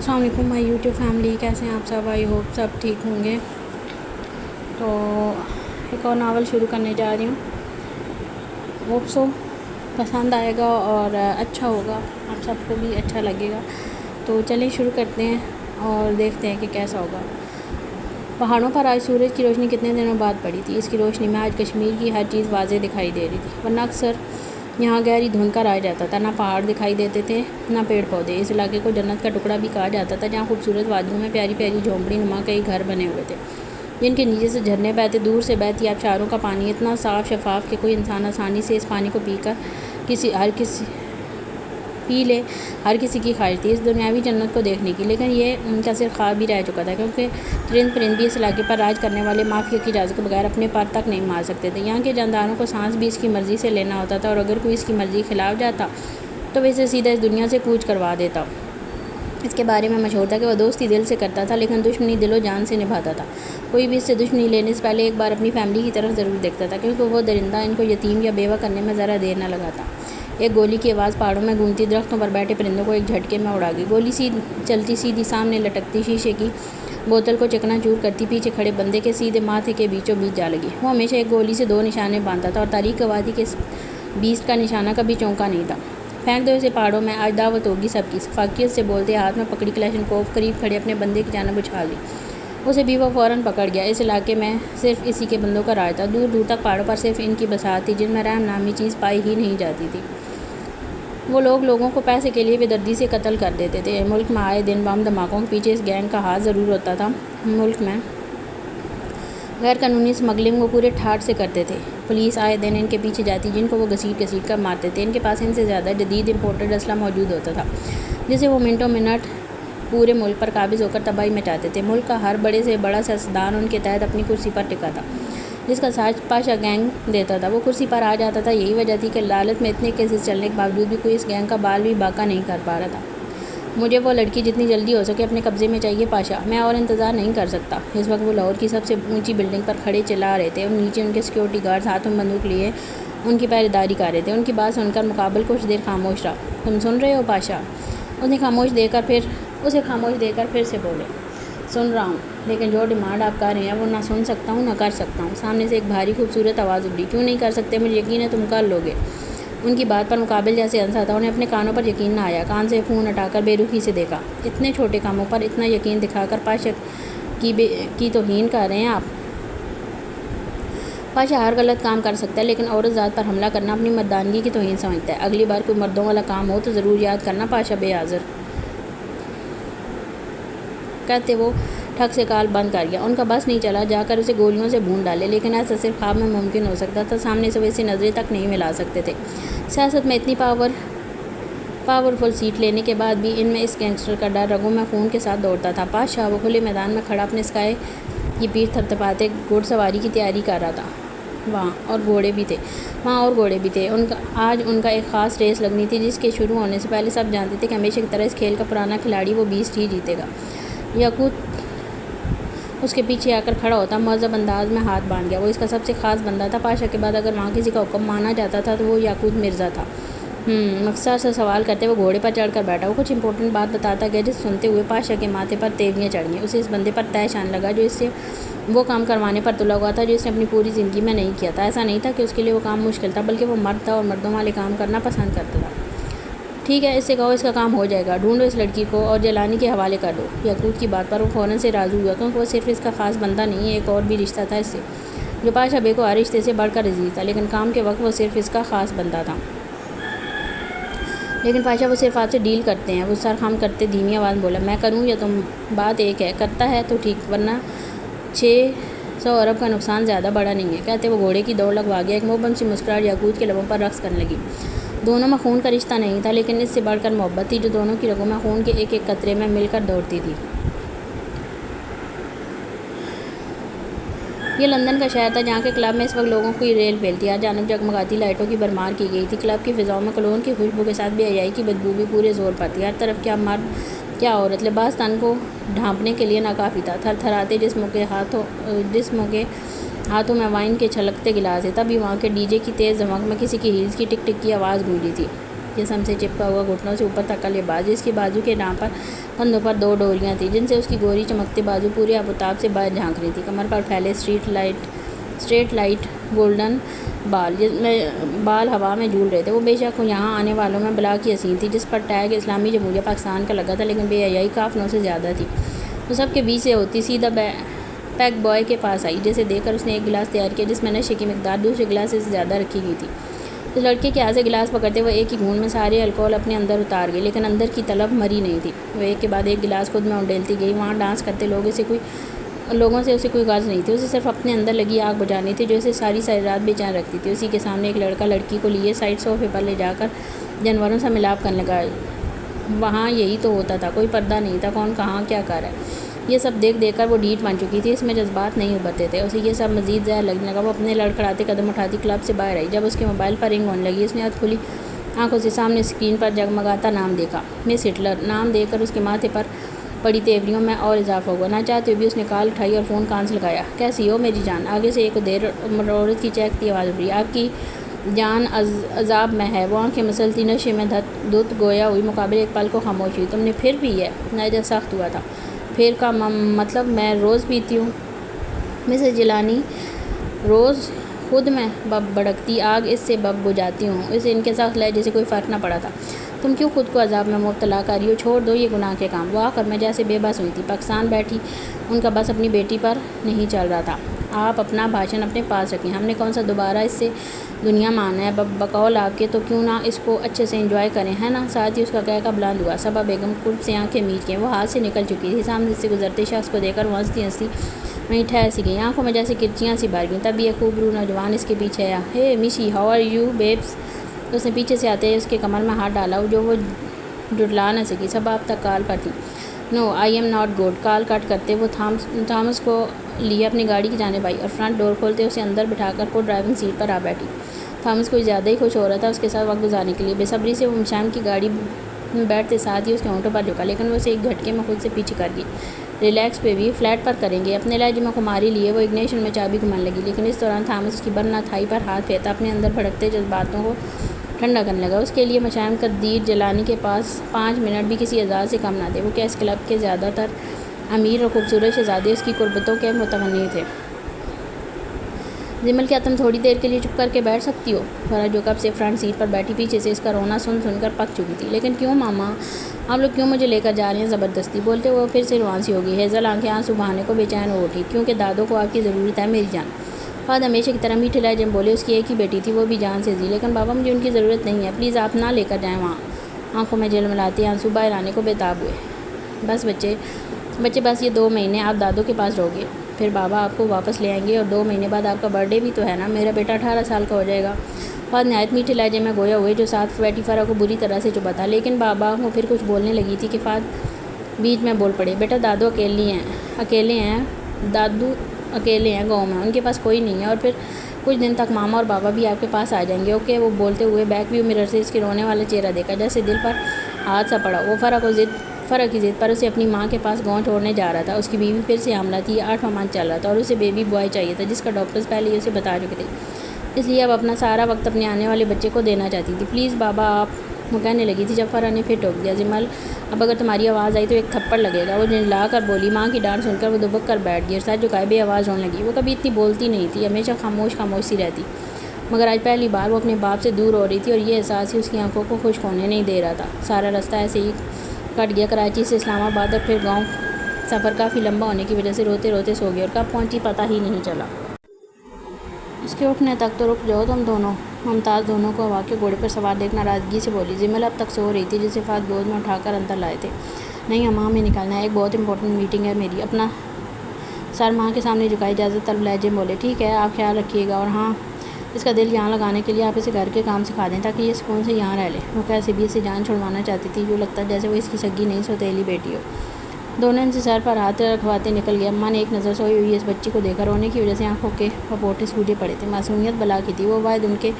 अस्सलाम वालेकुम my YouTube family, कैसे हैं आप सब। आई होप सब ठीक होंगे। तो एक और नावल शुरू करने जा रही हूँ। होप सो पसंद आएगा और अच्छा होगा, आप सबको भी अच्छा लगेगा। तो चलिए शुरू करते हैं और देखते हैं कि कैसा होगा। पहाड़ों पर आज सूरज की रोशनी कितने दिनों बाद पड़ी थी। इसकी रोशनी में आज कश्मीर की हर चीज़ वाज़ेह दिखाई दे रही थी, वरना अक्सर यहाँ गहरी धुंध का राज रहता था। ना पहाड़ दिखाई देते थे, ना पेड़ पौधे। इस इलाके को जन्नत का टुकड़ा भी कहा जाता था, जहाँ खूबसूरत वादियों में प्यारी प्यारी झोंपड़ी नुमा कई घर बने हुए थे, जिनके नीचे से झरने बहते। दूर से बहती आबशारों का पानी इतना साफ़ शफाफ कि कोई इंसान आसानी से इस पानी को पीकर पी ले, हर किसी की ख्वाहिश थी इस दुनियावी जन्नत को देखने की। लेकिन ये उनका सिर्फ ख्वाब ही रह चुका था, क्योंकि चरिंद परिंद भी इस इलाके पर राज करने वाले माफिया की इजाज़त के बगैर अपने पर तक नहीं मार सकते थे। यहाँ के जानदारों को सांस भी इसकी मर्ज़ी से लेना होता था, और अगर कोई इसकी मर्ज़ी के खिलाफ जाता तो वैसे सीधा इस दुनिया से कूच करवा देता। इसके बारे में मशहूर था कि वह दोस्ती दिल से करता था, लेकिन दुश्मनी दिलो जान से निभाता था। कोई भी इससे दुश्मनी लेने से पहले एक बार अपनी फैमिली की तरफ ज़रूर देखता था, क्योंकि वो दरिंदा इनको यतीम या बेवा करने में ज़रा देर न लगाता। एक गोली की आवाज़ पहाड़ों में गूंजती दरख्तों पर बैठे परिंदों को एक झटके में उड़ा गई। गोली चलती सीधी सामने लटकती शीशे की बोतल को चकनाचूर करती पीछे खड़े बंदे के सीधे माथे के बीचों बीच जा लगी। वो हमेशा एक गोली से 2 निशाने बांधता था, और तारीख वादी के बीच का निशाना कभी चौंका नहीं था। फेंक दो इसे पहाड़ों में, आज दावत होगी सबकी। फाकियत से बोलते हाथ में पकड़ी क्लैशनकोफ करीब खड़े अपने बंदे की जानब उछाल दी। उसे भी वो फ़ौरन पकड़ गया। इस इलाके में सिर्फ इसी के बंदों का राज था। दूर दूर तक पहाड़ों पर सिर्फ इनकी बसात थी, जिनमें रहम नामी चीज़ पाई ही नहीं जाती थी। वो लोगों को पैसे के लिए बेदर्दी से कत्ल कर देते थे। मुल्क में आए दिन बम धमाकों के पीछे इस गैंग का हाथ ज़रूर होता था। मुल्क में गैर कानूनी स्मगलिंग वो पूरे ठाठ से करते थे। पुलिस आए दिन इनके पीछे जाती, जिनको वो घसीट कर मारते थे। इनके पास इनसे ज़्यादा जदीद इम्पोर्टेड असला मौजूद होता था, जिसे वो मिनटों मिनट पूरे मुल्क पर काबिज़ होकर तबाही मचाते थे। मुल्क का हर बड़े से बड़ा सियासतदान उनके तहत अपनी कुर्सी पर टिका था, जिसका साज पाशा गैंग देता था। वो कुर्सी पर आ जाता था। यही वजह थी कि लालच में इतने केसेस चलने के बावजूद भी कोई इस गैंग का बाल भी बाका नहीं कर पा रहा था। मुझे वो लड़की जितनी जल्दी हो सके अपने कब्ज़े में चाहिए पाशा, मैं और इंतज़ार नहीं कर सकता। इस वक्त वो लाहौर की सबसे ऊंची बिल्डिंग पर खड़े चिल्ला रहे थे, और नीचे उनके सिक्योरिटी गार्ड्स हाथों में बंदूक लिए उनकी पहरेदारी कर रहे थे। उनकी बात सुनकर मुकाबल कुछ देर खामोश रहा। तुम सुन रहे हो पाशा? उसे खामोश देकर फिर से बोले, सुन रहा हूँ, लेकिन जो डिमांड आप कर रहे हैं वो ना सुन सकता हूँ ना कर सकता हूँ। सामने से एक भारी खूबसूरत आवाज़ उभरी। क्यों नहीं कर सकते? मुझे यकीन है तुम कर लोगे। उनकी बात पर मुकाबिल जैसे हंसा था। उन्हें अपने कानों पर यकीन ना आया। कान से फ़ोन हटाकर बेरुखी से देखा। इतने छोटे कामों पर इतना यकीन दिखाकर पाशा की तौहीन कर रहे हैं आप? पाशा हर गलत काम कर सकता है, लेकिन औरत ज़ात पर हमला करना अपनी मर्दानगी की तौहीन समझता है। अगली बार कोई मर्दों वाला काम हो तो ज़रूर याद करना पाशा बेहाज़िर, कहते वो ठग से काल बंद कर गया। उनका बस नहीं चला जाकर उसे गोलियों से भून डाले, लेकिन ऐसा सिर्फ ख्वाब में मुमकिन हो सकता था। सामने से वैसी नज़रें तक नहीं मिला सकते थे। सियासत में इतनी पावरफुल सीट लेने के बाद भी इनमें इस गैंगस्टर का डर रगों में खून के साथ दौड़ता था। पाशा वो खुले मैदान में खड़ा अपने स्काई की पीठ थपथपाते घुड़सवारी की तैयारी कर रहा था। वहाँ और घोड़े भी थे। आज उनका एक ख़ास रेस लगनी थी, जिसके शुरू होने से पहले सब जानते थे कि हमेशा की तरह इस खेल का पुराना खिलाड़ी वो बीस्ट ही जीतेगा। याकूत उसके पीछे आकर खड़ा होता, मज़हब अंदाज में हाथ बांध गया। वो इसका सबसे ख़ास बंदा था। पाशा के बाद अगर वहाँ किसी का हुक्म माना जाता था तो वो याकूत मिर्ज़ा था। मकसद से सवाल करते वो घोड़े पर चढ़कर बैठा। वो कुछ इंपॉर्टेंट बात बताता गया, जिसे सुनते हुए पाशा के माथे पर तेवरियाँ चढ़ गईं। उसे इस बंदे पर तय आने लगा, जो इससे वो काम करवाने पर तुला हुआ था जो इसने अपनी पूरी ज़िंदगी में नहीं किया था। ऐसा नहीं था कि उसके लिए वो काम मुश्किल था, बल्कि वो मर्द था और मर्दों वाले काम करना पसंद करता था। ठीक है, इससे कहो इसका काम हो जाएगा। ढूंढो इस लड़की को और जलानी के हवाले कर दो। याकूत की बात पर वो फ़ौरन से राज़ी हुआ, क्योंकि वो सिर्फ इसका ख़ास बंदा नहीं है, एक और भी रिश्ता था इससे, जो पाशा बे को हर रिश्ते से बढ़कर अजीज़ था। लेकिन काम के वक्त वो सिर्फ इसका ख़ास बंदा था। लेकिन पाशा वो सिर्फ आपसे डील करते हैं। वो सर खम करते धीमी आवाज़ बोला, मैं करूँ या तुम? बात एक है, करता है तो ठीक, वरना 600 अरब का नुकसान ज़्यादा बड़ा नहीं है। कहते वो घोड़े की दौड़ लगवा गया। एक मोहब्बम सी मुस्कुराहट याकूत के लबों पर रक्स करने लगी। दोनों में खून का रिश्ता नहीं था, लेकिन इससे बढ़कर मोहब्बत थी, जो दोनों की रगों में खून के एक एक कतरे में मिलकर दौड़ती थी। ये लंदन का शहर था, जहाँ के क्लब में इस वक्त लोगों की रेल फैलती। हर जानब जगमगाती लाइटों की भरमार की गई थी। क्लब की फ़िज़ाओं में कलोन की खुशबू के साथ बेहयाई की बदबू भी पूरे ज़ोर पर थी। हर तरफ क्या मर्द क्या औरत, लिबास तन को ढांपने के लिए नाकाफ़ी था। थरथराते जिस्मों के हाथों में वाइन के छलकते गिलास थे। तभी वहाँ के डीजे की तेज़ धमक में किसी की हील्स की टिक टिक की आवाज़ गूंजी थी। जिस्म से चिपका हुआ, घुटनों से ऊपर तक का लिबास, जिसकी बाजू के नाम पर कंधों पर 2 डोरियाँ थीं जिनसे उसकी गोरी चमकते बाजू पूरे आबोताब से बाहर झांक रही थी। कमर पर फैले स्ट्रेट लाइट गोल्डन बाल हवा में झूल रहे थे। वो बेशक यहाँ आने वालों में बला की हसीन थी, जिस पर टैग इस्लामी जमहूरिया पाकिस्तान का लगा था, लेकिन बेहयाई काफ़नों से ज़्यादा थी। वो सब के बीच से होती सीधा पैक बॉय के पास आई, जिसे देखकर उसने एक गिलास तैयार किया जिसमें नशे की मिकदार दूसरे गिलास से ज़्यादा रखी गई थी। इस लड़के के हाथ से गिलास पकड़ते हुए एक ही घूंट में सारे अल्कोहल अपने अंदर उतार गई, लेकिन अंदर की तलब मरी नहीं थी। वो एक के बाद एक गिलास खुद में उंडेलती गई। वहाँ डांस करते लोगों से उसे कोई गर्ज नहीं थी। उसे सिर्फ अपने अंदर लगी आग बुझानी थी, जो उसे सारी रात बेचैन रखती थी। उसी के सामने एक लड़का लड़की को लिए साइड सोफे पर ले जाकर जानवरों से मिलाप करने लगा। वहाँ यही तो होता था, कोई पर्दा नहीं था, कौन कहाँ क्या कर रहा है। ये सब देख कर वो ढीठ बन चुकी थी, इसमें जज्बात नहीं उभरते थे। उसे ये सब मज़ीद ज़हर लगने लगा। वो अपने लड़खड़ाते कदम उठाती क्लब से बाहर आई। जब उसके मोबाइल पर रिंग होने लगी, उसने हाथ खुली आंखों से सामने स्क्रीन पर जगमगाता नाम देखा। मिस हिटलर नाम देखकर उसके माथे पर पड़ी तेवरियों में और इजाफा हुआ। ना चाहते हुए भी उसने कॉल उठाई और फ़ोन कान से लगाया। कैसी हो मेरी जान? आगे से एक देर औरत की चहकती आवाज़ उभरी। आपकी जान अजाब में है। वो आँखें मसलती नशे में धुत गोया हुई मुकाबले एक पल को खामोश हुई। तुमने फिर भी है? नजर सख्त हुआ था। फिर का मतलब मैं रोज़ पीती हूँ मिसेस जिलानी, रोज़ खुद में भड़कती आग इससे बब बुझाती हूँ। इसे इनके साथ लहजे से कोई फ़र्क न पड़ा था। तुम क्यों खुद को अजाब में मुब्तला कर रही हो? छोड़ दो ये गुनाह के काम। वो आकर मैं जैसे बेबस हुई थी। पाकिस्तान बैठी उनका बस अपनी बेटी पर नहीं चल रहा था। आप अपना भाषण अपने पास रखें। हमने कौन सा दोबारा इससे दुनिया माना है? बकौल आपके तो क्यों ना इसको अच्छे से एंजॉय करें, है ना? साथ ही उसका कहका बुलंद हुआ। सबा बेगम कुर्ब से आंखें मीच गईं। वो हाथ से निकल चुकी थी। सामने से गुजरते शख्स को देखकर वो हंसती हंसती वहीं ठहर सी गई। आंखों में जैसे किरचियाँ सी भर गईं। तभी एक खूबरू नौजवान इसके पीछे आया। हे मिशी, हाउ आर यू बेब्स? उसने पीछे से आते उसके कमर में हाथ डाला, जो वो जुटला न सकी। सब आप तक कॉल पर थी। No I am not good. Call cut करते वो थॉमस को लिए अपनी गाड़ी की जाने आई और फ्रंट डोर खोलते उसे अंदर बिठाकर वो ड्राइविंग सीट पर आ बैठी। थॉमस कोई ज़्यादा ही खुश हो रहा था उसके साथ वक्त गुजारने के लिए। बेसब्री से वो शाम की गाड़ी में बैठते साथ ही उसके होंठों पर झुका, लेकिन वो उसे एक झटके में खुद से पीछे कर गई। रिलैक्स पे भी फ्लैट पर करेंगे। अपने लहजे में खुमारी लिए वो इग्निशन में चाबी घुमाने लगी, लेकिन इस दौरान थॉमस उसकी बरना थाई पर हाथ फेरता अपने अंदर भड़कते जज्बातों को ठंडा करने लगा। उसके लिए मशाम कदीर जलानी के पास 5 मिनट भी किसी आज़ाद से कम ना थे। वो क्या इस क्लब के ज़्यादातर अमीर और खूबसूरत शहजादे उसकी कुर्बतों के मुतमन्नी थे। जिमल, क्या तुम थोड़ी देर के लिए चुप करके बैठ सकती हो? फरा जो कब से फ्रंट सीट पर बैठी पीछे से इसका रोना सुनकर पक चुकी थी। लेकिन क्यों मामा, आप लोग क्यों मुझे लेकर जा रहे हैं ज़बरदस्ती? बोलते हुए फिर से रुआंसी हो गई। हेज़ल आंखें आंसू बहाने को बेचैन हो उठी। क्योंकि दादों को आपकी ज़रूरत है मेरी जान। फाद हमेशा की तरह मीठे लहजे में बोले। उसकी एक ही बेटी थी, वो भी जान से जी। लेकिन बाबा, मुझे उनकी ज़रूरत नहीं है, प्लीज़ आप ना लेकर जाएँ वहाँ। आंखों में झिलमिलाते आंसू बाहर आने को बेताब हुए। बस बच्चे बस ये 2 महीने आप दादों के पास रहोगे, फिर बाबा आपको वापस ले आएंगे और 2 महीने बाद आपका बर्थडे भी तो है ना। मेरा बेटा 18 साल का हो जाएगा। फाद नहायत मीठे लहजे में गोया हुए, जो साथ बैठी फरा को बुरी तरह से चुभा था। लेकिन बाबा वो फिर कुछ बोलने लगी थी कि फाद बीच में बोल पड़े। बेटा, दादू अकेले हैं गाँव में, उनके पास कोई नहीं है, और फिर कुछ दिन तक मामा और बाबा भी आपके पास आ जाएंगे। ओके? वो बोलते हुए बैक व्यू मिरर से इसके रोने वाला चेहरा देखा, जैसे दिल पर हाथ सा पड़ा। वो फ़रा की ज़िद पर उसे अपनी माँ के पास गाँव छोड़ने जा रहा था। उसकी बीवी फिर से हमला थी, 8वां मंथ चल रहा था और उसे बेबी बॉय चाहिए था, जिसका डॉक्टर्स पहले ही उसे बता चुके थे। इसलिए अब अपना सारा वक्त अपने आने वाले बच्चे को देना चाहती थी। प्लीज़ बाबा, आप, वो कहने लगी थी जब फ़रा ने फिर टोक दिया। जिमल, अब अगर तुम्हारी आवाज़ आई तो एक थप्पड़ लगेगा। वो झिल्ला कर बोली। माँ की डांट सुनकर वो दुबक कर बैठ गई और सर झुकाए बे आवाज़ होने लगी। वो कभी इतनी बोलती नहीं थी, हमेशा खामोश सी रहती, मगर आज पहली बार वो अपने बाप से दूर हो रही थी और ये एहसास ही उसकी आंखों को खुश्क होने नहीं दे रहा था। सारा रास्ता ऐसे ही कट गया। कराची से इस्लामाबाद और फिर गाँव। सफ़र काफ़ी लंबा होने की वजह से रोते रोते सो गई और कब पहुँची पता ही नहीं चला। उसके उठने तक तो रुक जाओ तुम दोनों। मुमताज़ दोनों को हवा के घोड़े पर सवार देख नाराज़गी से बोली। जिमल अब तक सो रही थी, जिसे फात गोद में उठाकर अंदर लाए थे। नहीं अम्मा, हमें निकलना है, एक बहुत इंपॉर्टेंट मीटिंग है मेरी। अपना सर माँ के सामने झुकाई इजाज़त तलब लहजे में बोले। ठीक है, आप ख्याल रखिएगा, और हाँ, इसका दिल यहाँ लगाने के लिए आप इसे घर के काम सिखा दें ताकि ये सुकून से यहाँ रह ले। वो कैसे भी इसे जान छुड़वाना चाहती थी, जो लगता जैसे वो इसकी सगी नहीं सौतेली बेटी हो। दोनों इनसे सर पर हाथ रखवाते निकल गए। अम्मा ने एक नज़र सोई हुई इस बच्ची को देखा। रोने की वजह से आंखों के पपोटे सूझे पड़े थे। मासूमियत बला की थी। वो वाहिद उनके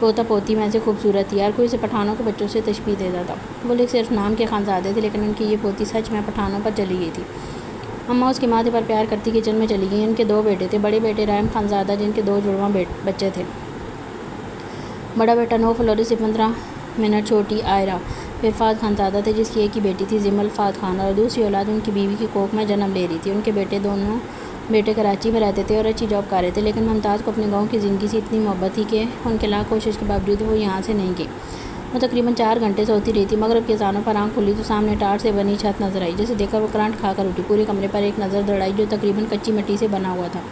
पोता पोती में से खूबसूरत थी। यार कोई इसे पठानों के बच्चों से तशबीह देता था। वो लोग सिर्फ नाम के खानजादे थे, लेकिन उनकी ये पोती सच में पठानों पर चली गई थी। अम्मा उसके माथे पर प्यार करती किचन में चली गई। उनके 2 बेटे थे। बड़े बेटे रायम खानजादा, जिनके 2 जुड़वा बच्चे थे। बड़ा बेटा नौ फलोरी से 15 मिनट छोटी आयरा। फिर फात खानजादा थे जिसकी एक ही बेटी थी जिमल फात खान और दूसरी औलाद उनकी बीवी की कोख में जन्म ले रही थी। उनके दोनों बेटे कराची में रहते थे और अच्छी जॉब कर रहे थे, लेकिन मुमताज़ को अपने गांव की ज़िंदगी से इतनी मोहब्बत थी कि उनके लाख कोशिश के बावजूद वो यहाँ से नहीं गई। वो तकरीबन 4 घंटे सोती रही थी। मगरब के अज़ानों पर आँख खुली तो सामने टाट से बनी छत नजर आई, जिसे देखकर वो करंट खाकर उठी। पूरे कमरे पर एक नज़र दौड़ाई जो तकरीबन कच्ची मिट्टी से बना हुआ था।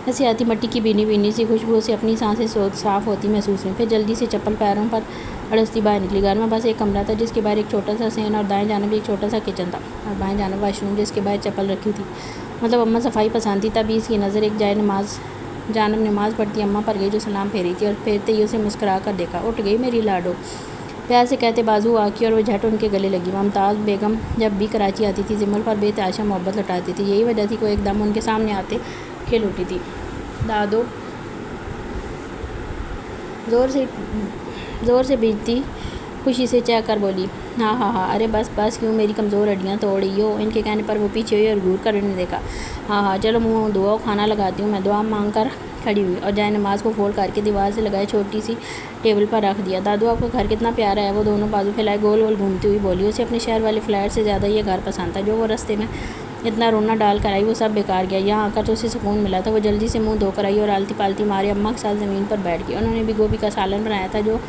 ऐसी आती मिट्टी की भीनी भीनी सी खुशबू से अपनी सांसें साफ होती महसूस हुई। फिर जल्दी से चप्पल पैरों पर अड़सती बाहर निकली। घर में बस एक कमरा था जिसके बाहर एक छोटा सा सेन और दाएं जानिब एक छोटा सा किचन था और बाएं जानिब वाशरूम जिसके बाहर चप्पल रखी थी। मतलब अम्मा सफाई पसंद थी। तभी इसकी नज़र एक जानब नमाज़ पढ़ती अम्मा पर गई जो सलाम फेरी थी और फेरते ही उसे मुस्करा कर देखा। उठ गई मेरी लाडो, प्यार से कहते बाजू आकी और वो झट उनके गले लगी। मुमताज़ बेगम जब भी कराची आती थी जिमल पर बेतहाशा मोहब्बत लौटाती थी। यही वजह थी कि वो एकदम उनके सामने आते खेल उठी थी। दादो ज़ोर से भीजती खुशी से चह कर बोली, हाँ हाँ हाँ, अरे बस क्यों मेरी कमज़ोर हड्डियाँ तोड़ रही हो। इनके कहने पर वो पीछे हुई और घूर कर उन्हें देखा। हाँ चलो मुँह धोओ, खाना लगाती हूँ। मैं दुआ मांग कर खड़ी हुई और जाए नमाज को फोल्ड करके दीवार से लगाए छोटी सी टेबल पर रख दिया। दादू आपका घर कितना प्यारा है, वो दोनों बाजू फैलाए गोल गोल घूमती हुई बोली। उसे अपने शहर वाले फ्लैट से ज़्यादा ये घर पसंद था। जो वो रास्ते में इतना रोना डाल कर आई वो सब बेकार गया। यहाँ आकर तो उसे सुकून मिला था। वो जल्दी से मुंह धोकर आई और आलती पालती मारे अम्मा के साथ ज़मीन पर बैठ गई। उन्होंने भी गोभी का सालन बनाया था जो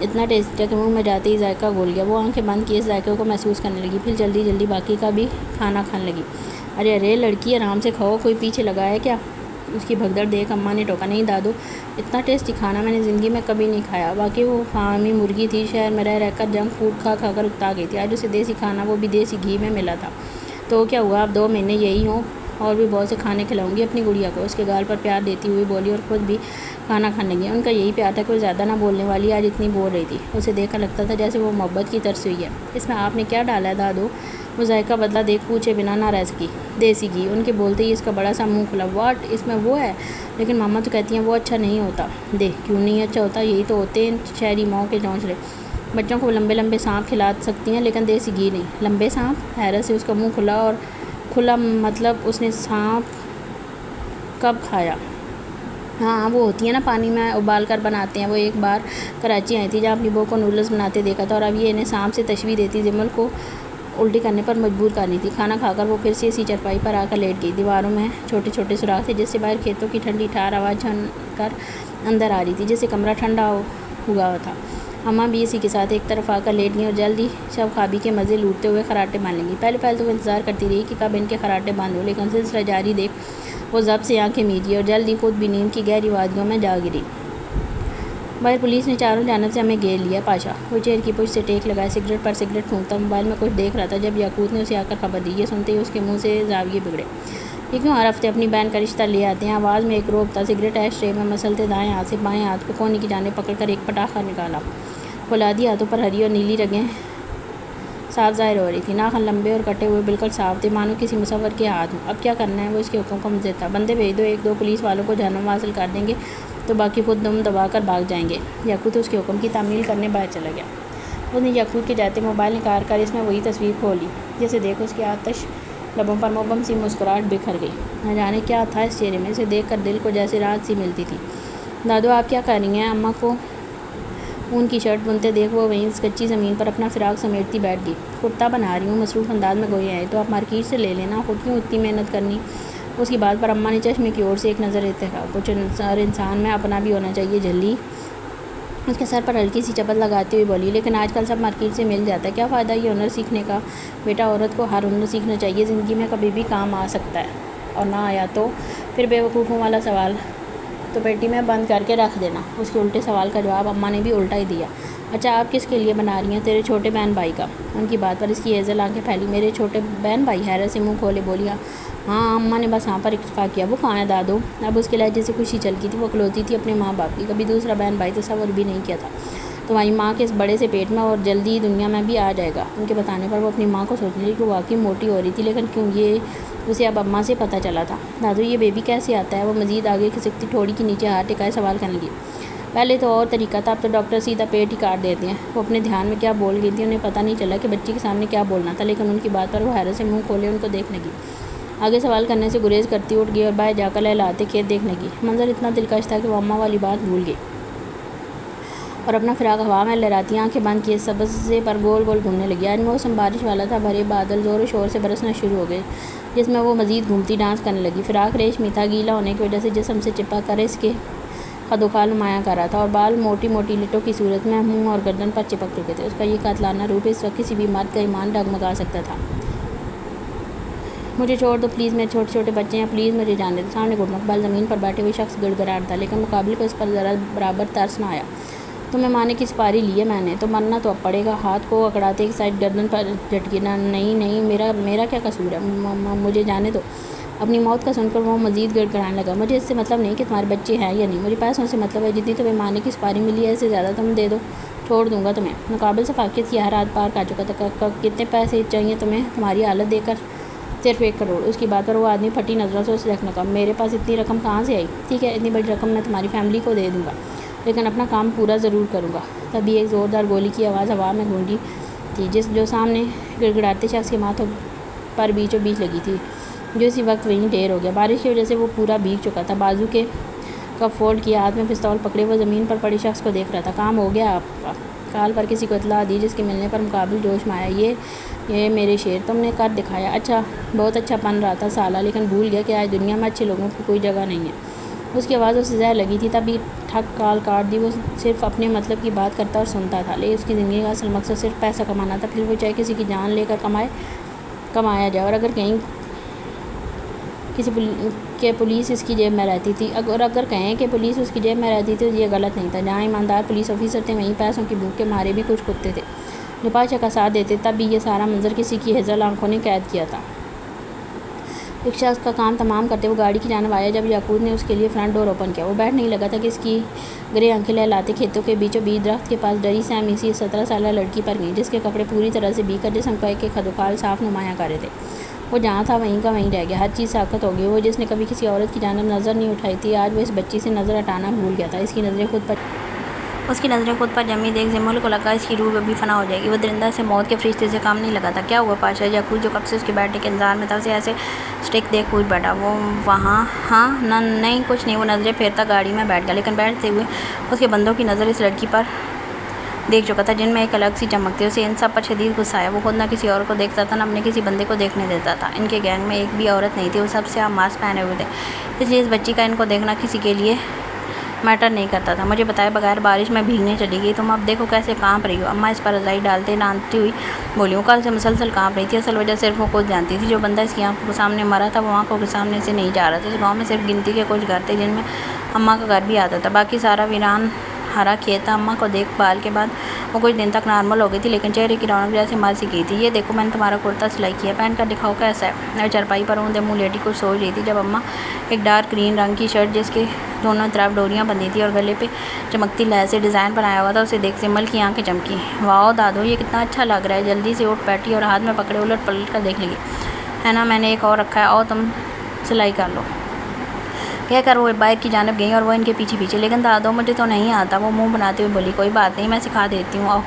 इतना टेस्टी था कि मुँह में जाते ही जायका घुल गया। वो आंखें बंद किए इस जायके को महसूस करने लगी। फिर जल्दी बाकी का भी खाना खाने लगी। अरे लड़की, आराम से खाओ, कोई पीछे लगा है क्या। उसकी भगदड़ देख अम्मा ने टोका, नहीं दादू, इतना टेस्टी खाना मैंने ज़िंदगी में कभी नहीं खाया। बाकी वो फार्मी मुर्गी थी, शहर में रहकर जंक फूड खा कर उकता गई थी। आज उसे देसी खाना, वो भी देसी घी में मिला था। तो क्या हुआ, अब 2 महीने यही हों और भी बहुत से खाने खिलाऊंगी अपनी गुड़िया को। उसके गाल पर प्यार देती हुई बोली और ख़ुद भी खाना खाने लगी। उनका यही प्यार था कि वो ज़्यादा ना बोलने वाली आज इतनी बोल रही थी। उसे देखकर लगता था जैसे वो मोहब्बत की तरस हुई है। इसमें आपने क्या डाला है दादू, वो जायका बदला देख पूछे बिना ना रह सकी। देसी घी, उनके बोलते ही इसका बड़ा सा मुँह खुला। वाट, इसमें वो है, लेकिन मामा तो कहती हैं वो अच्छा नहीं होता। देख क्यों नहीं अच्छा होता, यही तो होते हैं शहरी माओ के चौंचले। बच्चों को लंबे सांप खिला सकती हैं लेकिन देसी घी नहीं। लंबे सांप, हैरत से उसका मुँह खुला मतलब उसने सांप कब खाया। हाँ वो होती है ना, पानी में उबाल कर बनाते हैं। वो एक बार कराची आई थी जहाँ अपनी बहू को नूडल्स बनाते देखा था और अब ये इन्हें सांप से तशबीह देती जिमल को उल्टी करने पर मजबूर करनी थी। खाना खाकर वो फिर से इसी चरपाई पर आकर लेट गई। दीवारों में छोटे छोटे सुराख थे जिससे बाहर खेतों की ठंडी ठार आवाज़ छन कर अंदर आ रही थी, जिससे कमरा ठंडा हुआ था। अम्मा भी इसी के साथ एक तरफ आकर लेट गई और जल्दी शब खाबी के मज़े लूटते हुए खराटे बांध लेंगी। पहले तो वो इंतज़ार करती रही कि कब इनके खराटे बांध हो, लेकिन सिलसिला जारी देख वो जब से आंखें मीची और जल्दी खुद भी नींद की गहरी वादियों में जा गिरी। बाहर पुलिस ने चारों जानब से हमें घेर लिया। पाशा वो चेयर की पुश से टेक लगाए सिगरेट पर सिगरेट फूंकता मोबाइल में कुछ देख रहा था जब याकूत ने उसे आकर खबर दी। ये सुनते ही उसके मुंह से जाविये बिगड़े। ये क्यों हर हफ्ते अपनी बहन का रिश्ता ले आते हैं। आवाज़ में एक रोब था। सिगरेट ऐश ट्रे में मसलते दाएं हाथ से बाएं हाथ को कोने की जाने पकड़कर एक पटाखा निकाला। फौलादी हाथों पर हरी और नीली रगें साफ ज़ाहिर हो रही थी। नाखन लंबे और कटे हुए बिल्कुल साफ थे, मानो किसी मुसव्वर के हाथ में। अब क्या करना है, वो इसके हुक्म का मुझे था। बंदे भेज दो, 1-2 पुलिस वालों को जहन्नुम हासिल कर देंगे तो बाकी खुद दम दबाकर भाग जाएंगे। याकूत उसके हुक्म की तामील करने बाहर चला गया। उसने याकूत के जाते मोबाइल निकाल कर इसमें वही तस्वीर खोली जैसे देखो उसकी आतश लबों पर मोबम सी मुस्कुराहट बिखर गई। न जाने क्या था इस चेहरे में, इसे देखकर दिल को जैसे राहत सी मिलती थी। दादू आप क्या कर रही हैं। अम्मा को उनकी शर्ट बुनते देख वो वहीं कच्ची ज़मीन पर अपना फिराक समेटती बैठ गई। कुर्ता बना रही हूँ, मसरूफ़ अंदाज में गोए आए तो आप मार्केट से ले लेना, खुद क्यों इतनी मेहनत करनी। उसकी बात पर अम्मा ने चश्मे की ओर से एक नज़र देते कहा, कुछ इंसान में अपना भी होना चाहिए। जल्दी उसके सर पर हल्की सी चपत लगाती हुई बोली, लेकिन आजकल सब मार्केट से मिल जाता है, क्या फ़ायदा ये हुनर सीखने का। बेटा औरत को हर हुनर सीखना चाहिए, ज़िंदगी में कभी भी काम आ सकता है, और ना आया तो फिर बेवकूफ़ों वाला सवाल तो पेटी में बंद करके रख देना। उसके उल्टे सवाल का जवाब अम्मा ने भी उल्टा ही दिया। अच्छा आप किसके लिए बना रही हैं। तेरे छोटे बहन भाई का। उनकी बात पर इसकी एज़ल आंखें फैली। मेरे छोटे बहन भाई। हैरत से मुंह खोले बोली, हाँ। अम्मा ने बस हाँ पर इत्तेफाक किया। वो कहाँ है दादू। अब उसके लहजे से खुशी चलती थी। वो खलोती थी अपने माँ बाप की, कभी दूसरा बहन भाई तस्वर भी नहीं किया था। तुम्हारी माँ के इस बड़े से पेट में और जल्दी दुनिया में भी आ जाएगा। उनके बताने पर वो अपनी माँ को सोचने लगी कि वाकई मोटी हो रही थी, लेकिन क्यों ये उसे अब अम्मा से पता चला था। दादू ये बेबी कैसे आता है। वो मज़ीद आगे खिसकती थोड़ी के नीचे हाथ टिकाए सवाल करने लगी। पहले तो और तरीका था, अब तो डॉक्टर सीधा पेट ही काट देते हैं। वो अपने ध्यान में क्या बोल गई थी उन्हें पता नहीं चला कि बच्ची के सामने क्या बोलना था, लेकिन उनकी बात पर वो हैरत से मुँह खोले उनको देखने लगी। आगे सवाल करने से गुरेज करती उठ गई और बाहर जाकर लहलाते खेत देखने लगी। मंजर इतना दिलकश था कि वो अम्मा वाली बात भूल गई। और अपना फिराक हवा में लहराती आंखें बंद किए सबसे पर गोल गोल घूमने लगी। आज मौसम बारिश वाला था, भरे बादल ज़ोर शोर से बरसना शुरू हो गए, जिसमें वो मज़ीद घूमती डांस करने लगी। फिराक रेशमी था, गीला होने की वजह से जिस्म से चिपक कर इसके खदोखाल नुमाया कर रहा था और बाल मोटी मोटी लिटों की सूरत में मुंह और गर्दन पर चिपक चुके थे। उसका ये कातलाना रूप इस वक्त किसी भी मर्द का ईमान डगमगा सकता था। मुझे छोड़ दो प्लीज़, मेरे छोटे छोटे बच्चे हैं, प्लीज़ मुझे जाने दो। सामने घुटनों के बल ज़मीन पर बैठे हुए शख्स गिड़गिड़ाता था, लेकिन मुकाबिल को इस पर ज़रा बराबर तरस न आया। तुम्हें मारने की सिपारी ली है मैंने, तो मरना तो अब पड़ेगा। हाथ को अकड़ाते एक साइड गर्दन पर झटकी। ना नहीं नहीं, मेरा क्या कसूर है, मुझे जाने दो। अपनी मौत का सुनकर वो मज़ीद गिड़गिड़ाने लगा। मुझे इससे मतलब नहीं कि तुम्हारे बच्चे हैं या नहीं, मुझे पैसों से मतलब है। जितनी तुम्हें मारने की सिपारी मिली है इससे ज़्यादा तुम दे दो, छोड़ दूँगा तुम्हें। मुकाबिल से फाकियत की हर हाथ पार कर चुका था। कितने पैसे चाहिए तुम्हें तुम्हारी हालत देकर? सिर्फ 1 करोड़। उसकी बात पर वो आदमी फटी नज़रों से उसे देखने लगा। मेरे पास इतनी रकम कहाँ से आई? ठीक है, इतनी बड़ी रकम मैं तुम्हारी फैमिली को दे दूँगा, लेकिन अपना काम पूरा ज़रूर करूँगा। तभी एक ज़ोरदार गोली की आवाज़ हवा में गूंजी थी, जो सामने गिड़गिड़ाते शख्स के माथों पर बीचों बीच लगी थी, जो इसी वक्त वहीं ढेर हो गया। बारिश की वजह से वो पूरा भीग चुका था। बाजू के कब फोल्ड किया, हाथ में पिस्तौल पकड़े वो ज़मीन पर पड़े शख्स को देख रहा था। काम हो गया आपका? काल पर किसी को इतला दी, जिसके मिलने पर मुकाबिल जोश में आया। ये मेरे शेर, तुमने कर दिखाया। अच्छा, बहुत अच्छा बन रहा था साला, लेकिन भूल गया कि आज दुनिया में अच्छे लोगों की कोई जगह नहीं है। उसकी आवाज़ उसे जहर लगी थी, तभी ठक काल काट दी। वो सिर्फ अपने मतलब की बात करता और सुनता था, लेकिन उसकी ज़िंदगी का असल मकसद सिर्फ पैसा कमाना था। फिर वो चाहे किसी की जान लेकर कमाया जाए, और अगर कहीं किसी के पुलिस इसकी जेब में रहती थी, अगर कहें कि पुलिस उसकी जेब में रहती थी, तो ये गलत नहीं था। जहाँ ईमानदार पुलिस ऑफिसर थे, वहीं पैसों की भूख के मारे भी कुछ कुत्ते थे जो पाशा का साथ देते। तब भी ये सारा मंजर किसी की हिजल आंखों ने कैद किया था। एक शख्स का काम तमाम करते वो गाड़ी की जानब आया। जब याकूब ने उसके लिए फ्रंट डोर ओपन किया, वो बैठ नहीं लगा था कि इसकी ग्रे आंखें लहलाते खेतों के बीचों बीच दरख्त के पास डरी सहमी सी 17 साल लड़की पर गई, जिसके कपड़े पूरी तरह से भीग कर जिस्म को एक खदोखाल साफ नुमाया कर रहे थे। वो जहाँ था वहीं का वहीं रह गया। हर चीज़ साकत हो गई। वो जिसने कभी किसी औरत की जानब नज़र नहीं उठाई थी, आज वो इस बच्ची से नज़र हटाना भूल गया था। उसकी नज़रें खुद पर जमी देख जिम्मल को लगा इसकी रूह अभी फना हो जाएगी। वो दरिंदा से मौत के फरिश्ते से काम नहीं लगा था। क्या हुआ पाशा? याकूब जो कब से उसके बैठने के इंतजार में था, उसे ऐसे स्टिक देख कूद बैठा। वो वहाँ हाँ नहीं कुछ नहीं। वो नज़रें फेरता गाड़ी में बैठ गया, लेकिन बैठते हुए उसके बंदों की नज़र इस लड़की पर देख चुका था, जिनमें एक अलग सी चमक थी। उसे इन सब पर शदीद गुस्सा आया। वो खुद ना किसी और को देखता था, ना अपने किसी बंदे को देखने देता था। इनके गैंग में एक भी औरत नहीं थी, वो सबसे आप मास्क पहने हुए थे, इसलिए इस बच्ची का इनको देखना किसी के लिए मैटर नहीं करता था। मुझे बताए बगैर बारिश में भीगने चली गई, तुम अब देखो कैसे कांप रही हो। अम्मा इस पर रजाई डालते नानती हुई बोली। वो कल से मुसलसल कांप रही थी। असल वजह सिर्फ वो खुद जानती थी। जो बंदा इसकी आंखों के सामने मरा था, वो आंखों के सामने से नहीं जा रहा था। इस गाँव में सिर्फ गिनती के कुछ घर थे जिनमें अम्मा का घर भी आता था, बाकी सारा वीरान हरा खेत था। अम्मा को देखभाल के बाद वो कुछ दिन तक नॉर्मल हो गई थी, लेकिन चेहरे की रौनक जैसे मर सी गई थी। ये देखो मैंने तुम्हारा कुर्ता सिलाई किया, पहन कर दिखाओ कैसा है। मैं चरपाई पर ऊँधे मुँह लेटी कुछ सोच रही थी, जब अम्मा एक डार्क ग्रीन रंग की शर्ट जिसके दोनों तरफ डोरियाँ बंधी थी और गले पे चमकती लहर से डिज़ाइन बनाया हुआ था, उसे देख सिमल की आंखें चमकी। वाह दादो, ये कितना अच्छा लग रहा है। जल्दी से उठ बैठी और हाथ में पकड़े उलट पलट कर देख लगी। है ना, मैंने एक और रखा है, और तुम सिलाई कर लो। कहकर वो बाइक की जानब गई और वो इनके पीछे पीछे। लेकिन दादो मुझे तो नहीं आता, वो मुंह बनाते हुए बोली। कोई बात नहीं, मैं सिखा देती हूँ। और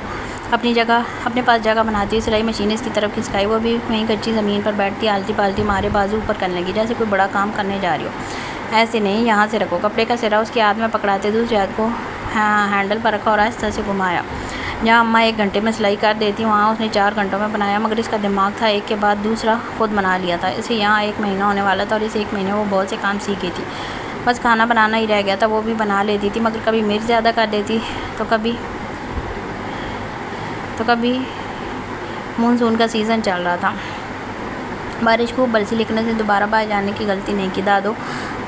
अपने पास जगह बनाती हुई सिलाई मशीन इसकी तरफ खिसकाई। वो भी वहीं कच्ची ज़मीन पर बैठती आलती पालती मारे बाजू ऊपर करने लगी, जैसे कोई बड़ा काम करने जा रही हो। ऐसे नहीं, यहाँ से रखो। कपड़े का सिरा उसके हाथ में पकड़ाते दूसरे हाथ को हैंडल पर रखा और आहिस्ता से घुमाया। जहाँ अम्मा 1 घंटे में सिलाई कर देती, वहाँ उसने 4 घंटों में बनाया। मगर इसका दिमाग था एक के बाद दूसरा खुद बना लिया था। इसे यहाँ 1 महीना होने वाला था और इस 1 महीने वो बहुत से काम सीख गई थी। बस खाना बनाना ही रह गया था। वो भी बना लेती थी, मगर कभी मिर्च ज़्यादा कर देती, तो कभी मानसून का सीज़न चल रहा था, बारिश खूब बरसी, लेकिन उसने दोबारा बाहर जाने की गलती नहीं की। दादो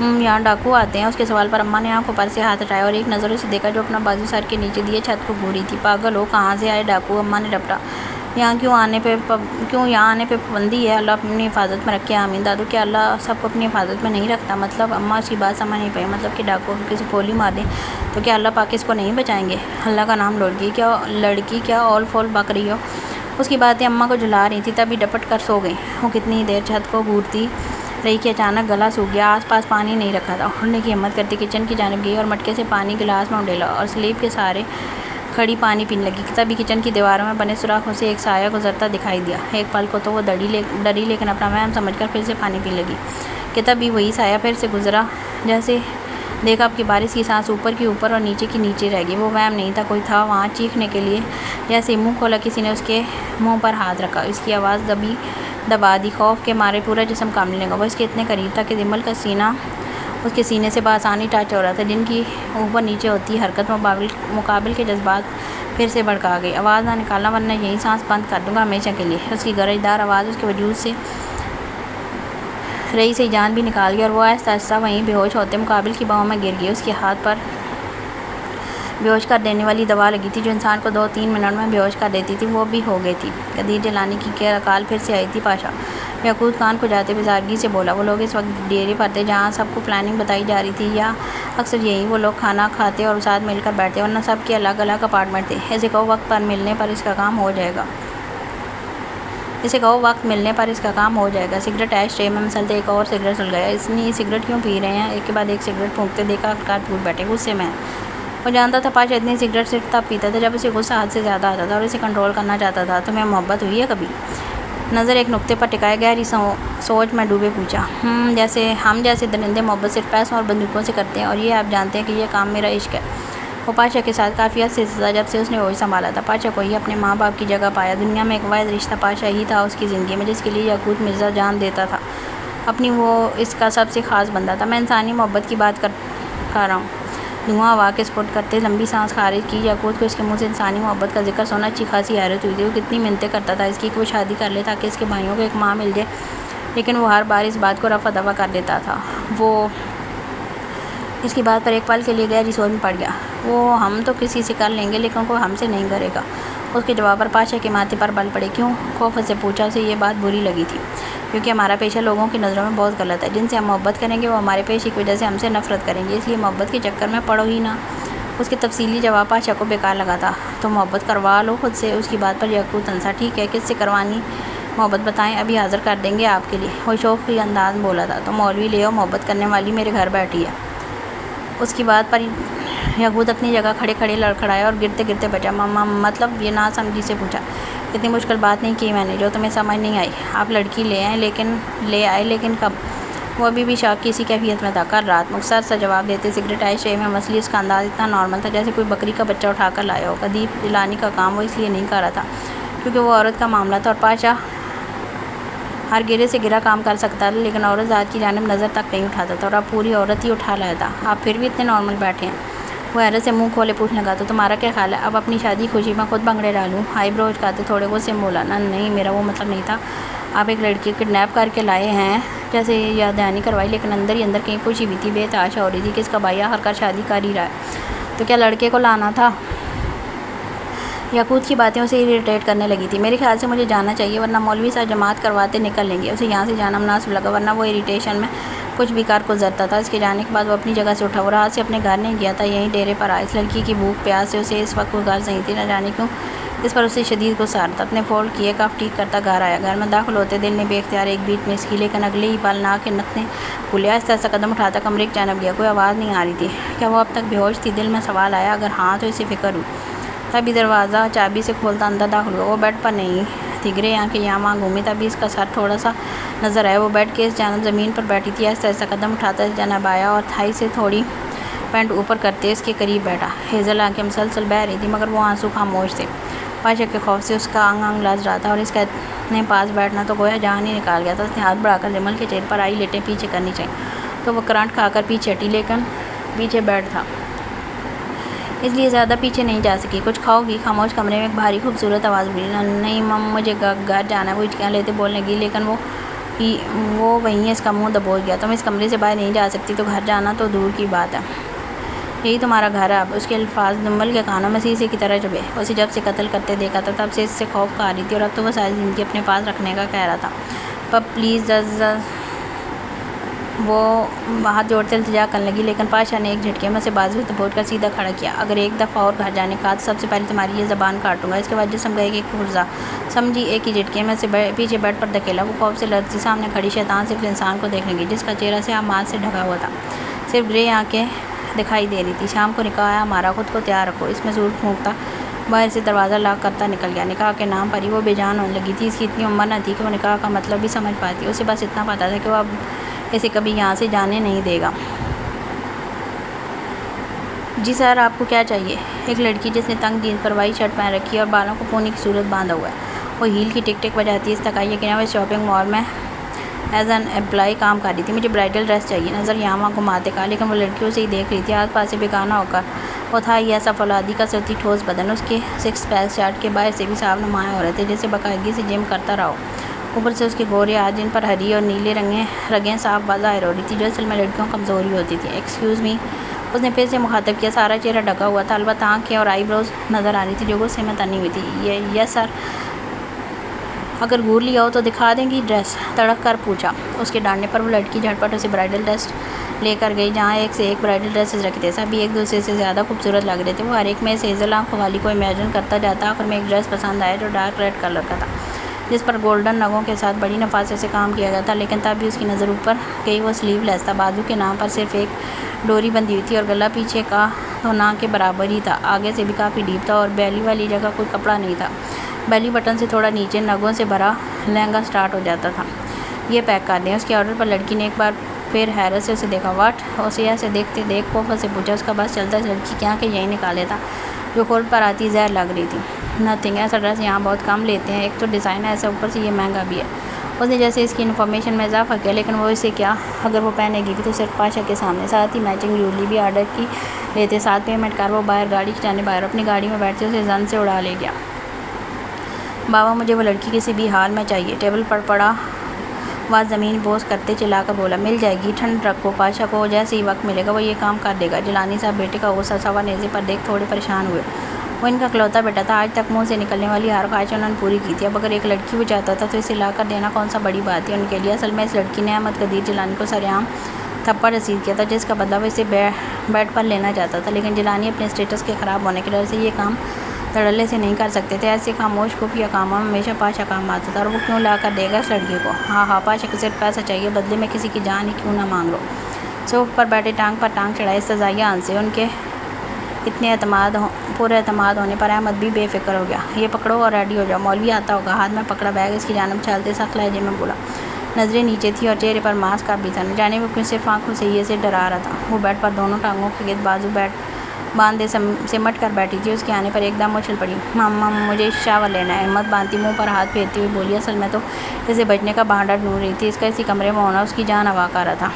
यहाँ डाकू आते हैं? उसके सवाल पर अम्मा ने आंखों पर से हाथ हटाया और एक नज़र उसे देखा जो अपना बाजू सर के नीचे दिए छत को घूरी थी। पागल हो, कहाँ से आए डाकू? अम्मा ने रपटा। यहाँ क्यों आने पे पाबंदी है? अल्लाह अपनी हिफाजत में रखे, आमीन। दादू, क्या अल्लाह सबको अपनी हिफाजत में नहीं रखता? मतलब अम्मा उसकी बात समझ नहीं पाई। मतलब कि डाकू किसी गोली मार दें तो क्या अल्लाह पाक इसको नहीं बचाएंगे? अल्लाह का नाम लड़की क्या ऑल फॉल बक रही हो? उसकी बातें अम्मा को झुला रही थी, तभी डपट कर सो गई। वो कितनी देर छत को घूरती रही कि अचानक गला सूख गया। आसपास पानी नहीं रखा था। उड़ने की हिम्मत करती किचन की जानब गई और मटके से पानी गिलास में उंडेला और स्लीप के सहारे खड़ी पानी पीने लगी। तभी किचन की दीवारों में बने सुराखों से एक साया गुजरता दिखाई दिया। एक पल को तो वो डरी, लेकिन अपना वहम समझकर फिर से पानी पीने लगी कि तभी वही साया फिर से गुजरा, जैसे देखा आपकी बारिश की सांस ऊपर की ऊपर और नीचे की नीचे रह गई। वो वहम नहीं था, कोई था वहाँ चीखने के लिए। जैसे मुंह खोला किसी ने उसके मुंह पर हाथ रखा। इसकी आवाज़ दबा दी। खौफ के मारे पूरा जिस्म कांपने लगा। वो इसके इतने करीब था कि दिमल का सीना उसके सीने से बासानी टच हो रहा था। जिनकी ऊपर नीचे होती हरकत मुकाबिल के जज्बात फिर से भड़का गई। आवाज़ ना निकालना वरना यही सांस बंद कर दूंगा हमेशा के लिए। उसकी गरजदार आवाज़ उसके वजूद से रही से जान भी निकाल गई और वो आहिस्ता आहिस्ता वहीं बेहोश होते मुकाबिल की बाहों में गिर गई। उसके हाथ पर बेहोश कर देने वाली दवा लगी थी जो इंसान को 2-3 मिनट में बेहोश कर देती थी, वो भी हो गई थी। कदीर जलानी की क्या अकाल फिर से आई थी। पाशा याकूत खान को जाते बेजारगी से बोला। वो लोग इस वक्त डेयरी पर थे जहाँ सबको प्लानिंग बताई जा रही थी, या अक्सर यही वो लोग खाना खाते और साथ मिलकर बैठते, वरना सबके अलग अलग अपार्टमेंट थे। ऐसे कहो वक्त मिलने पर इसका काम हो जाएगा। सिगरेट ऐश ट्रे में मसलते एक और सिगरेट सुल गया। इसने सिगरेट क्यों पी रहे हैं? एक के बाद एक सिगरेट फूंकते देखा आखिरकार टूट बैठे गुस्से में। वो जानता था पाशा इतनी सिगरेट सिर्फ तब पीता था जब उसे गुस्सा हद से ज़्यादा आता था और इसे कंट्रोल करना चाहता था। तो मैं मोहब्बत हुई है कभी? नज़र एक नुक्ते पर टिकाए गहरी सोच में डूबे पूछा। जैसे हम जैसे दरिंदे मोहब्बत सिर्फ पैसों और बंदूकों से करते हैं, और ये आप जानते हैं कि यह काम मेरा इश्क है। वो पाशा के साथ काफ़ी हद से जब से उसने वही संभाला था। पाशा को ही अपने माँ बाप की जगह पाया। दुनिया में एक वाहिद रिश्ता पाशा ही था उसकी ज़िंदगी में, जिसके लिए याकूत मिर्ज़ा जान देता था अपनी। वो इसका सबसे ख़ास बंदा था। मैं इंसानी मोहब्बत की बात कर रहा हूँ। धुआं हवा के स्फुट करते लंबी सांस खारिज की। याकूत को इसके मुंह से इंसानी मोहब्बत का जिक्र सुना अच्छी खासी हैरत हुई थी। वो कितनी मिन्नतें करता था इसकी कि वो शादी कर ले ताकि इसके भाइयों को एक माँ मिल जाए, लेकिन वो हर बार इस बात को रफ़ा दफ़ा कर देता था। वो इसकी बात पर एक पल के लिए गहरी सोच में पड़ गया। वो हम तो किसी से कर लेंगे लेकिन कोई हमसे नहीं करेगा। उसके जवाब पर पाशा के माथे पर बल पड़े। क्यों? खौफ से पूछा। उसे ये बात बुरी लगी थी क्योंकि हमारा पेशा लोगों की नज़रों में बहुत गलत है। जिनसे हम मोहब्बत करेंगे वो हमारे पेशे की वजह से हमसे नफरत करेंगे, इसलिए मोहब्बत के चक्कर में पड़ो ही ना। उसके तफसीली जवाब पाशा को बेकार लगा था। तो मोहब्बत करवा लो खुद से। उसकी बात पर याकूत हंसा। ठीक है, किससे करवानी मोहब्बत बताएं, अभी हाज़िर कर देंगे आपके लिए। वो शौक़ी अंदाज में बोला था। तो मौलवी ले आओ, मोहब्बत करने वाली मेरे घर बैठी है। उसकी बात पर याकूत अपनी जगह खड़े खड़े लड़खड़ाया और गिरते गिरते बचा। मामा मतलब? ये ना समझी से पूछा। इतनी मुश्किल बात नहीं की मैंने जो तुम्हें समझ नहीं आई। आप लड़की ले आए लेकिन कब? वो अभी भी शौक की इसी कैफियत में था। कल रात। मुख्तसर सा जवाब देते सिगरेट आए शे में मसली। उसका अंदाज़ इतना नॉर्मल था जैसे कोई बकरी का बच्चा उठाकर लाया हो। कदीर दिलानी का काम वो इसलिए नहीं कर रहा था क्योंकि वो औरत का मामला था और पाशा हर गिरे से गिरा काम कर सकता था, लेकिन औरत ज़ात की जानिब नज़र तक नहीं उठाता था और अब पूरी औरत ही उठा लाया था। आप फिर भी इतने नॉर्मल बैठे हैं। वो हैरत से मुंह खोले पूछने लगा। तो तुम्हारा क्या ख्याल है? अब अपनी शादी खुशी में खुद भंगड़े डालूं? आईब्रोज काते थोड़े गुस्से में बोला। ना नहीं, मेरा वो मतलब नहीं था। आप एक लड़की को किडनैप करके लाए हैं जैसे याद दहानी करवाई, लेकिन अंदर ही अंदर कहीं खुशी भी थी, बेतहाशा हो रही थी कि इसका भाई आखिरकार शादी कर ही रहा है। तो क्या लड़के को लाना था? याकूत की बातें उसे इरिटेट करने लगी थी। मेरे ख्याल से मुझे जाना चाहिए वरना मौलवी साहब जमात करवाते निकल लेंगे। उसे यहाँ से जाना मुनासिब लगा वरना वो इरिटेशन में कुछ भी कार गुजरता था। इसके जाने के बाद वो अपनी जगह से उठा। वो रात से अपने घर नहीं गया था, यहीं डेरे पर आया। इस लड़की की भूख प्यास से उसे इस वक्त कोई घर सही थी, न जाने क्यों इस पर उसे शदीद गुस्सा था। अपने फोल्ड किए कफ ठीक करता घर आया। घर में दाखिल होते दिल ने बेख्तियार एक बीट में इसकी, लेकिन अगले ही पल नाक के नथने खुले। आहिस्ता आहिस्ता कदम उठाता कमरे की जानब गया। कोई आवाज़ नहीं आ रही थी। क्या वो अब तक बेहोश थी? दिल में सवाल आया। अगर हाँ तो इसे फिक्र हुई। तभी दरवाज़ा चाबी से खोलता अंदर दाखिल हुआ। वो बेड पर नहीं थिगरे आँखें यहाँ वहाँ घूमी। तभी इसका सर थोड़ा सा नज़र आया। वो बेड के इस जानब ज़मीन पर बैठी थी। आहिस्ता आहिस्ता कदम उठाता इस जानब आया और थाई से थोड़ी पैंट ऊपर करते इसके करीब बैठा। हेज़ल आँखें मुसलसल बह रही थी मगर वो आंसू खामोश थे। पाशा के खौफ से उसका अंग अंग लर्ज रहा था और इसका इतने पास बैठना तो गोया जान ही निकाल गया था। उसने हाथ बढ़ाकर जमल के चेहरे पर आई लेटें पीछे करनी चाहिए तो वो करंट खाकर पीछे हटी, लेकिन पीछे बेड था इसलिए ज़्यादा पीछे नहीं जा सकी। कुछ खाओगी? खामोश कमरे में एक भारी खूबसूरत आवाज़ मिली। नहीं मम, मुझे घर जाना है। वो हिचकियाँ लेते बोलने लगी, लेकिन वो वहीं इसका मुंह दबोच गया। तुम इस कमरे से बाहर नहीं जा सकती, तो घर जाना तो दूर की बात है। यही तुम्हारा घर है अब। उसके अल्फाज दुम्बल के कानों में शीशे की तरह चुभे। उसे जब से कत्ल करते देखा था तब से इससे खौफ खा रही थी और अब तो वो सारी ज़िंदगी अपने पास रखने का कह रहा था। पर प्लीज़ वो हाथ जोड़ते इल्तिजा करने लगी, लेकिन पाशा ने एक झटके में उसे बाजू दबोच कर सीधा खड़ा किया। अगर एक दफ़ा और घर जाने का तो सबसे पहले तुम्हारी ये ज़बान काटूंगा। इसके बाद जिस्म गए कि खुर्जा समझी। एक ही झटके में से पीछे बेड पर धकेला। वो खौफ से लड़ती सामने खड़ी शैतान सिर्फ इंसान को देखने लगी जिसका चेहरा से आमाज से ढका हुआ था। सिर्फ ग्रे आँखें दिखाई दे रही थी। शाम को निकाह है हमारा, खुद को तैयार रखो। इसमें सूट फूंकता बाहर से दरवाज़ा लॉक करता निकल गया। निकाह के नाम पर ही वो बेजान होने लगी थी। इसकी इतनी उम्र न थी कि वो निकाह का मतलब भी समझ पाती। उसे बस इतना पता था कि वो अब इसे कभी यहाँ से जाने नहीं देगा। जी सर, आपको क्या चाहिए? एक लड़की जिसने तंग जीन्स पर वाइट शर्ट पहन रखी है और बालों को पोनी की सूरत बांधा हुआ है, वो हील की टिक टिक बजाती है। इस तक आई है कि मैं शॉपिंग मॉल में एज एन एम्प्लॉय काम कर रही थी। मुझे ब्राइडल ड्रेस चाहिए। नज़र यहाँ वहाँ घुमाते कहा, लेकिन वो लड़कियों से ही देख रही थी। आस पास से बेगाना होकर वो था ये ऐसा फौलादी का सती ठोस बदन, उसके सिक्स पैक शर्ट के बाहर से भी साफ नुमाया हो रहे थे, जैसे बाकायदगी से जिम करता रहा हो। ऊपर से उसके गोरे हाथ, जिन पर हरी और नीले रगें साफ ज़ाहिर हो रही थी, जो असल में लड़कियों की कमज़ोरी होती थी। एक्सक्यूज़ मी, उसने फिर से मुखातब किया। सारा चेहरा ढका हुआ था, अलबत्ता आँखें और आईब्रोज नज़र आ रही थी जो गुस्से में तनी हुई थी। ये यस सर, अगर घूर लिया हो तो दिखा देंगी ड्रेस? तड़क कर पूछा। उसके डांटने पर वो लड़की झटपट उसे ब्राइडल ड्रेस लेकर गई, जहाँ एक से एक ब्राइडल ड्रेसेस रखे थे। सभी एक दूसरे से ज़्यादा खूबसूरत लग रहे थे। वो हर एक में से हेज़ल आँखों वाली को इमेजिन करता जाता। आखिर में एक ड्रेस पसंद आया जो डार्क रेड कलर का था, जिस पर गोल्डन नगों के साथ बड़ी नफासत से काम किया गया था। लेकिन तब भी उसकी नज़र ऊपर गई। वो स्लीवलेस था, बाजू के नाम पर सिर्फ एक डोरी बंधी हुई थी और गला पीछे का तो ना के बराबर ही था, आगे से भी काफ़ी डीप था और बैली वाली जगह कोई कपड़ा नहीं था। बैली बटन से थोड़ा नीचे नगों से भरा लहंगा स्टार्ट हो जाता था। ये पैक कर दें। उसके ऑर्डर पर लड़की ने एक बार फिर हैरत से उसे देखा। वाट? उसे ऐसे देखते देख कोफा से पूछा। उसका बस चलता इस लड़की की आँखें यहीं निकाले था जो खोल पर आती जहर लग रही थी। नथिंग, ऐसा ड्रेस यहाँ बहुत कम लेते हैं, एक तो डिज़ाइन ऐसा, ऊपर से ये महंगा भी है। उसने जैसे इसकी इन्फॉर्मेशन में इजाफा किया, लेकिन वो इसे क्या, अगर वो पहनेगी भी तो सिर्फ पाशा के सामने। साथ ही मैचिंग ज्वेलरी भी ऑर्डर की लेते। साथ पेमेंट कर वो बाहर गाड़ी के जाने बाहर अपनी गाड़ी में बैठते उसे जन से उड़ा ले गया। बाबा, मुझे वो लड़की किसी भी हाल में चाहिए। टेबल पर पड़ा वह ज़मीन बोझ करते चिल्लाकर बोला। मिल जाएगी, ठंड रखो। पाशा को जैसे ही वक्त मिलेगा वो ये काम कर देगा। जिलानी साहब बेटे का गुस्सा सवा नेज़े पर देख थोड़े परेशान हुए। वो इनका इकलौता बेटा था। आज तक मुंह से निकलने वाली हर ख्वाहिश उन्होंने पूरी की थी। अब अगर एक लड़की वो चाहता था तो इसे लाकर देना कौन सा बड़ी बात है उनके लिए। असल में इस लड़की ने अहमद कदीर जिलानी को सरेआम थप्पड़ रसीद किया था, जिसका बदला वो इसे बेड पर लेना चाहता था। लेकिन जिलानी अपने स्टेटस के ख़राब होने के डर से ये काम धड़ल्ले से नहीं कर सकते थे। ऐसे खामोश खुफिया कामों में हमेशा पाशा काम आता था। और वो क्यों ला कर देगा इस लड़की को? हाँ, पाशा को सिर्फ पैसा चाहिए, बदले में किसी की जान ही क्यों ना मांग लो। सोफ पर बैठे टांग पर टांग चढ़ाए सजाइया आन से उनके इतने पूरे अतमाद होने पर अहमद भी बेफिक्र हो गया। ये पकड़ो और रेडी हो जाओ, मौलवी आता होगा। हाथ में पकड़ा बैग इसकी जानब चलते सख्त लहजे में बोला। नज़रें नीचे थी और चेहरे पर मास्क का भी था। न जाने वो क्यों सिर्फ आंखों से ये से डरा रहा था। वो बेड पर दोनों टांगों के गिर्द बाजू बांधे सिमट कर बैठी थी। उसके आने पर एकदम उछल पड़ी। मम्मा, मुझे शावर लेना है। हिम्मत बांधती मुंह पर हाथ फेरती हुई बोली। असल में तो इसे बचने का बहाना ढूंढ रही थी। इसका इसी कमरे में होना उसकी जान हवा कर रहा था।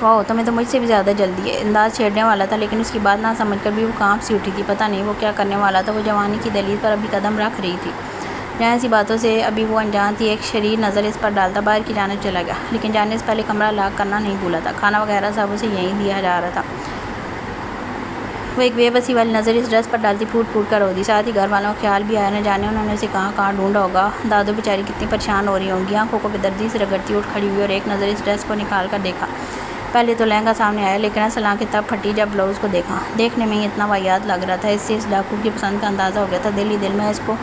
वाह, तुम्हें तो मुझसे भी ज़्यादा जल्दी है। अंदाज छेड़ने वाला था, लेकिन उसकी बात ना समझकर भी वो कांप सी उठी थी। पता नहीं वो क्या करने वाला था। वो जवानी की दलील पर अभी कदम रख रही थी। जहाँ ऐसी बातों से अभी वो अनजान थी। एक शरीर नज़र इस पर डालता बाहर की जाने चला गया, लेकिन जाने से पहले कमरा लॉक करना नहीं भूला था। खाना वगैरह सब उसे यहीं दिया जा रहा था। वो एक बेबसी वाली नज़र इस ड्रेस पर डालती फूट फूट कर रो दी। साथ ही घर वालों को ख्याल भी आया, न जाने उन्होंने उसे कहाँ कहाँ ढूंढा होगा। दादू बेचारी कितनी परेशान हो रही होंगी। आंखों को बेदर्दी से रगड़ती उठ खड़ी हुई और एक नज़र इस ड्रेस को निकाल कर देखा। पहले तो लहंगा सामने आया, लेकिन असल आंखें तब फटी जब ब्लाउज़ को देखा। देखने में ही इतना वाहियात लग रहा था। इससे इस डाकू की पसंद का अंदाज़ा हो गया था। दिल ही दिल में इसको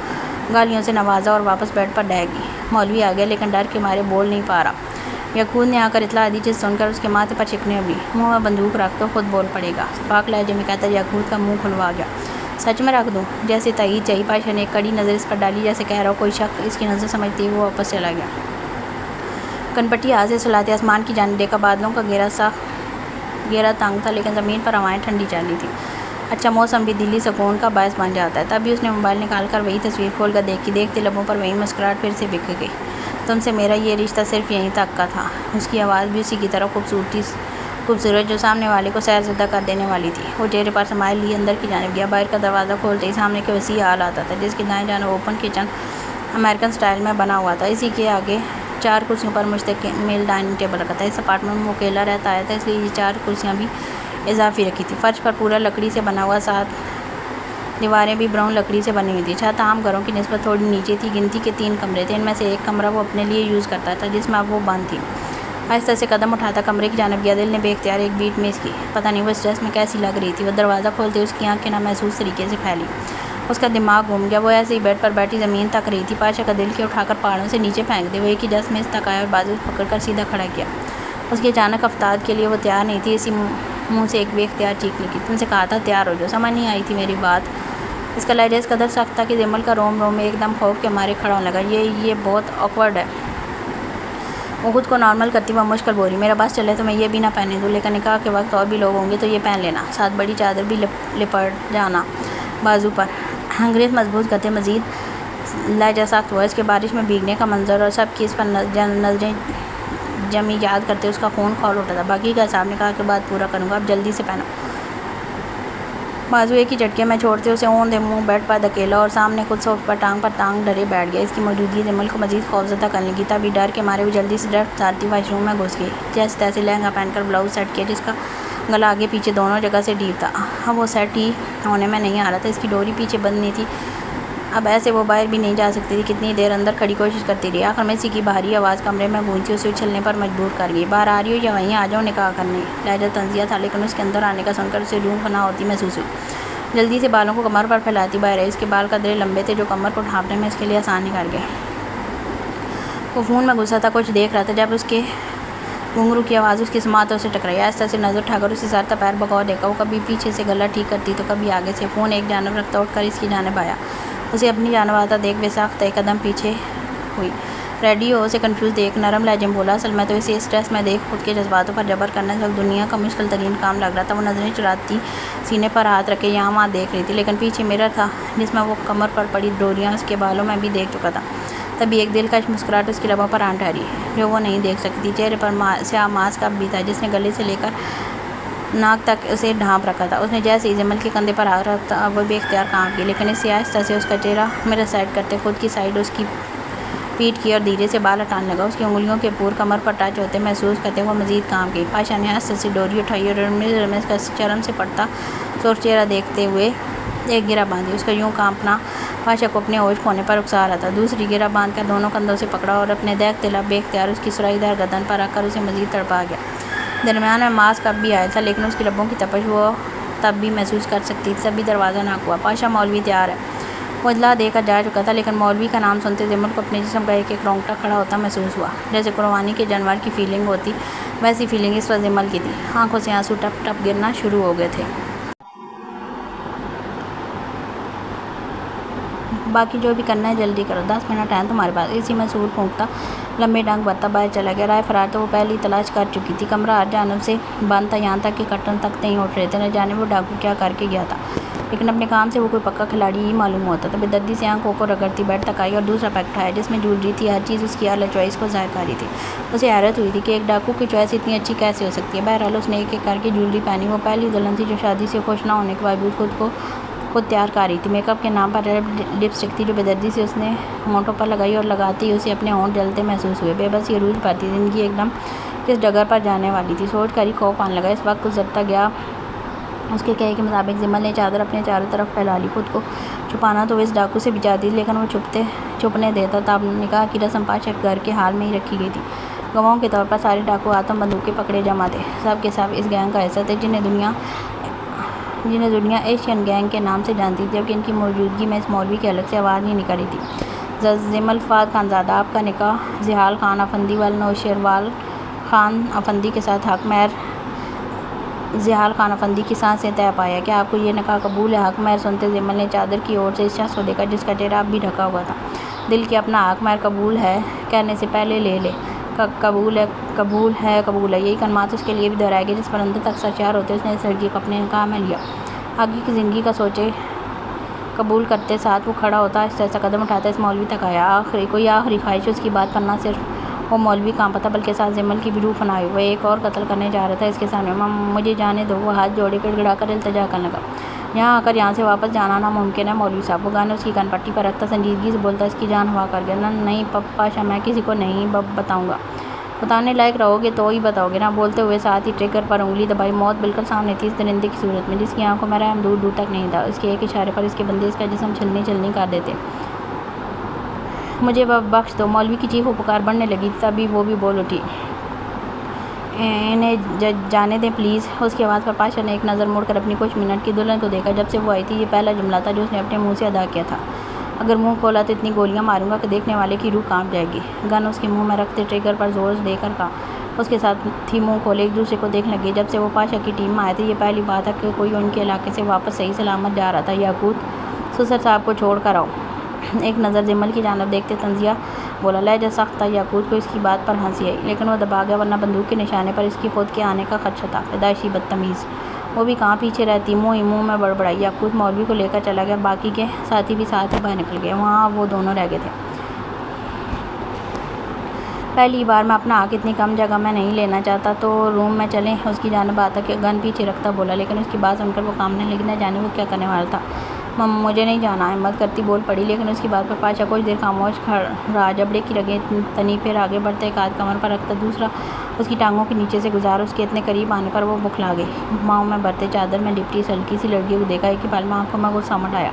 गालियों से नवाजा और वापस बेड पर डह गई। मौलवी आ गया, लेकिन डर के मारे बोल नहीं पा रहा। यकून ने आकर इतला दी, जिस सुनकर उसके माथे पर चिकने उबली। मुँह में बंदूक रख तो खुद बोल पड़ेगा। पाक लहजे में कहता यकून का मुँह खुलवा गया। सच में रख दूँ? जैसे तईद चाहिए। पाशा ने एक कड़ी नज़र इस पर डाली, जैसे कह रहा हो कोई शक। इसकी नज़र समझती हुई वो वापस चला गया। कनपट्टी हाथ से सुलाते आसमान की जानिब देखा। बादलों का घेरा तंग था, लेकिन ज़मीन पर हवाएं ठंडी चल रही थी। अच्छा मौसम भी दिली सुकून का बायस बन जाता है। तभी उसने मोबाइल निकाल कर वही तस्वीर खोल कर देखी। देखते लबों पर वही मुस्कुराहट फिर से बिक गई। तुमसे मेरा ये रिश्ता सिर्फ यहीं तक का था। उसकी आवाज़ भी उसी की तरह खूबसूरत जो सामने वाले को सैरसुदा कर देने वाली थी। वो चेहरे पर स्माइल लिए अंदर की जानिब गया। बाहर का दरवाज़ा खोलते ही सामने के वसी हाल आता था, जिसके दाएं जानिब ओपन किचन अमेरिकन स्टाइल में बना हुआ था। इसी के आगे 4 कुर्सियों पर मुश्तमिल डाइनिंग टेबल रखा था। इस अपार्टमेंट में वो अकेला रहता आया था, इसलिए ये 4 कुर्सियाँ भी इजाफी रखी थी। फर्श पर पूरा लकड़ी से बना हुआ, साथ दीवारें भी ब्राउन लकड़ी से बनी हुई थी। छत आम घरों की निस्बत थोड़ी नीचे थी। गिनती के 3 कमरे थे। इनमें से एक कमरा वो अपने लिए यूज़ करता था, जिसमें अब वो बंद थी। आहिस्ता से कदम उठाता कमरे की जानिब गया। दिल ने बेख्तियार एक बीट में इसकी पता नहीं वो इस ड्रेस में कैसी लग रही थी। वो दरवाज़ा खोलते उसकी आंखें ना महसूस तरीके से फैली। उसका दिमाग घूम गया। वो ऐसे ही बेड पर बैठी ज़मीन तक रही थी। पाशा का दिल के उठाकर पहाड़ों से नीचे फेंक दे। वो एक ही जस में इस तक आया और बाजू पकड़कर सीधा खड़ा किया। उसकी अचानक अफ्ताद के लिए वो तैयार नहीं थी। इसी मुँह से एक बेख्तियार चीख निकली, तुमसे कहा था तैयार हो जाओ। समझ नहीं आई थी मेरी बात? इसका लहजा इस कदर सख्त था कि जमल का रोम रोम में एकदम खौफ के मारे खड़ा होने लगा। ये बहुत ऑकवर्ड है। वो खुद को नॉर्मल करती हुआ मुश्किल बोल रही, मेरा बस चले तो मैं ये भी ना पहने दूँ, लेकिन निकाह के वक्त और भी लोग होंगे तो ये पहन लेना, साथ बड़ी चादर भी लिपट जाना बाजू पर। अंग्रेज़ मजबूत गते मज़ीद लहजा सख्त हुआ। इसके बारिश में भीगने का मंजर और सब की इस पर नजरें जमी याद करते उसका खून खौल उठा था। बाकी का हिसाब निकाह के बाद पूरा करूँगा, अब जल्दी से पहनो। बाजू एक ही झटके में छोड़ते उसे औंधे मुंह बेड पर धकेला और सामने खुद सोफे पर टांग डरे बैठ गया। इसकी मौजूदगी जमल को मजीद खौफजदा करने की, तभी डर के मारे वो जल्दी से डर सारती वाशरूम में घुस गई। जैसे तैसे लहंगा पहनकर ब्लाउज सेट किया जिसका गला आगे पीछे दोनों जगह से डीप था। अब वो सेट ही होने में नहीं आ रहा था, इसकी डोरी पीछे बंद नहीं थी। अब ऐसे वो बाहर भी नहीं जा सकती थी। कितनी देर अंदर खड़ी कोशिश करती रही। आखिर में इसी की भारी आवाज़ कमरे में गूंजी उसे उछलने पर मजबूर कर गई। बाहर आ रही हो या वहीं आ जाओ निकाह करने। लहजा तंजिया था, लेकिन उसके अंदर आने का सुनकर उसे रूह फना होती महसूस हुई। जल्दी से बालों को कमर पर फैलाती बाहर आई। इसके बाल कदरे लंबे थे जो कमर को ढांपने में इसके लिए आसानी कर गए। वो फ़ोन में घुसा था, कुछ देख रहा था, जब उसके घुंघरू की आवाज़ उसकी समातों से टकराई। आहिस्ता से नज़र उठाकर उसे सर पैर बगौर देखा। वो कभी पीछे से गला ठीक करती तो कभी आगे से। फ़ोन एक जानब रखता उठकर इसकी जानिब आया। उसे अपनी जानब आता देख बेसाख्त एक कदम पीछे हुई। रेडियो से कंफ्यूज देख नरम लहजे में बोला, असल मैं तो इसे स्ट्रेस में देख खुद के जज्बातों पर जबर करना इस वक्त दुनिया का मुश्किल तरीन काम लग रहा था। वो नज़रें चुराती सीने पर हाथ रखे यहाँ वहाँ देख रही थी, लेकिन पीछे मिरर था जिसमें वो कमर पर पड़ी डोरियाँ उसके बालों में भी देख चुका था। तभी एक दिलकश मुस्कुराहट उसकी लबों पर आन ठहरी जो वो नहीं देख सकती। चेहरे पर स्याह मास्क अब भी था जिसने गले से लेकर नाक तक उसे ढांप रखा था। उसने जैसे ही जमल के कंधे पर आ रहा था वो बेख्तियार कांप गई, लेकिन इससे आहिस्ता से उसका चेहरा मिरर साइड करते खुद की साइड उसकी पीठ की और धीरे से बाल हटाने लगा। उसकी उंगलियों के पूर कमर पर टच होते महसूस करते हुए मजीद कांप गई। पाशा ने आहिस्ता से डोरी उठाई और रमेश का चरम से पड़ता सोर चेहरा देखते हुए एक गिरा बांधी। उसका यूँ कांपना पाशा को अपने होश खोने पर उकसा रहा था। दूसरी गिरा बांध कर दोनों कंधों से पकड़ा और अपने देखते लब बेख्तियार उसकी सुराईदार गर्दन पर रखकर उसे मजीद तड़पा गया। दरमियान में मास्क अब भी आया था, लेकिन उसकी लबों की तपश वो तब भी महसूस कर सकती थी। तभी दरवाज़ा नाक हुआ। पाशा मौलवी तैयार है। वो इतला देकर जा चुका था, लेकिन मौलवी का नाम सुनते जमल को अपने जिस्म का एक रोंगटा खड़ा होता महसूस हुआ। जैसे कुर्बानी के जानवर की फीलिंग होती वैसी फीलिंग इस वक्त जमल की थी। आंखों से आंसू टप टप गिरना शुरू हो गए थे। बाकी जो भी करना है जल्दी करो, 10 मिनट हैं तुम्हारे पास। इसी में सूट फूंकता लंबे डांग बत्ता बाहर चला गया। राय फरार तो वो पहले ही तलाश कर चुकी थी। कमरा हर जानब से बंद था, यहाँ तक कि कर्टन तक नहीं उठ रहे थे। न जाने वो डाकू क्या करके गया था, लेकिन अपने काम से वो कोई पक्का खिलाड़ी ही मालूम होता था। बेदर्दी से आंखों को रगड़ती बेड तक आई और दूसरा पैक उठाया जिसमें ज्वेलरी थी। हर चीज़ उसकी अलग चॉइस को ज़ाहिर कर रही थी। उसे हैरत हुई थी कि एक डाकू की चॉइस इतनी अच्छी कैसे हो सकती है। बहरहाल उसने एक एक करके ज्वेलरी पहनी। वो पहली दुल्हन थी जो शादी से खुश ना होने के बावजूद खुद तैयार कर रही थी। मेकअप के नाम पर लिपस्टिक थी जो बेदर्दी से उसने होंठों पर लगाई और लगाते ही उसे अपने होंठ जलते महसूस हुए। बेबस ये रूज पाती ज़िंदगी एकदम किस जगह पर जाने वाली थी, सोच कर ही खौफ आने लगा। इस वक्त गुजरता गया। उसके कहे के मुताबिक जिमल ने चादर अपने चारों तरफ फैला ली। खुद को छुपाना तो इस डाकू से भी चाहती थी, लेकिन वो छुपने देता था। निकाह की रस्म पाशा घर के हाल में ही रखी गई थी। गवाहों के तौर पर सारे डाकू आतम बंदूकें पकड़े जमा थे। सब के सब इस गैंग का हिस्सा थे जिन्हें दुनिया एशियन गैंग के नाम से जानती थी, जबकि इनकी मौजूदगी में इस मौलवी की अलग से आवाज़ नहीं निकली थी। जिमल फाद खानजादा आपका निकाह जिहाल खान अफंदी वाल नौशेरवाल खान अफंदी के साथ हक महर जिहाल खान अफंदी की सांस से तय पाया। क्या आपको ये निकाह कबूल है? हक महर सुनते जिमल ने चादर की ओर से इस शख्स को देखा जिसका चेहरा अब भी ढका हुआ था। दिल के अपना हक महर कबूल है कहने से पहले ले ले। कबूल है यही कलमात उसके लिए भी दोहराए गए जिस पर अंदर तक सचार होते उसने इस लड़की को अपने निकाह में लिया। आगे की ज़िंदगी का सोचे कबूल करते साथ वो खड़ा होता, ऐसा कदम उठाता इस मौलवी तक आया। आखिरी ख्वाहिश उसकी बात पर ना सिर्फ वो मौलवी कांपा था बल्कि साथ जिमल की भी रूह फना हुई। वह एक और कत्ल करने जा रहा था इसके सामने। मुझे जाने दो। वो हाथ जोड़े गिड़गिड़ा कर इल्तिजा करने लगा। यहाँ आकर यहाँ से वापस जाना नामुमकिन है मौलवी साहब। वो गाने उसकी कनपट्टी पर रखता संजीदगी से बोलता, इसकी जान हवा कर गया। नहीं पाशा, मैं किसी को नहीं बताऊँगा। बताने लायक रहोगे तो ही बताओगे ना। बोलते हुए साथ ही ट्रिगर पर उंगली दबाई। मौत बिल्कुल सामने थी इस दरिंदे की सूरत में जिसकी आंखों में रहम दूर दूर तक नहीं था। उसके एक इशारे पर इसके बंदे इसका जिस्म छलनी कर देते। मुझे बख्श दो। मौलवी की चीख पुकार बढ़ने लगी। तभी वो भी बोल उठी, इन्हें जाने दें प्लीज़। उसकी आवाज़ पर पाशा ने एक नज़र मुड़कर अपनी कुछ मिनट की दुल्हन को देखा। जब से वो आई थी ये पहला जुमला था जो उसने अपने मुँह से अदा किया था, अगर मुंह खोला तो इतनी गोलियां मारूंगा कि देखने वाले की रूह कांप जाएगी। गन उसके मुंह में रखते ट्रिगर पर जोर देकर कहा। उसके साथ थी मुंह खोले एक दूसरे को देखने लगे। जब से वो पाशा की टीम में आए थे ये पहली बात है कि कोई उनके इलाके से वापस सही सलामत जा रहा था। याकूत सुसर साहब को छोड़ कर आओ। एक नज़र जिमल की जानब देखते तंजिया बोला। लहजा सख्त था। याकूत को इसकी बात पर हंसी आई, लेकिन वो दबा गया, वरना बंदूक के निशाने पर इसकी खुद के आने का खदशा था। पैदाइशी बदतमीज़, वो भी कहाँ पीछे रहती। मुँह में बड़बड़ाई। याकूत मौलवी को लेकर चला गया। बाकी के साथी भी साथ ही बाहर निकल गए। वहाँ वो दोनों रह गए थे। पहली बार मैं अपना हक इतनी कम जगह में नहीं लेना चाहता, तो रूम में चलें। उसकी जानब आता कि गन पीछे रखता बोला, लेकिन उसकी बात सुनकर वो कामने लगी। न जाने वो क्या करने वाला था। मुझे नहीं जाना, हिम्मत करती बोल पड़ी, लेकिन उसकी बात पर पाशा कुछ देर खामोश रहा। जबड़े की रगे तनी फिर आगे बढ़ता, एक हाथ कमर पर रखता, दूसरा उसकी टांगों के नीचे से गुजार। उसके इतने करीब आने पर वो बुखला गई। माँव में भरते चादर में लिपटी इस हल्की सी लड़की को देखा। एक ही पल में आंखों में गुस्सा मट आया।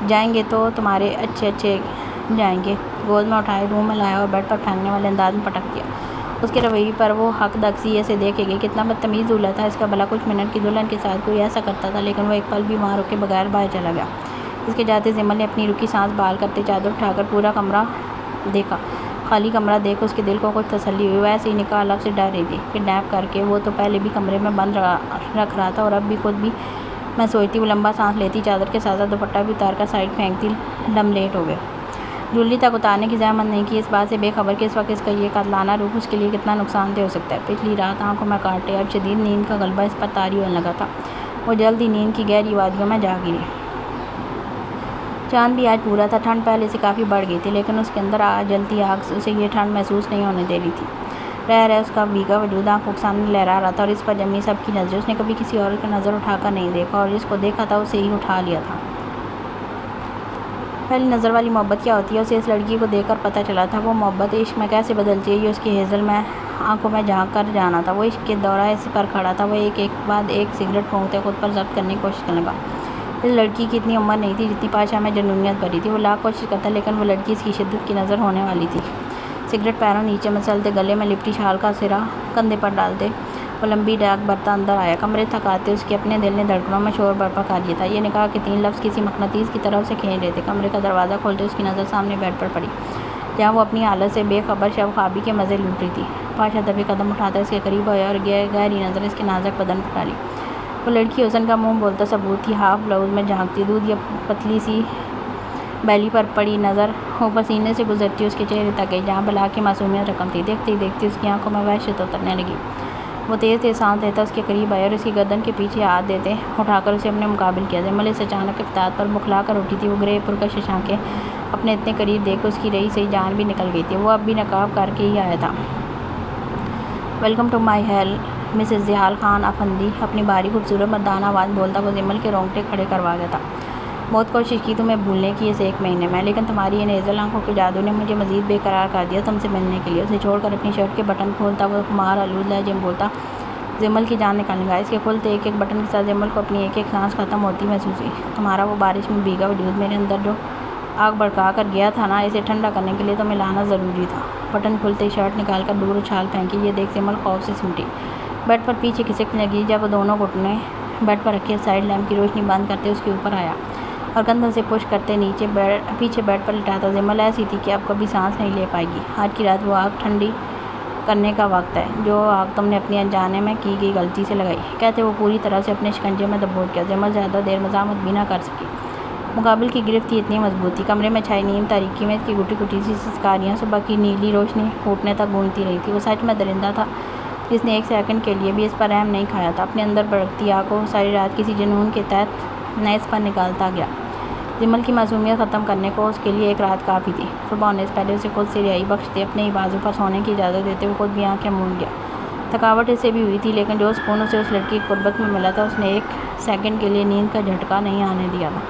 जाएंगे तो तुम्हारे अच्छे जाएंगे। गोद में उठाए रूम में लाया और बेड पर फेंकने वाले अंदाज में पटक दिया। उसके रवैये पर वो हक दक्सी से देखे गई। कितना बदतमीज़ दूल्हा था इसका। भला कुछ मिनट की दुल्हन के साथ कोई ऐसा करता था, लेकिन वो एक पल भी वहाँ रुके बगैर बाहर चला गया। इसके जाते जिमल ने अपनी रुकी सांस बहाल करते चादर उठाकर पूरा कमरा देखा। खाली कमरा देख उसके दिल को कुछ तसल्ली हुई। वैसे ही निकाह अलग से डर रही थी। किडनैप करके वो तो पहले भी कमरे में बंद रख रहा था, और अब भी खुद भी। मैं सोचती वो लंबा सांस लेती, चादर के साथ दुपट्टा भी उतार कर साइड फेंकती। दम लेट हो गए। जूली तक उतारने की जहमत नहीं की, इस बात से बेखबर कि इस वक्त इसका ये कातलाना रूप उसके लिए कितना नुकसानदेह हो सकता है। पिछली रात आंखों में काटे, अब शदीद नींद का गलबा इस पर तारी होने लगा था। वो जल्द ही नींद की गहरी वादियों में जा गिरी। चांद भी आज पूरा था। ठंड पहले से काफ़ी बढ़ गई थी, लेकिन उसके अंदर जलती आग उसे ये ठंड महसूस नहीं होने दे रही थी। रह उसका भीगा वजूद आंखों के सामने लहरा रहा था, और इस पर जमी सबकी नज़र। उसने कभी किसी और का नज़र उठाकर नहीं देखा, और जिसको देखा था उसे ही उठा लिया था। पहली नज़र वाली मोहब्बत क्या होती है, उसे इस लड़की को देखकर पता चला था। वो मोहब्बत इश्क में कैसे बदलती है, ये उसकी हेज़ल में आंखों में झांक कर जाना था। वो इश्क के दौरा इस पर खड़ा था। वो एक बाद एक सिगरेट फूंकते खुद पर जब्त करने की कोशिश करने लगा। इस लड़की की इतनी उम्र नहीं थी जितनी पाशा में जुनूनियत भरी थी। वो लाख कोशिश करता, लेकिन वो लड़की इसकी शिद्दत की नज़र होने वाली थी। सिगरेट पैरों नीचे मसलते, गले में लिपटी शाल का सिरा कंधे पर डालते, वो लंबी डाक बरता अंदर आया। कमरे तक आते उसके अपने दिल ने धड़कनों में शोर बर्पा कर दिया था। ये निकाह के 3 लफ्ज़ किसी मकनातीस की तरफ से खींच रहे थे। कमरे का दरवाज़ा खोलते उसकी नज़र सामने बेड पर पड़ी, जहाँ वो अपनी हालत से बेखबर शव ख्वाबी के मज़े लूट रही थी। पाशा दबे कदम उठाता इसके करीब आया और गहरी नज़र इसके नाजुक बदन पर डाली। वो लड़की हुस्न का मुँह बोलता सबूत थी। हाफ ब्लाउज में झांकती, दूध या पतली सी बैली पर पड़ी नज़र वो पसीने से गुजरती उसके चेहरे तक गई, जहाँ बला की मासूमियत रकम थी। देखती देखती उसकी आंखों में वहशत उतरने लगी। वो तेज़ सांस लेता उसके करीब आया और उसकी गर्दन के पीछे हाथ देते उठाकर उसे अपने मुकाबिल किया। जमल इस अचानक इफ्तार पर बुखला कर उठी थी। वो ग्रे पुरकश आंखें अपने इतने करीब देख उसकी रही सही जान भी निकल गई थी। वो अब भी नकाब करके ही आया था। Welcome to my hell Mrs Jihal Khan Afandi, अपनी भारी खूबसूरत मर्दाना आवाज़ बोलता वो जिमल के रोंगटे खड़े करवा गया था। बहुत कोशिश की तुम्हें भूलने की इस 1 महीने में, लेकिन तुम्हारी इन हेज़ल आंखों के जादू ने मुझे मज़ीद बेकरार कर दिया तुमसे मिलने के लिए। उसे छोड़कर अपनी शर्ट के बटन खोलता वो कुमार आलूद लहजे में बोलता जिमल की जान निकालने लगा। इसके खुलते एक बटन के साथ जिमल को अपनी एक सांस ख़त्म होती महसूस हुई। तुम्हारा वो बारिश में भीगा वजूद मेरे अंदर जो आग भड़का कर गया था ना, इसे ठंडा करने के लिए तो मिलाना ज़रूरी था। बटन खुलते शर्ट निकाल कर दूर उछाल फेंकी। ये देख जिमल खौफ से सिमटी, बेड पर पीछे खिसकने लगी। जब वो दोनों घुटने बेड पर रखे साइड लैम्प की रोशनी बंद करते उसके ऊपर आया और कंधों से पुश करते पीछे बेड पर लिटाता। जिमल ऐसी थी कि अब कभी सांस नहीं ले पाएगी। आज की रात वो आग ठंडी करने का वक्त है, जो आग तुमने अपनी अनजाने में की गई गलती से लगाई, कहते वो पूरी तरह से अपने शिकंजे में दबोच गया। जिमल ज़्यादा देर मज़ामत भी ना कर सकी। मुकाबिल की गिरफ्त इतनी मजबूत थी। कमरे में छाई नीम तारीकी में इसकी गुटी गुटी सी सिसकारियाँ सुबह की नीली रोशनी फूटने तक गूंजती रही थी। वो सच में दरिंदा था जिसने 1 सेकंड के लिए भी इस पर रहम नहीं खाया था। अपने अंदर भड़कती आग को सारी रात किसी जुनून के तहत नैस पर निकालता गया। जिमल की मासूमियत ख़त्म करने को उसके लिए 1 रात काफ़ी थी। सुबह होने से पहले उसे खुद से रिहाई बख्शते, अपने ही बाजू पर सोने की इजाज़त देते हुए खुद भी आँखें मूंद गया। थकावट इससे भी हुई थी, लेकिन जो सुकून उसे उस लड़की की कुर्बत में मिला था उसने 1 सेकंड के लिए नींद का झटका नहीं आने दिया था।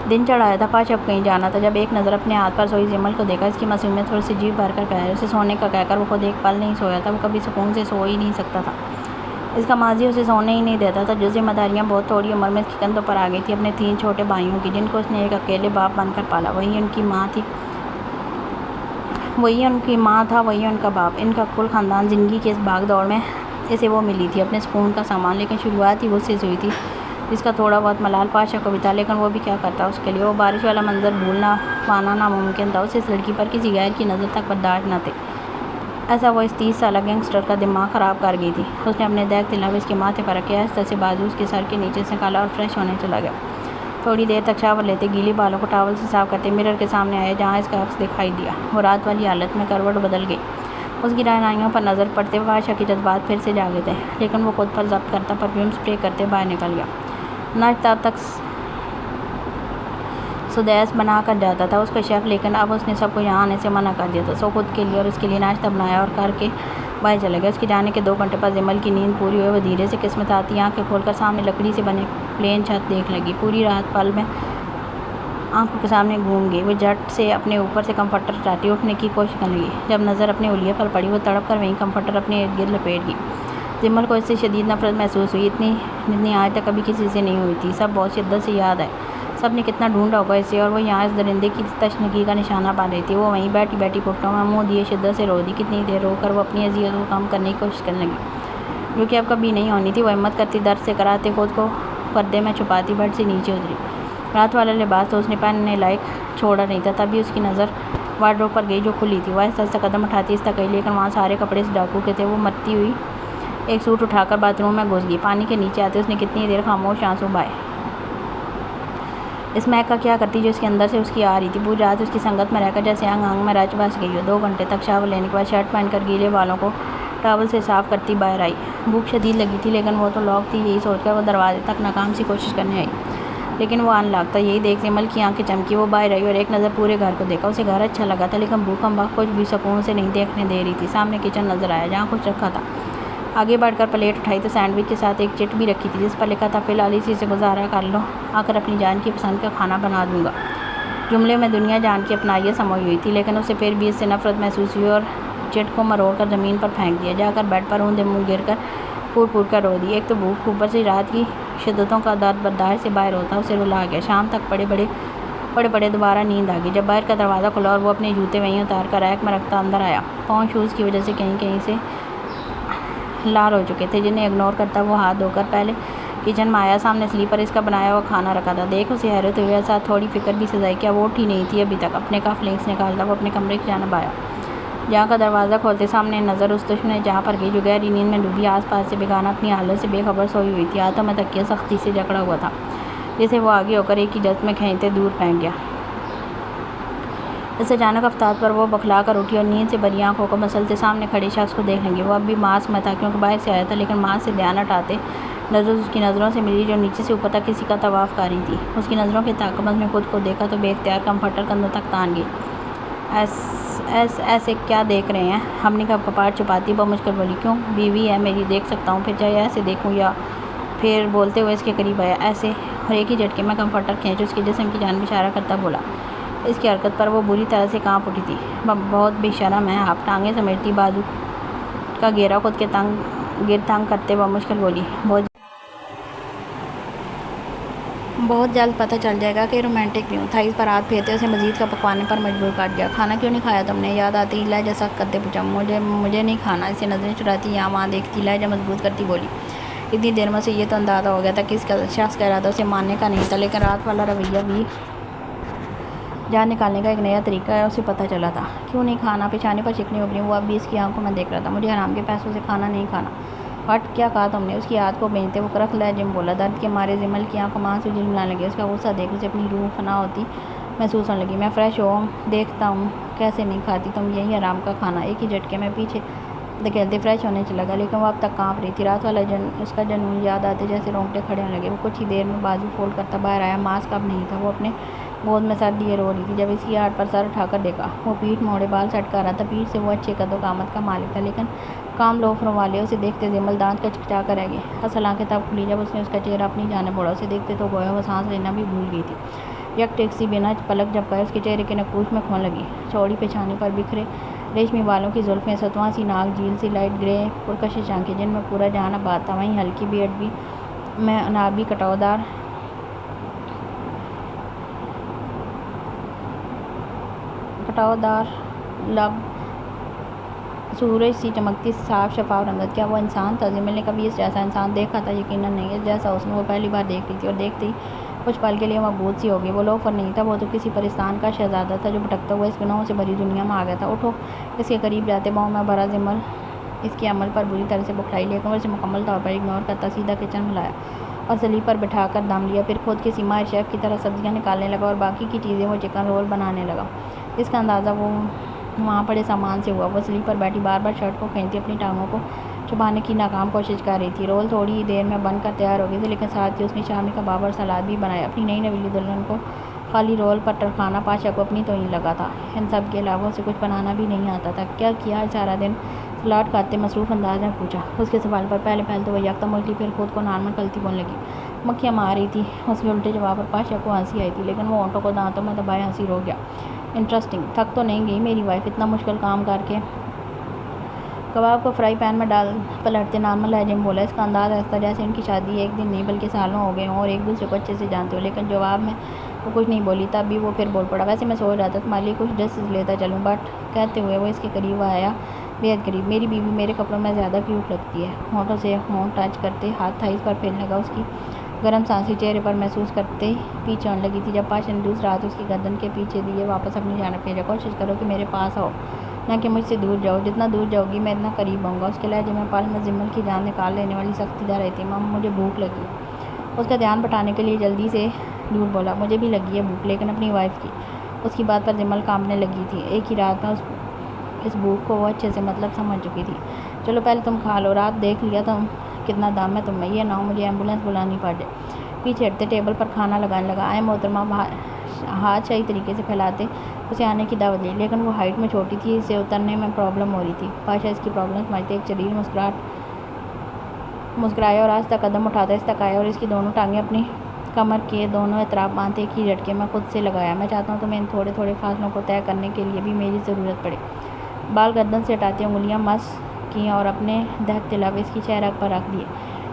दिन चढ़ाया था। पाश अब कहीं जाना था। जब एक नज़र अपने हाथ पर सोई जिमल को देखा, इसकी मासूमियत थोड़ी सी जीभ भर कर कह उसे सोने का कहकर वो खुद 1 पल नहीं सोया था। वो कभी सुकून से सो ही नहीं सकता था। इसका माजी उसे सोने ही नहीं देता था। जो जिम्मेदारियाँ बहुत थोड़ी उम्र में इसके कंधों पर आ गई थी, अपने 3 छोटे भाइयों की, जिनको उसने एक अकेले बाप बनकर पाला। वही उनकी माँ थी, वही उनका बाप। इनका कुल ख़ानदान ज़िंदगी के इस भाग दौड़ में इसे वो मिली थी, अपने सुकून का सामान। लेकिन शुरुआत ही वो से हुई थी जिसका थोड़ा बहुत मलाल पाशा को भी था, लेकिन वो भी क्या करता उसके लिए। वो बारिश वाला मंजर भूलना पाना नामुमकिन था। उसे इस लड़की पर किसी गैर की नज़र तक बर्दाश्त न थे। ऐसा वो इस 30 साल गैंगस्टर का दिमाग ख़राब कर गई थी। उसने अपने दैग तिलावे इसके माथे पर रखे, आहिस्ता से बाजू उसके सर के नीचे से निकाला और फ्रेश होने चला गया। थोड़ी देर तक शावर लेते गीले बालों को टॉवल से साफ करते मिरर के सामने आए जहाँ इसका अक्स दिखाई दिया। वो रात वाली हालत में करवट बदल गई। उसकी रहनुमाइयों पर नज़र पड़ते हुए आयशा के जज्बात फिर से जागे थे, लेकिन वो खुद पर जब्त करता परफ्यूम स्प्रे करते बाहर निकल गया। नाच तब तक सुदैस बना कर जाता था उसका शेफ़, लेकिन अब उसने सबको यहाँ आने से मना कर दिया था। सो खुद के लिए और उसके लिए नाश्ता बनाया और करके बाहर चले गए। उसके जाने के 2 घंटे बाद जिमल की नींद पूरी हुई। वह धीरे से किस्मत आती आँखें खोलकर सामने लकड़ी से बने प्लेन छत देख लगी। पूरी रात पल में आंखों के सामने घूम गई। वो झट से अपने ऊपर से कंफर्टर हटाती उठने की कोशिश करने लगी। जब नज़र अपने उलिये पर पड़ी वो तड़प कर वहीं कंफर्टर अपने इर्द गिर्द लपेट गई। जिमल को इससे शदीद नफरत महसूस हुई, इतनी जितनी आज तक कभी किसी से नहीं हुई थी। सब बहुत शिद्दत से याद है। सब ने कितना ढूंढा होगा इसे, और वो यहाँ इस दरिंदे की तशनगी का निशाना पा रही थी। वो वहीं बैठी बैठी घुटनों में मुँह दिए शिद्दत से रो दी। कितनी देर रोकर वो अपनी अजियत को कम करने की कोशिश करने लगी, जो कि अब कभी नहीं होनी थी। वो हिम्मत करती दर्द से कराते खुद को पर्दे में छुपाती बेड से नीचे उतरी। रात वाला लिबास तो उसने पहनने लायक छोड़ा नहीं था। तभी उसकी नज़र वार्डरोब पर गई जो खुली थी। वह ऐसा कदम उठाती इस तक गई, लेकिन वहाँ सारे कपड़े से डाकू के थे। वो मरती हुई एक सूट उठाकर बाथरूम में घुस गई। पानी के नीचे आते उसने कितनी देर खामोश आंसू बहाए। इस महक का क्या करती जो इसके अंदर से उसकी आ रही थी। पूरी रात उसकी संगत में रहकर जैसे अंग अंग में रच बस गई हो। 2 घंटे तक शावर लेने के बाद शर्ट पहनकर गीले बालों को टॉवल से साफ करती बाहर आई। भूख शदीद लगी थी, लेकिन वो तो लॉक थी। यही सोचकर वो दरवाजे तक नाकाम सी कोशिश करने आई, लेकिन वो अनलॉक था। यही देख जिमल की आंखें चमकी। वो बाहर आई और एक नज़र पूरे घर को देखा। उसे घर अच्छा लगा था, लेकिन भूखम वक्त कुछ भी सुकून से नहीं देखने दे रही थी। सामने किचन नज़र आया जहाँ कुछ रखा था। आगे बढ़कर प्लेट उठाई तो सैंडविच के साथ एक चिट भी रखी थी, जिस पर लिखा था फ़िलहाल इसी से गुजारा कर लो, आकर अपनी जान की पसंद का खाना बना दूंगा। जुमले में दुनिया जान की अपनाइए समोई हुई थी, लेकिन उसे फिर भी इससे नफरत महसूस हुई और चिट को मरोड़ कर ज़मीन पर फेंक दिया। जाकर बेड पर ऊंधे मुँह गिर कर फूट फूट कर रो दी। एक तो भूख, ऊपर से रात की शिद्दतों का दर्द बर्दाश्त से बाहर होता उसे रुला गया। शाम तक पड़े दोबारा नींद आ गई। जब बाहर का दरवाज़ा खुला और वो अपने जूते वहीं उतार कर रैक में रखता अंदर आया। पाँव शूज़ की वजह से कहीं कहीं से लाल हो चुके थे, जिन्हें इग्नोर करता वो हाथ धोकर पहले किचन में आया। सामने स्लीपर इसका बनाया हुआ खाना रखा था। देख उसे हैरत हुई, साथ थोड़ी फिक्र भी सजाई। क्या वो उठी नहीं थी अभी तक? अपने कफ-लिंक्स निकालता वो अपने कमरे की जानिब आया, जहाँ का दरवाज़ा खोलते सामने नज़र उस दुश्मन जहाँ पर गई जो गहरी नींद में डूबी। आसपास से बेगाना अपनी हालत से बेखबर सोई हुई थी। हाथों में तकिया सख्ती से जकड़ा हुआ था, जिसे वो आगे होकर एक ही जज्ब में खींचते दूर फेंक गया। इस अचानक अफ्ताब पर वो बखला कर उठी और नींद से भरी आंखों को मसलते सामने खड़े शख्स को देख लेंगे। वो अब भी मास्क में था, क्योंकि बाहर से आया था, लेकिन मास्क से ध्यान हटाते नज़र उसकी नज़रों से मिली जो नीचे से ऊपर तक किसी का तवाफ़ कर रही थी। उसकी नज़रों के ताक़बंद में खुद को देखा तो बेख्तियार कंफर्टर कंधों तक तान गई। ऐसे क्या देख रहे हैं? हमने कब कपाट छुपाती वो मुझकर बोली। क्यों? बीवी है मेरी, देख सकता हूँ, फिर चाहे ऐसे देखूँ या फिर बोलते हुए इसके करीब आया ऐसे, और एक ही झटके में कंफर्टर खींच उसके जिस्म की जानिब इशारा करता बोला। इसकी हरकत पर वो बुरी तरह से कांप उठी थी। बहुत बेशर्म है आप, टांगें समेटती बाजू का घेरा खुद के तंग करते वह मुश्किल बोली। बहुत जल्द पता चल जाएगा कि रोमांटिक क्यों था। इस पर हाथ फेरते उसे मजीद का पकवाने पर मजबूर कर दिया। खाना क्यों नहीं खाया तुमने? याद आती लहजा सख्त करते पूछा। मुझे नहीं खाना। इसे नज़रें चुराती यहाँ वहाँ देखती लहजा मजबूत करती बोली। इतनी देर में उसे ये तो अंदाज़ा हो गया था कि इसका शख्स कह रहा था उसे मानने का नहीं था, लेकिन रात वाला रवैया भी जान निकालने का एक नया तरीका है उसे पता चला था। क्यों नहीं खाना? पेशानी पर चिकनी उभरी वो अब भी इसकी आंखों में देख रहा था। मुझे हराम के पैसों से खाना नहीं खाना। हट, क्या कहा तुमने? उसकी याद को बेचते वो करख लहजे में बोला। दर्द के मारे जिमल की आंखों में आंसू झिलमिलाने लगे। उसका गुस्सा देख उसे अपनी रूह फना होती महसूस होने लगी। मैं फ्रेश हो देखता हूँ कैसे नहीं खाती तुम यही हराम का खाना। एक ही झटके में पीछे धकेलते फ्रेश होने चला गया, लेकिन वो अब तक काँप रही थी। रात वाला उसका जुनून याद आते जैसे रोंगटे खड़े होने लगे। वो कुछ ही देर में बाजू फोल्ड करता बाहर आया। मास्क अब नहीं था। वो अपने गोद में सर लिए रो रही थी। जब इसकी आड़ पर सर उठाकर देखा, वो पीठ मोड़े बाल सटका रहा था। पीठ से वो अच्छे कदों कामत का मालिक था, लेकिन काम लोफरों वाले उसे देखते जिमल दांत का चिकचा कर रह गए। असल आंखें तब खुली जब उसने उसका चेहरा अपनी जाने बढ़ा। उसे देखते तो गोया वो सांस लेना भी भूल गई थी। एक टैक्सी बिना पलक झपकाए उसके चेहरे के नकूश में खोने लगी। चौड़ी पेशानी पर बिखरे रेशमी बालों की जुल्फ़ें, सतवां सी नाक, झील सी लाइट ग्रे पुरकशिश आंखें जिनमें पूरा जहान आबाद था। वहीं हल्की बियर्ड भी में अनाबी कटावदार लब, सूरज सी चमकती साफ शफाफ रंगत। क्या वो इंसान था? जिमल ने कभी इस जैसा इंसान देखा था? यकीनन नहीं। इस जैसा उसने वो पहली बार देख रही थी, और देखते ही कुछ पल के लिए मबूत सी हो गई। वो लोफर नहीं था, वो तो किसी परिस्तान का शहजादा था जो भटकता हुआ इस गुनाहों से भरी दुनिया में आ गया था। उठो। इसके करीब जाते पाँव में भरा जिमल इसके अमल पर बुरी तरह से बुखलाई, लेकिन उसे मुकम्मल तौर पर इग्नोर करता सीधा किचन में लाया। और स्लीपर पर बिठाकर दम लिया। फिर खुद किसी माहिर शेफ़ की तरह सब्जियां निकालने लगा और बाकी की चीज़ें वो चिकन रोल बनाने लगा। इसका अंदाज़ा वो वहाँ पड़े सामान से हुआ। वो स्लीपर पर बैठी बार बार शर्ट को खींचती अपनी टांगों को छुपाने की नाकाम कोशिश कर रही थी। रोल थोड़ी ही देर में बनकर तैयार हो गए थे, लेकिन साथ ही उसने शामी कबाब और सलाद भी बनाया। अपनी नई नवीली दुल्हन को खाली रोल पर खाना पाशा को अपनी तो ही लगा था। इन सब के अलावा उसे कुछ बनाना भी नहीं आता था। क्या किया सारा दिन? सलाद खाते मसरूफ़ अंदाज में पूछा। उसके सवाल पर पहले तो वह यकदम उछली, फिर खुद को नॉर्मल गलती बोलने लगी। मक्खियाँ मार रही थी। उसके उल्टे जवाब पर पाशा को हंसी आई थी, लेकिन वो होंठों को दांतों में दबाए हंसी रो गया। इंटरेस्टिंग, थक तो नहीं गई मेरी वाइफ इतना मुश्किल काम करके? कबाब को फ्राई पैन में डाल पलटते नॉर्मल लहजे में बोला। इसका अंदाज़ ऐसा जैसे इनकी शादी एक दिन नहीं बल्कि सालों हो गए हों और एक दूसरे को अच्छे से जानते हो। लेकिन जवाब में वो कुछ नहीं बोली। तब भी वो फिर बोल पड़ा, वैसे मैं सोच रहा था तुम्हारे लिए कुछ ड्रेसेस लेता चलूँ, बट कहते हुए वो इसके करीब आया, बेहद करीब। मेरी बीवी मेरे कपड़ों में ज़्यादा क्यूट लगती है। होंठों से होंठ टच करते हाथ थाइस पर फेरने लगा। उसकी गर्म सांसें चेहरे पर महसूस करते पीछे होने लगी थी। जब पाशा ने दूसरा हाथ उसकी गर्दन के पीछे दिए वापस अपनी जानब भेजा। कोशिश करो कि मेरे पास आओ, ना कि मुझसे दूर जाओ। जितना दूर जाओगी मैं इतना करीब आऊँगा। उसके लहजे में पल में जिम्मल की जान निकाल लेने वाली सख्ती जा रही थी। मामा मुझे भूख लगी। उसका ध्यान बटाने के लिए जल्दी से झूठ बोला, मुझे भी लगी है भूख, लेकिन अपनी वाइफ की। उसकी बात पर जिम्मल कांपने लगी थी। एक ही रात में इस भूख को वो अच्छे से मतलब समझ चुकी थी। चलो पहले तुम खा लो, रात देख लिया तुम कितना दाम है तुम्हें, ये ना हो मुझे एम्बुलेंस बुलानी पड़ जाए। पीछे हटते टेबल पर खाना लगाने लगा। आए मोहतरमा हाथ सही तरीके से फैलाते उसे आने की दावत ली, लेकिन वो हाइट में छोटी थी, इसे उतरने में प्रॉब्लम हो रही थी। पाशा इसकी प्रॉब्लम समझते एक शरीर मुस्कुराया और आज तक कदम उठाता इस तक आया और इसकी दोनों टांगें अपनी कमर के दोनों एतराफ़ बांधते एक ही झटके में खुद से लगाया। मैं चाहता हूँ तुम्हें इन थोड़े थोड़े फासलों को तय करने के लिए भी मेरी ज़रूरत पड़े। बाल गर्दन से हटाती उंगलियाँ मस की और अपने दहकते लब इसकी चेहरा पर रख दिए,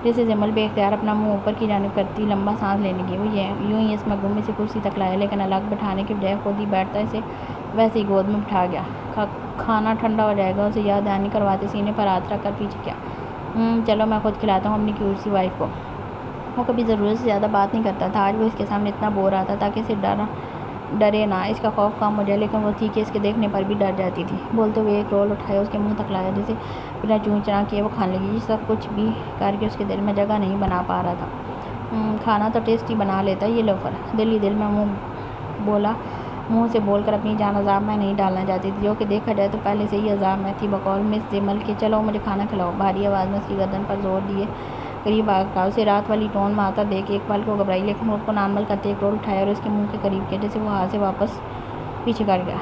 जिससे जमल बेख्तियार अपना मुंह ऊपर की जानिब करती लंबा सांस लेने लगी। वो यूं ही इस मगुमी से कुर्सी तक लाया, लेकिन अलग बैठाने के बजाय खुद ही बैठता इसे वैसे ही गोद में बिठा गया। खाना ठंडा हो जाएगा, उसे याद दहानी करवाते सीने पर हाथ रख कर पीछे किया। चलो मैं खुद खिलाता हूँ अपनी क्यूट सी वाइफ को। वो कभी ज़रूरत से ज़्यादा बात नहीं करता था। आज वो इसके सामने इतना बोर आता ताकि इसे डरे ना, इसका खौफ कम हो जाए, लेकिन वो थी कि इसके देखने पर भी डर जाती थी। बोलते हुए एक रोल उठाया, उसके मुंह तक लाया, जिसे बिना चूँ चना किए वो खाने लगी। सब कुछ भी करके उसके दिल में जगह नहीं बना पा रहा था। खाना तो टेस्टी बना लेता ये लोफर, दिल ही दिल में मुँह से बोलकर अपनी जान अजाब में नहीं डालना चाहती थी, जो कि देखा जाए तो पहले से ही अजाब में थी। बकौल मिस जिमल के चलो मुझे खाना खिलाओ, भारी आवाज़ में उसकी गर्दन पर जोर दिए करीब आकर उसे रात वाली टोन में आता देख एक पल को घबराई, लेकिन उसको नॉर्मल करते एक रोल उठाया और उसके मुंह के करीब किया, जैसे वो हाथ से वापस पीछे कर गया।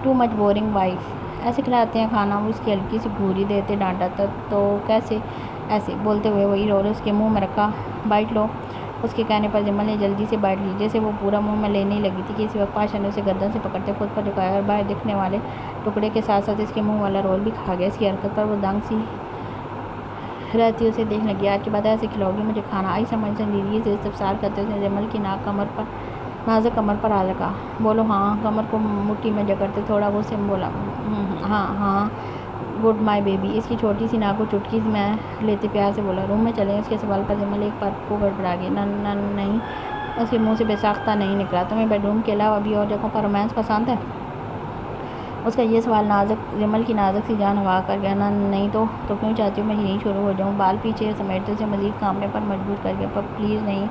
टू मच बोरिंग वाइफ, ऐसे खिलाते हैं खाना? वो उसकी हल्की सी घूरी देते डांटा था तो कैसे ऐसे? बोलते हुए वही रोल उसके मुंह में रखा। बाइट लो। उसके कहने पर जिमल ने जल्दी से बाइट ली, जैसे वो पूरा मुंह में लेने ही लगी थी कि इसी वक्त पाशा ने उसे गर्दन से पकड़ते खुद पर झुकाया और बाहर दिखने वाले टुकड़े के साथ साथ इसके मुँह वाला रोल भी खा गया। इसकी हरकत पर वो दंग सी रहती उसे देखने लगी। आज के बाद ऐसे खिलाओगी मुझे खाना? आई समझ संजीदगी से इस्तफसार करते उसने जमल की नाजुक कमर पर आ लगा। बोलो हाँ। कमर को मुट्ठी में जकड़ते थोड़ा वो से बोला, हाँ गुड माय बेबी। इसकी छोटी सी नाक को चुटकी में लेते प्यार से बोला। रूम में चलें? उसके सवाल पर जमल एक बार को गड़बड़ा गई। नहीं, उसके मुँह से बेसाख्ता नहीं निकला। तुम्हें बेडरूम के अलावा अभी और जगहों पर रोमांस पसंद है? उसका ये सवाल जमल की नाजुक सी जान हवा कर गया। नहीं तो क्यों चाहती हूँ मैं यहीं शुरू हो जाऊँ? बाल पीछे समेटते उसे मज़ीद कामने पर मजबूर कर गया। पर प्लीज़ नहीं।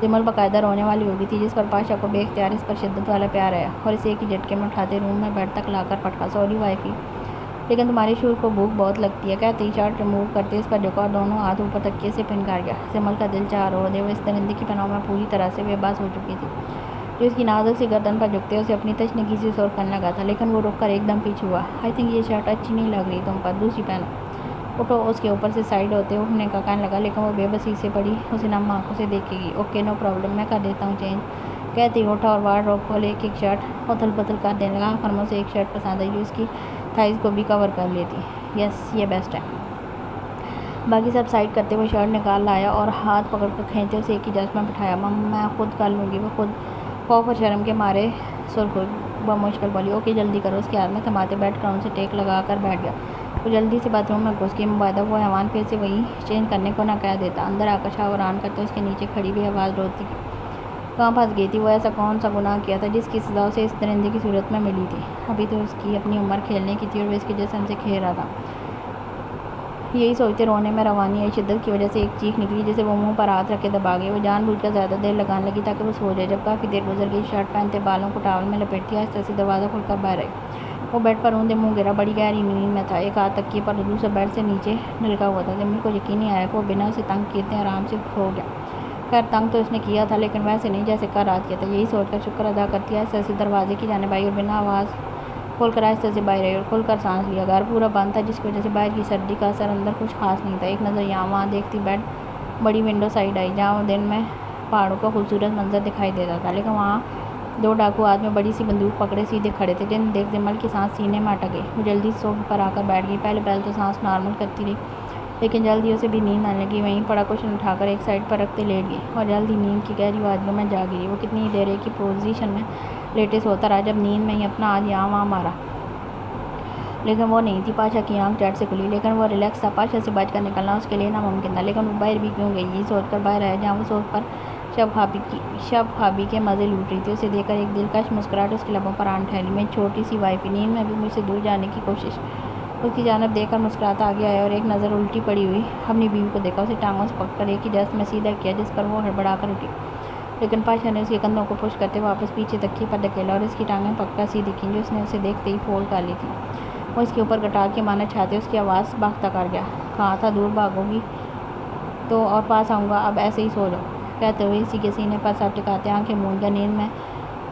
जमल बाकायदा रोने वाली हो गई थी, जिस पर पाशा को बेख्तियार इस पर शिद्दत वाला प्यार आया और इसे एक ही झटके में उठाते रूम में बेड तक लाकर पटका। सॉरी वाइफी, लेकिन तुम्हारे शूर को भूख बहुत लगती है। कहते ही शर्ट रिमूव करते इस पर झुका और दोनों हाथ ऊपर तकिए से फिनकार गया। जमल का दिल चाह रो दे। वो इस दरिंदे की पनाह में पूरी तरह से बेबस हो चुकी थी, जो इसकी नाजुक सी गर्दन पर झुकते उसे अपनी तशनगी से शोर करने लगा था, लेकिन वो रुककर एकदम पीछे हुआ। आई थिंक ये शर्ट अच्छी नहीं लग रही तुम पर, दूसरी पहनो। उठो। उसके ऊपर से साइड होते उठने का कहने लगा, लेकिन वो बेबसी से पड़ी उसे नम आंखों से देखेगी। ओके नो प्रॉब्लम, मैं कर देता हूँ चेंज। कहती ही उठा और वार्डरोब खोले एक शर्ट उथल पुथल कर देने लगा। फर्मों से एक शर्ट पसंद आई जो उसकी थाइज़ को भी कवर कर लेती। यस ये बेस्ट है। बाकी सब साइड करते हुए शर्ट निकाल लाया और हाथ पकड़ कर खींचते उसे एक ही जस्ट में बिठाया। मैं खुद कर लूँगी। वो खुद खौफ और शर्म के मारे सुरखुर बमुश्किल बोली। ओके जल्दी करो। उसके हाथ में थमाते बेड ग्राउंड से टेक लगा कर बैठ गया। वो जल्दी से बाथरूम में घुस गई। मुबादा वो हैवान फिर से वही चेंज करने को ना कह देता। अंदर आकर शावर ऑन करते उसके नीचे खड़ी हुई आवाज़ रोती थी। कहाँ फंस गई थी वो? ऐसा कौन सा गुनाह किया था जिसकी सज़ा उसे इस दरिंदे की सूरत में मिली थी? अभी तो उसकी अपनी उम्र खेलने की थी और वो इसके जिस्म से खेल रहा था। यही सोचते रोने में रवानी आई। शिद्दत की वजह से एक चीख निकली जिसे वो मुंह पर हाथ रख के दबा गई। वो जानबूझकर ज़्यादा देर लगाने लगी ताकि वो सो जाए। जब काफ़ी देर गुजर गई, शर्ट पहनते, बालों को टॉवल में लपेटती आहिस्ता से दरवाज़ा खोलकर बाहर आई। वो बेड पर ऊंधे मुँह गिरा बड़ी गहरी नींद में था। एक हाथ तकिए पर दूसरा बेड से नीचे ढलका हुआ था। जमील को यकीन नहीं आया कि वो बिना उसे तंग किए इतने आराम से सो गया। खैर तंग तो उसने किया था, लेकिन वैसे नहीं जैसे कल रात किया था। यही सोचकर शुक्र अदा करती है आहिस्ता से दरवाजे की जानिब आई और बिना आवाज़ खोलकर आहिस्ता से बाहर आई और खुलकर सांस लिया। घर पूरा बंद था जिसकी वजह से बाहर की सर्दी का असर अंदर कुछ खास नहीं था। एक नज़र यहाँ वहाँ देखती बेड बड़ी विंडो साइड आई जहाँ दिन में पहाड़ों का खूबसूरत मंजर दिखाई देता था, लेकिन वहाँ 2 डाकू हाथ में बड़ी सी बंदूक पकड़े सीधे खड़े थे। जिन देख जमल की सांस सीने में अटक गई। वो जल्दी सोफे पर आकर बैठ गई। पहले तो सांस नॉर्मल करती रही, लेकिन जल्दी उसे भी नींद आने लगी। वहीं पड़ा कुशन उठाकर एक साइड पर रखते लेट गई और जल्दी नींद की गहरी वादियों में जा गिरी। वो कितनी देर एक ही पोजीशन में लेटे सोता रहा, जब नींद में ही अपना हाथ यहाँ वहाँ मारा, लेकिन वो नहीं थी। पाशा की आंख झट से खुली, लेकिन वो रिलैक्स था। पाशा से बचकर निकलना उसके लिए नामुमकिन था, लेकिन वो बाहर भी क्यों गई यही सोचकर बाहर आया जहाँ वो सोफे पर शब खाबी के मज़े लूट रही थी। उसे देखकर एक दिलकश मुस्कुराहट उसके लबों पर आन ठहरी। मेरी छोटी सी वाइफ नींद में भी मुझसे दूर जाने की कोशिश। उसकी जानब देखकर मुस्कुराता आगे आया और एक नज़र उल्टी पड़ी हुई अपनी बीवी को देखा। उसे टांगों से पकड़कर एक ही जस्ट में सीधा किया, जिस पर वो हड़बड़ाकर उठी, लेकिन पाशा ने उसके कंधों को पुश करते वापस पीछे तकिए पर धकेला और उसकी टांगें पकड़कर सीधी की जो उसने उसे देखते ही फोल्ड कर ली थी। वो इसके ऊपर गटार के माना छाते उसकी आवाज़ भागता कर गया। कहा था दूर भागोगी तो और पास आऊँगा, अब ऐसे ही सो जाओ, कहते हुए इसी के सीने पर सब टिकाते आंखें मूंद गया। नींद में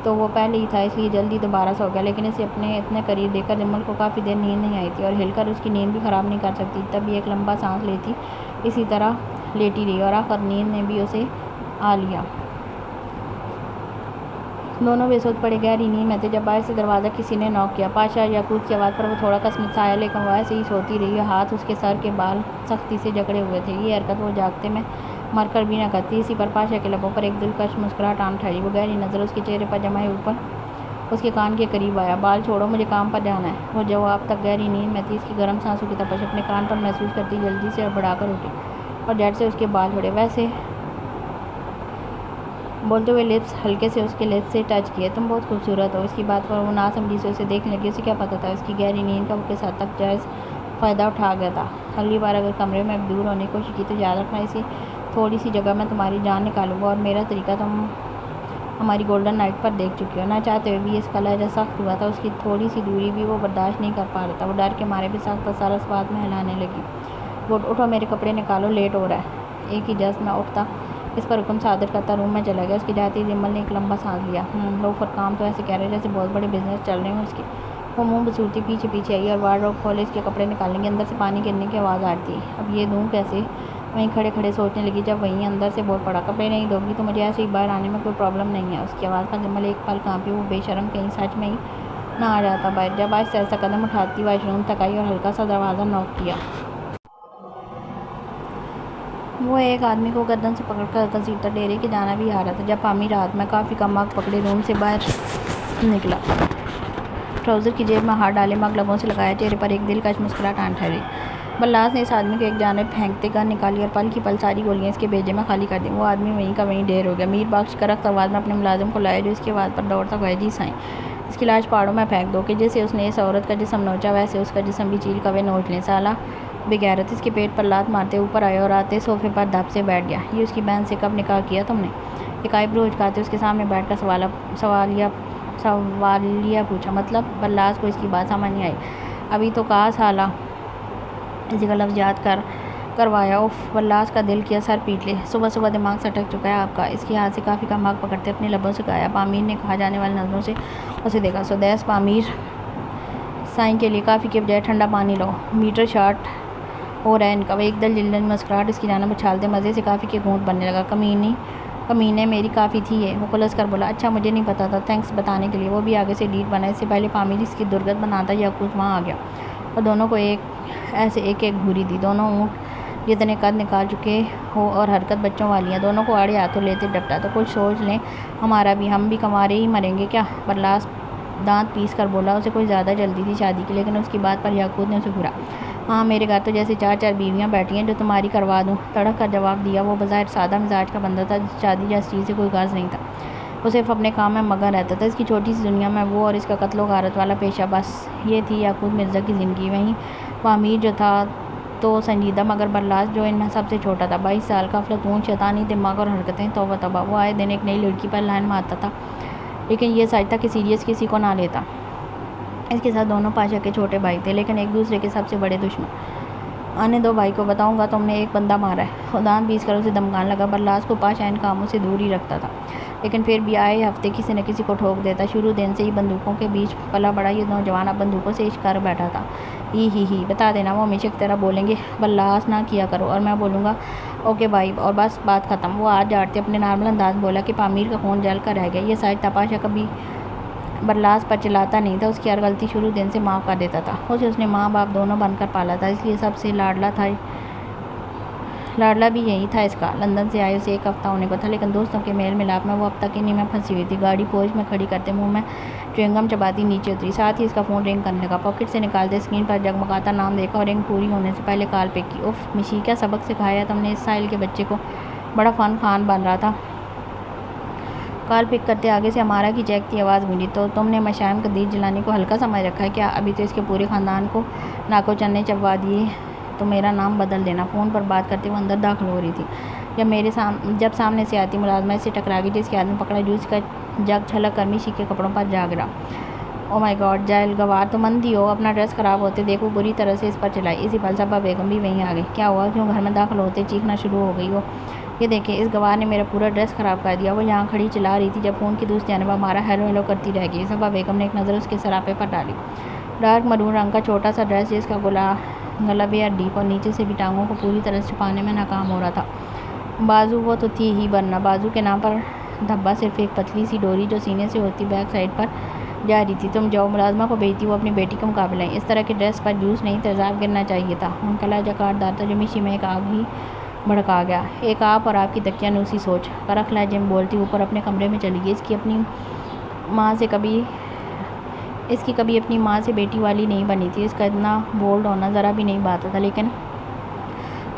तो वो पहले ही था, इसलिए जल्दी दोबारा सो गया, लेकिन इसे अपने इतने करीब देखकर जमल को काफ़ी देर नींद नहीं आई थी और हिलकर उसकी नींद भी ख़राब नहीं कर सकती। तभी एक लंबा सांस लेती इसी तरह लेटी रही और आखिर नींद ने भी उसे आ लिया। दोनों बेसुध पड़े गहरी नींद में थे जब बाहर से दरवाज़ा किसी ने नॉक किया। पाशा याकूत की आवाज़ पर वो थोड़ा कसमसाया, लेकिन वह ऐसे ही सोती रही। हाथ उसके सर के बाल सख्ती से जकड़े हुए थे। ये हरकत वो जागते में मरकर भी न करती। इसी पर पाशा के लबों पर एक दिलकश मुस्कुराहट आन ठहरी। वो गहरी नज़र उसके चेहरे पर जमाए ऊपर उसके कान के करीब आया। बाल छोड़ो, मुझे काम पर जाना है। वो जवाब तक गहरी नींद में थी। इसकी गर्म सांसों की तपश अपने कान पर महसूस करती जल्दी से बढ़ाकर उठी और झट से उसके बाल छोड़े। वैसे बोलते हुए लिप्स हल्के से उसके लिप्स से टच किए। तुम बहुत खूबसूरत हो। इसकी बात पर वो नासमझी से उसे देखने लगी। उसे क्या पता था उसकी गहरी नींद का वो किस हद तक जायज़ फ़ायदा उठा गया था। अगली बार अगर कमरे में दूर होने की कोशिश की तो याद रखना, इसी थोड़ी सी जगह में तुम्हारी जान निकालूंगा और मेरा तरीका तुम हमारी गोल्डन नाइट पर देख चुकी हो। ना चाहते हुए भी इसका लहजा सख्त हुआ था। उसकी थोड़ी सी दूरी भी वो बर्दाश्त नहीं कर पा रहा था। वो डर के मारे भी सख्त और सारा स्वाद में हिलाने लगी। उठो, मेरे कपड़े निकालो, लेट हो रहा है। एक ही जस्ट में उठता इस पर हुक्म सादर करता रूम में चला गया। उसकी जाती ही जिम्मल ने एक लंबा सांस लिया। लोफर काम तो ऐसे कह रहे जैसे बहुत बड़े बिजनेस चल रहे हैं उसके। वो मुंह बसूरती पीछे पीछे आई और वार्डरोब खोले इसके कपड़े निकालने के अंदर से पानी गिरने की आवाज़ आ रही थी। अब ये दूँ कैसे? वहीं खड़े खड़े सोचने लगी जब वहीं अंदर से बोल पड़ा, कपड़े नहीं दोगी तो मुझे ऐसे ही बाहर आने में कोई प्रॉब्लम नहीं है। उसकी आवाज़ पर जिम्मल एक पल कांपी। वो बेशरम कहीं सच में ही ना आ जाता बाहर। जब आज ऐसा कदम उठाती वाशरूम तक आई और हल्का सा दरवाज़ा नॉक किया। वो एक आदमी को गर्दन से पकड़कर घसीटता डेरे के जाना भी आ रहा था जब पामी रात में काफ़ी कम आग पकड़े रूम से बाहर निकला। ट्राउज़र की जेब में हाथ डाले, मग लबों से लगाया, चेहरे पर एक दिलकश मुस्कुराहट आन ठहरी। बल्लास ने इस आदमी को एक जानब फेंकते गन निकाली और पल की पल सारी गोलियां इसके भेजे में खाली कर दी। वो आदमी वहीं का वहीं ढेर हो गया। मीर बख्श करख्त आवाज़ में अपने मुलाजिम को लाया जो इसकी आवाज़ पर दौड़ता हुआ जी साईं, इसकी लाश पहाड़ों में फेंक दो कि जैसे उसने इस औरत का जिस्म नोचा वैसे उसका जिस्म भी चील कवे नोच लें। साला बेगैरत इसके पेट पर लात मारते ऊपर आया और आते सोफे पर धप से बैठ गया। ये उसकी बहन से कब निकाह किया तुमने? एक आईब्रो उचकाते उसके सामने बैठ कर सवालिया पूछा। मतलब बल्लास को इसकी बात समझ नहीं आई। अभी तो कहा साला, इसी का लफ्ज़ याद करवाया। उफ, बल्लास का दिल किया सर पीट ले। सुबह सुबह दिमाग सटक चुका है आपका। इसके हाथ से काफ़ी कम आग पकड़ते अपने लबों से गाया। पामीर ने कहा जाने वाली नज़रों से उसे देखा। सुदैस पामीर, साईं के लिए काफ़ी के बजाय ठंडा पानी लो, मीटर शॉर्ट हो रहा है इनका। वह एकदल जिल्दन मुस्कुराहट इसकी जानिब उछालते मज़े से काफ़ी के घूंट बनने लगा। कमीने मेरी काफ़ी थी ये। वो खुलस कर बोला, अच्छा मुझे नहीं पता था, थैंक्स बताने के लिए। वो भी आगे से लीड बना। इससे पहले पामीर इसकी दुर्गत बनाता या कुछ वहाँ आ गया और दोनों को एक घूरी दी। दोनों ऊँट जितने कद निकाल चुके हो और हरकत बच्चों वाली हैं। दोनों को आड़े हाथों लेते डपटा। तो कुछ सोच लें हमारा भी, हम भी कमारे ही मरेंगे क्या? बल्लास दांत पीस कर बोला। उसे कुछ ज़्यादा जल्दी थी शादी की, लेकिन उसकी बात पर याकूत ने उसे घूरा। हाँ, मेरे घर तो जैसे 4 बीवियाँ बैठी हैं जो तुम्हारी करवा दूँ, तड़क कर जवाब दिया। वो बज़ाहिर सादा मिजाज का बंदा था। शादी जैसी चीज़ से कोई गर्ज नहीं था। वो सिर्फ अपने काम में मगन रहता था। इसकी छोटी सी दुनिया में वो और इसका कत्लो गारत वाला पेशा, बस ये थी याकूत मिर्ज़ा की ज़िंदगी। वहीं पामीर जो था तो संजीदा मगर बर्लास जो इनमें सबसे छोटा था, 22 साल का, अफलातून, शैतानी दिमाग और हरकतें तौबा तौबा। वो आए दिन एक नई लड़की पर लाइन मारता था, लेकिन ये समझता कि सीरियस किसी को ना लेता। इसके साथ दोनों पाशा के छोटे भाई थे, लेकिन एक दूसरे के सबसे बड़े दुश्मन। आने दो भाई को, बताऊंगा तुमने एक बंदा मारा है। खुदान 20 करोड़ से धमकाने लगा। बर्लास को पाशा इन कामों से दूर ही रखता था, लेकिन फिर भी आए हफ्ते किसी न किसी को ठोक देता। शुरू दिन से ही बंदूकों के बीच पला बड़ा ये नौजवान अब बंदूकों से इश्क कर बैठा था। ही बता देना, वो हमेशा की तरह बोलेंगे बर्लास ना किया करो, और मैं बोलूँगा ओके भाई, और बस बात ख़त्म। वो आज डांटते अपने नॉर्मल अंदाज बोला कि पामीर का खून जल कर रह गया। ये साइड पाशा कभी बर्लास पर चिल्लाता नहीं था, उसकी हर गलती शुरू दिन से माफ़ कर देता था। उसने माँ बाप दोनों बनकर पाला था, इसलिए सबसे लाडला भी यही था इसका। लंदन से आए उसे 1 हफ़्ता होने को था, लेकिन दोस्तों के मेल मिलाप में वो अब तक इन्हीं में फंसी हुई थी। गाड़ी पोज में खड़ी करते मुंह में च्युइंगम चबाती नीचे उतरी। साथ ही इसका फ़ोन रिंग करने लगा। पॉकेट से निकालते स्क्रीन पर जगमगाता नाम देखा और रिंग पूरी होने से पहले कॉल पे की। उफ मिशी, क्या सबक सिखाया तुमने इस साइल के बच्चे को। बड़ा फ़न खान बन रहा था। कॉल पिक करते आगे से हमारा की चहकती आवाज़ गूंजी। तो तुमने मशाइम कदीर जिलानी को हल्का समझ रखा है क्या? अभी तो इसके पूरे ख़ानदान को नाको चन्ने चबवा दिए, तो मेरा नाम बदल देना। फ़ोन पर बात करते हुए अंदर दाखिल हो रही थी जब सामने से आती मुलाजमा से टकरा गई, जिसके हाथ में पकड़ा जूस का जग छलक कर मिशी के कपड़ों पर जा गिरा। ओ माय गॉड, जाहिल गवार तो मंदी हो, अपना ड्रेस ख़राब होते देखो बुरी तरह से इस पर चलाई। इसी फलसफा बेगम भी वहीं आ गई। क्या हुआ, क्यों घर में दाखिल होते चीखना शुरू हो गई हो? ये देखिए, इस गवार ने मेरा पूरा ड्रेस ख़राब कर दिया। वो यहाँ खड़ी चिल्ला रही थी जब फ़ोन की दूसरी जानब हमारा हेलो हेलो करती रह गई। सफा बेगम ने एक नज़र उसके सरापे पर डाली। डार्क मरून रंग का छोटा सा ड्रेस, जिसका गला बेहद डीप और नीचे से भी टांगों को पूरी तरह से छुपाने में नाकाम हो रहा था। बाजू वो तो थी ही, वरना बाजू के नाम पर धब्बा सिर्फ एक पतली सी डोरी जो सीने से होती बैक साइड पर जा रही थी। तुम जाओ, मुलाजमा को भेजती, वो अपनी बेटी के मुकाबले इस तरह के ड्रेस पर जूस नहीं तेजाब गिरना चाहिए था। उनका लहजा काटदार था जो मिशी में एक आग ही भड़का गया। एक आप और आपकी दकियानूसी सोच, करख लहजे में बोलती ऊपर अपने कमरे में चली गई। इसकी कभी अपनी माँ से बेटी वाली नहीं बनी थी। इसका इतना बोल्ड होना ज़रा भी नहीं बात था, लेकिन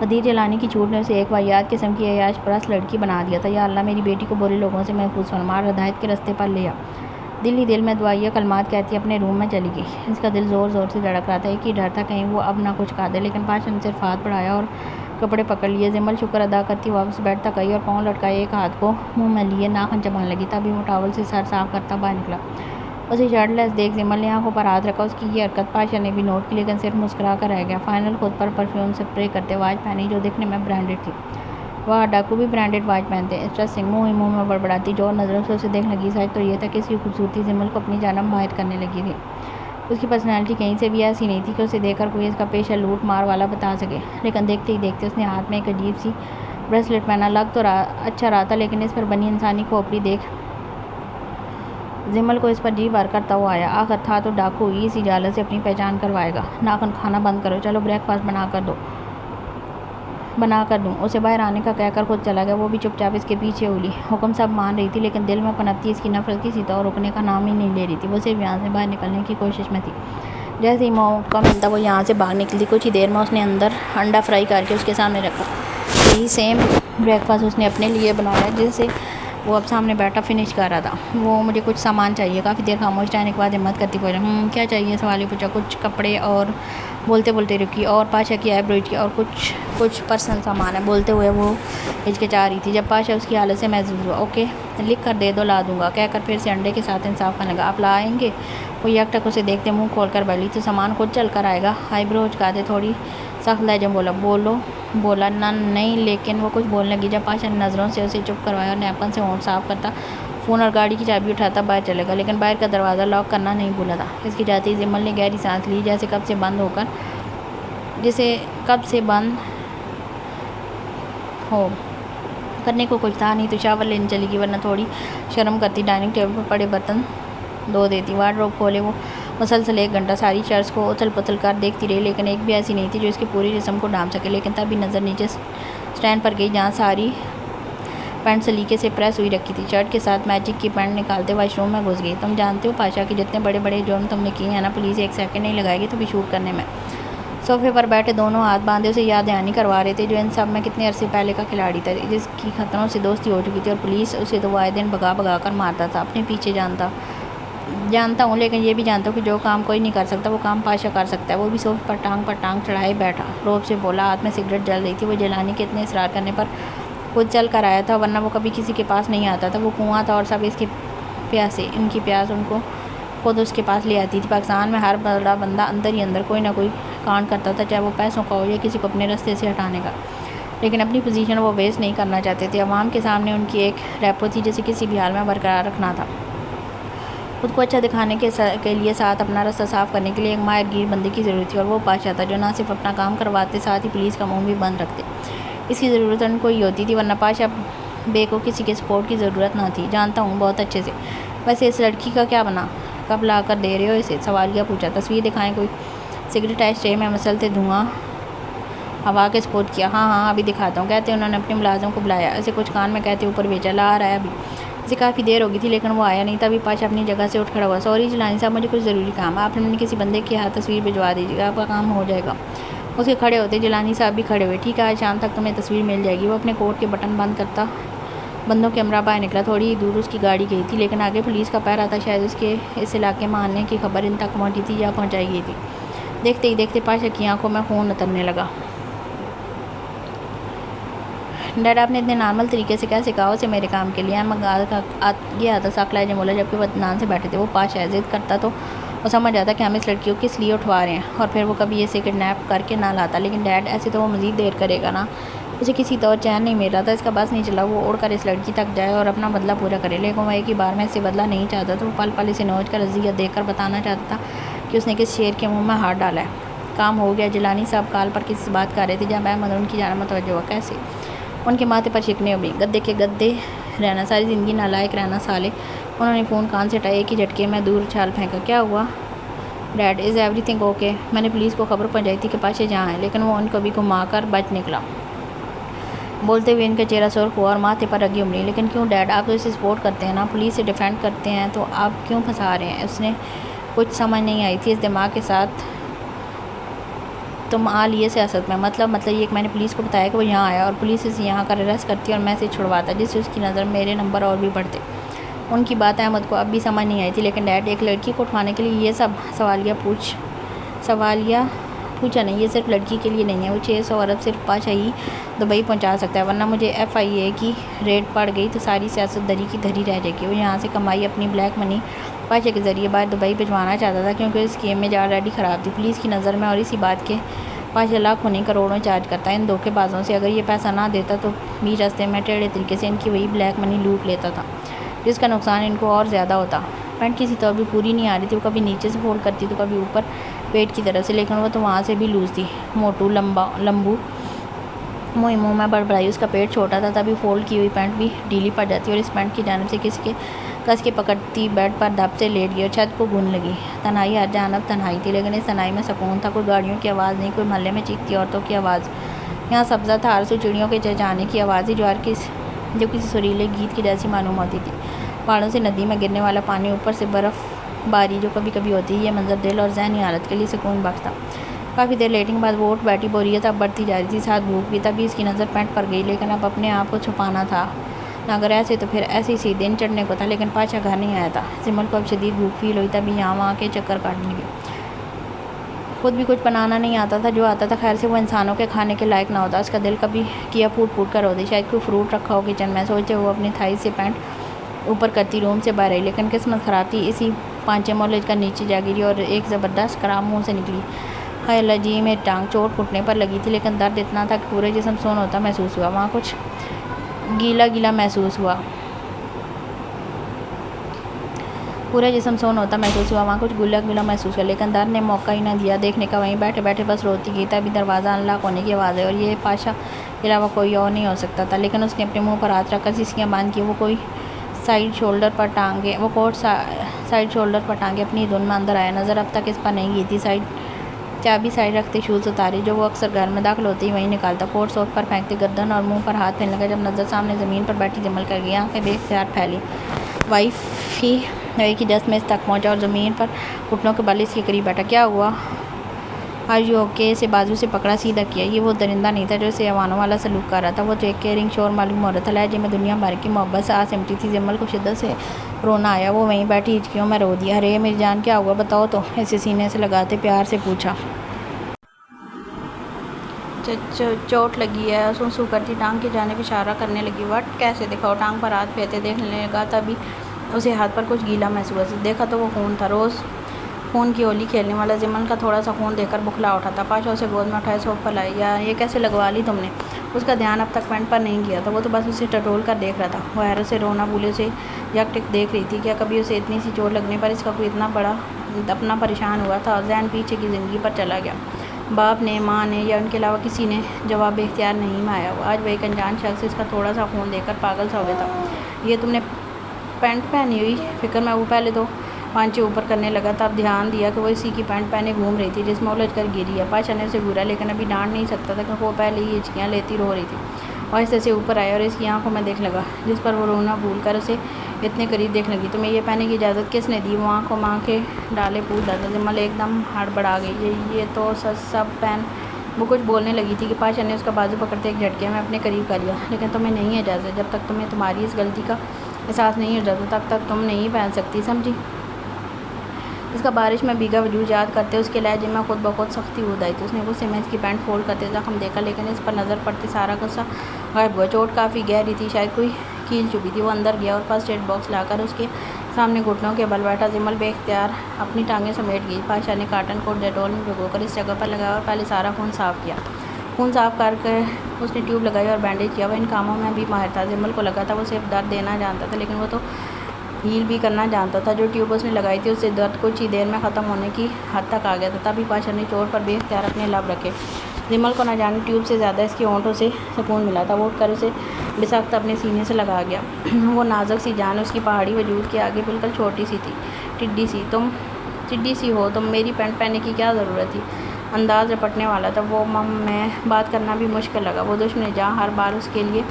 कदीर जिलानी की छूट ने उसे एक वाहियात किस्म की अयाश परस्त लड़की बना दिया था। या अल्लाह, मेरी बेटी को बुरे लोगों से महफूज फरमा, हिदायत के रास्ते पर ले आ। दिल ही दिल में दुआइया कलमात कहती अपने रूम में चली गई। इसका दिल ज़ोर ज़ोर से धड़क रहा था। एक ही डर था कहीं वो अब ना कुछ खा दे, लेकिन पाशा ने सिर्फ हाथ बढ़ाया और कपड़े पकड़ लिए। जिमल शुक्र अदा करती वापस बेड तक आई और पाँव लटकाए एक हाथ को मुंह में लिए नाखन चबाने लगी। तभी वो टॉवल से सर साफ करता बाहर निकला। उसे शर्टलेस देख जिमल ने आंखों पर हाथ रखा। उसकी ये हरकत पाशा ने भी नोट की, लेकिन सिर्फ मुस्कुरा कर रह गया। फाइनल खुद पर परफ्यूम स्प्रे करते वॉच पहनी जो दिखने में ब्रांडेड थी। वह डाकू भी ब्रांडेड वॉच पहनते। इंटरेस्टिंग। मुँह में बड़बड़ाती जो नज़रों से उसे देख लगी। सच तो ये था कि इसकी खूबसूरती जिमल को अपनी जानब माहिर करने लगी थी। उसकी पर्सनैलिटी कहीं से भी ऐसी नहीं थी कि उसे देखकर कोई इसका पेशा लूट मार वाला बता सके, लेकिन देखते ही देखते उसने हाथ में एक अजीब सी ब्रेसलेट पहना। लग तो अच्छा रहा था, लेकिन इस पर बनी इंसानी खोपड़ी देख जिमल को इस पर जी वार करता हुआ आया। आखिर था तो डाकू ही, इसी जाल से अपनी पहचान करवाएगा। नाखन खाना बंद करो, चलो ब्रेकफास्ट बना कर दूँ। उसे बाहर आने का कहकर खुद चला गया। वो भी चुपचाप इसके पीछे उली। हुक्म सब मान रही थी, लेकिन दिल में पनपती इसकी नफरत किसी तो रुकने का नाम ही नहीं ले रही थी। वो सिर्फ यहाँ से बाहर निकलने की कोशिश में थी। जैसे ही मौका मिलता वो यहाँ से भाग निकली। कुछ ही देर में उसने अंदर अंडा फ्राई करके उसके सामने रखा। यही सेम ब्रेकफास्ट उसने अपने लिए बनाया, जिससे वो अब सामने बैठा फिनिश कर रहा था। वो मुझे कुछ सामान चाहिए। काफ़ी देर खामोश रहने के बाद हिम्मत करती बोला, क्या चाहिए? सवाल ही पूछा। कुछ कपड़े और बोलते बोलते रुकी। और पाशा की आईब्रो की और कुछ पर्सनल सामान है। बोलते हुए वो हिचकिचा रही थी। जब पाशा उसकी हालत से महसूस हुआ, ओके लिख कर दे दो, ला दूंगा कहकर फिर से अंडे के साथ इंसाफ करने लगा। आप ला आएंगे? वो यकटक उसे देखते मुंह खोल कर बैठी। तो सामान खुद चल कर आएगा। आईब्रो उचका दे थोड़ी सख्त लहजे में बोला ना नहीं, लेकिन वो कुछ बोलने लगी जब पाशा ने नज़रों से उसे चुप करवाया और नैपकिन से होंठ साफ करता फ़ोन और गाड़ी की चाबी उठाता बाहर चलेगा, लेकिन बाहर का दरवाज़ा लॉक करना नहीं भूला था। इसकी जाती जिमल ने गहरी सांस ली, जैसे कब से बंद हो करने को कुछ था नहीं। तो शावर लेने चली गई, वरना थोड़ी शर्म करती डाइनिंग टेबल पर पड़े बर्तन धो देती। वार्डरोब खोले वो मुसलसल 1 घंटा सारी शर्ट्स को उथल पुथल कर देखती रही, लेकिन एक भी ऐसी नहीं थी जो इसके पूरी जिस्म को ढांप सके। लेकिन तभी नज़र नीचे स्टैंड पर गई, जहाँ सारी पैंट सलीके से प्रेस हुई रखी थी। शर्ट के साथ मैजिक की पैंट निकालते वॉशरूम में घुस गई। तुम जानते हो पाशा के जितने बड़े बड़े जुर्म तुमने किए हैं ना, पुलिस 1 सेकंड नहीं लगाएगी तो भी शूट करने में। सोफे पर बैठे दोनों हाथ बांधे उसे याद दहानी करवा रहे थे, जो इन सब में कितने अरसे पहले का खिलाड़ी था, जिसकी खतरों से दोस्ती हो चुकी थी। और पुलिस उसे तो आए दिन भगा कर मारता था, अपने पीछे जानता जानता हूँ, लेकिन ये भी जानता हूँ कि जो काम कोई नहीं कर सकता वो काम पाशा कर सकता है। वो भी सोफ़े पर टांग चढ़ाए बैठा, रौब से बोला। हाथ में सिगरेट जल रही थी। वो जलाने के इतने इसरार करने पर खुद चल कर आया था, वरना वो कभी किसी के पास नहीं आता था। वो कुआँ था और सब इसके प्यासे, इनकी प्यास उनको खुद उसके पास ले आती थी। पाकिस्तान में हर बड़ा बंदा अंदर ही अंदर कोई ना कोई कांड करता था, चाहे वो पैसों का हो या किसी को अपने रास्ते से हटाने का, लेकिन अपनी पोजीशन वो वेस्ट नहीं करना चाहते थे। अवाम के सामने उनकी एक रेपो थी जिसे किसी भी हाल में बरकरार रखना था। खुद को अच्छा दिखाने के लिए साथ अपना रास्ता साफ़ करने के लिए एक माहिरगीर बंदे की ज़रूरत थी, और वो पाशा था जो ना सिर्फ अपना काम करवाते, साथ ही पुलिस का मुँह भी बंद रखते। इसकी ज़रूरत उनको ही होती थी, वरना पाशा बे को किसी के सपोर्ट की ज़रूरत ना थी। जानता हूँ बहुत अच्छे से। वैसे इस लड़की का क्या बना, कब ला कर दे रहे हो इसे? सवालिया पूछा। तस्वीर दिखाएं कोई? सिगरेट ऐश ट्रे में मसलते धुआं हवा के स्पोर्ट किया। हाँ अभी दिखाता हूँ, कहते उन्होंने अपने मुलाजिम को बुलाया। ऐसे कुछ कान में कहते ऊपर भेजा। ला आ रहा है अभी। इसे काफ़ी देर हो गई थी लेकिन वो आया नहीं। तभी पाशा अपनी जगह से उठ खड़ा हुआ। सॉरी जिलानी साहब, मुझे कुछ ज़रूरी काम है, आप मैंने किसी बंदे के हाथ तस्वीर भिजवा दीजिएगा, आपका काम हो जाएगा। उसके खड़े होते जिलानी साहब भी खड़े हुए। ठीक है, आज शाम तक तुम्हें तस्वीर मिल जाएगी। वो अपने कोट के बटन बंद करता बंदों के अमरा बाहर निकला। थोड़ी दूर उसकी गाड़ी गई थी, लेकिन आगे पुलिस का पैरा था। शायद उसके इस इलाके में आने की खबर इन तक पहुँची थी या पहुँचाई गई थी। देखते ही देखते पाशा की आंखों में खून उतरने लगा। डैड, आपने इतने नॉर्मल तरीके से क्या सिखाओ उसे मेरे काम के लिए? मैं गया था साकला जमोला, जबकि वो नान से बैठे थे। वो पाशा जिद करता तो वो समझ आता कि हम इस लड़की को किस लिए उठवा रहे हैं, और फिर वो कभी ऐसे किडनैप करके ना लाता। लेकिन डैड, ऐसे तो वो मज़ीद देर करेगा ना। उसे किसी तौर चैन नहीं मिल रहा था। इसका बस नहीं चला वो उड़कर इस लड़की तक जाए और अपना बदला पूरा करे। लेकिन वो एक ही बार में इससे बदला नहीं चाहता था। वो पल पल इसे नोच कर अज़ियत देकर बताना चाहता था कि उसने किस शेर के मुँह में हाथ डाला है। काम हो गया। जिलानी साहब कॉल पर किसी बात कर रहे थे जब अहमद उनकी जाना मुतवज्जो हुआ। कैसे? उनके माथे पर शिकने उभरी। गद्दे के गद्दे रहना, सारी ज़िंदगी नालायक रहना साले। उन्होंने फ़ोन कान से हटाया। एक ही झटके में दूर छाल फेंका। क्या हुआ डैड? Is everything okay? मैंने पुलिस को खबर पहुंचाई थी कि पाशा जहाँ है, लेकिन वो उनको भी घुमा कर बच निकला। बोलते हुए इनका चेहरा सुर्ख हुआ और माथे पर रगी उमड़ी। लेकिन क्यों डैड? आप तो इसे सपोर्ट करते हैं ना, पुलिस से डिफेंड करते हैं, तो आप क्यों फंसा रहे हैं? उसने कुछ समझ नहीं आई थी। इस दिमाग के साथ तुम आ लिए सियासत में। मतलब ये कि मैंने पुलिस को बताया कि वो यहाँ आया और पुलिस इसे यहाँ कर अरेस्ट करती और मैं इसे छुड़वाता, जिससे उसकी नज़र मेरे नंबर और भी बढ़ते। उनकी बात अहमद को अब भी समझ नहीं आई थी। लेकिन डैड, एक लड़की को उठवाने के लिए ये सब सवालिया पूछा नहीं। ये सिर्फ लड़की के लिए नहीं है। वो 600 अरब सिर्फ पाशा ही दुबई पहुंचा सकता है, वरना मुझे FIA की रेड पड़ गई तो सारी सियासत दरी की धरी रह जाएगी। वो यहाँ से कमाई अपनी ब्लैक मनी पाशा के ज़रिए बाहर दुबई भिजवाना चाहता था, क्योंकि इस गेम में ऑलरेडी ख़राब थी पुलिस की नज़र में। और इसी बात के पाशा लाखों नहीं करोड़ों चार्ज करता है इन धोखेबाजों से। अगर ये पैसा ना देता तो बीच रास्ते में टेढ़े तरीके से इनकी वही ब्लैक मनी लूट लेता था, जिसका नुकसान इनको और ज़्यादा होता। पैंट किसी तौर भी पूरी नहीं आ रही थी। वो कभी नीचे से फोल्ड करती तो कभी ऊपर पेट की तरफ से, लेकिन वो तो वहाँ से भी लूज़ थी। मोटू लंबू मुँह में बड़बड़ाई। उसका पेट छोटा था, तभी फोल्ड की हुई पैंट भी ढीली पड़ जाती और इस पैंट की जानिब से किसी के कस के पकड़ती बेड पर धप से लेट गई और छत को गूंज लगी। तन्हाई हर जानब तन्हाई थी, लेकिन इस तन्हाई में सुकून था। कोई गाड़ियों की आवाज़ नहीं, कोई मोहल्ले में चीखती औरतों की आवाज़। यहाँ सब्ज़ा था, आरज़ू चिड़ियों के चहचहाने की आवाज़ ही जो किसी सुरीले गीत की जैसी मालूम होती थी। पहाड़ों से नदी में गिरने वाला पानी, ऊपर से बर्फ़बारी जो कभी कभी होती है। ये मंजर दिल और ज़हनी हालत के लिए सुकून बख्शता। काफ़ी देर लेटने के बाद वो उठ बैठी। बोरियत अब बढ़ती जा रही थी, साथ भूख भी। तभी इसकी नज़र पैंट पर गई, लेकिन अब अपने आप को छुपाना था ना। अगर ऐसे तो फिर ऐसे ही दिन चढ़ने को था। लेकिन पाशा घर नहीं आया था। सिमल को अब शदीद भूख फील हुई, तभी यहाँ वहाँ के चक्कर काटने लगी। खुद भी कुछ बनाना नहीं आता था, जो आता था खैर से वो इंसानों के खाने के लायक ना होता। उसका दिल कभी किया फूट कर रो दी। शायद कोई फ्रूट रखा हो किचन में। सोचे वो अपनी थाई से पैंट ऊपर करती रूम से बाहर आई, लेकिन किस्मत ख़राब थी। इसी 5 मोलेज का नीचे जा गिरी और एक ज़बरदस्त कराम मुँह से निकली। हाय अल्लाह जी, मेरी टांग चोट घुटने पर लगी थी, लेकिन दर्द इतना था कि पूरे जिस्म सोन होता महसूस हुआ। वहाँ कुछ गीला महसूस हुआ। पूरा जिस्म सोन होता महसूस हुआ। वहाँ कुछ गुला महसूस हुआ, लेकिन दर्द ने मौका ही ना दिया देखने का। वहीं बैठे बैठे बस रोती गई। तभी दरवाज़ा अनलॉक होने की आवाज़ है और ये पाशा के अलावा कोई और नहीं हो सकता था। लेकिन उसने अपने मुंह पर हाथ रखकर सिसकियाँ बांध की। वो कोट साइड शोल्डर पर टांगे अपनी धुन में अंदर आया। नज़र अब तक इस पर नहीं गई थी। चाबी साइड रखते शूज़ उतारे, जो वो अक्सर घर में दाखिल होते ही वहीं निकालता। कोट सोफ पर फेंकते गर्दन और मुंह पर हाथ फेरने लगा। जब नज़र सामने ज़मीन पर बैठी जमल कर गई, आँखें बेख्तियार फैली। वाई की डस्ट में इस तक पहुँचा और ज़मीन पर घुटनों के बल इसके करीब बैठा। क्या हुआ? आज ओके से बाजू से पकड़ा, सीधा किया। ये वो दरिंदा नहीं था जो इसे अवानों वाला सलूक कर रहा था। वो तो एक केयरिंग शोर मालूम हो रहा था। लहजे में दुनिया भर की मोहब्बत से आ सिमटी थी। जमल को शिद्दत से रोना आया। वो वहीं बैठी हिचकियों में रो दिया। अरे मेरी जान क्या हुआ बताओ तो, ऐसे सीने से लगाते प्यार से पूछा। चोट लगी है, सू करती टांग की जानिब इशारा करने लगी। वट कैसे दिखाओ, टांग पर हाथ फेरते देखने लगा। तभी उसे हाथ पर कुछ गीला महसूस देखा तो वो खून था। रोज़ खून की होली खेलने वाला जिमल का थोड़ा सा खून देकर बुखला उठा था। पाशा उसे गोद में उठाए सोफ पर लाई। या ये कैसे लगवा ली तुमने? उसका ध्यान अब तक पैंट पर नहीं गया था। वो तो बस उसे टटोल कर देख रहा था। वो हैरत से रोना भूले से यकटिक देख रही थी। क्या कभी उसे इतनी सी चोट लगने पर इसका कोई इतना बड़ा अपना परेशान हुआ था? जहन पीछे की ज़िंदगी पर चला गया। बाप ने, माँ ने या उनके अलावा किसी ने जवाब इख्तियार नहीं में आया। आज वह एक अनजान शख्स इसका थोड़ा सा खून देकर पागल सा हो गया था। ये तुमने पैंट पहनी हुई? फिक्र में वो पहले तो पांचे ऊपर करने लगा था। अब ध्यान दिया कि वो इसी की पैंट पहने घूम रही थी जिसमें उलझ कर गिरी है। पाशा ने उसे घूरा लेकिन अभी डांट नहीं सकता था क्योंकि वो पहले ही हिचकियाँ लेती रो रही थी। और ऐसे से ऊपर आया और इसकी आंखों में देख लगा, जिस पर वो रोना भूल कर उसे इतने करीब देख लगी। तुम्हें ये पहनने की इजाज़त किसने दी? वो आंखों में आंखें डाले पूछ रहा था। जिमल एकदम हड़बड़ा गई। ये तो सब पहन। वो कुछ बोलने लगी थी कि पाशा ने उसका बाजू पकड़ते एक झटके में अपने करीब कर लिया। लेकिन तुम्हें नहीं है इजाज़त। जब तक तुम्हें तुम्हारी इस गलती का एहसास नहीं हो जाता तब तक तुम नहीं पहन सकती, समझी? इसका बारिश में भीगा वजूद याद करते उसके लहजे में खुद ब खुद सख्ती हो आई थी। उसने गुस्से में इसकी पैंट फोल्ड करते जख्म देखा लेकिन इस पर नज़र पड़ते सारा गुस्सा गायब हुआ। चोट काफ़ी गहरी थी, शायद कोई कील चुभी थी। वो अंदर गया और फर्स्ट एड बॉक्स लाकर उसके सामने घुटनों के बल बैठा। जिमल बेख्तियार अपनी टांगें समेट गई। पाशा ने काटन कोट डेटोल में भिगोकर इस जगह पर लगाया और पहले सारा खून साफ़ किया। खून साफ़ करके उसने ट्यूब लगाई और बैंडेज किया। वह इन कामों में भी माहिर था। जिमल को लगा था वो सिर्फ दर्द देना जानता था लेकिन वो तो हील भी करना जानता था। जो ट्यूब उसने लगाई थी उससे दर्द कुछ ही देर में ख़त्म होने की हद तक आ गया था। तभी पाशा ने चोट पर बेख्तियार अपने लब रखे। जिमल को न जाने ट्यूब से ज़्यादा इसके होंठों से सुकून मिला था। वो उठकर उसे बेसख्त अपने सीने से लगा गया। वो नाजुक सी जान उसकी पहाड़ी वजूद के आगे बिल्कुल छोटी सी थी, टिड्डी सी हो तुम। मेरी पैंट पहनने की क्या ज़रूरत थी? अंदाज़ रपटने वाला था। वो मैं बात करना भी मुश्किल लगा। वो दुश्मन जहाँ हर बार उसके लिए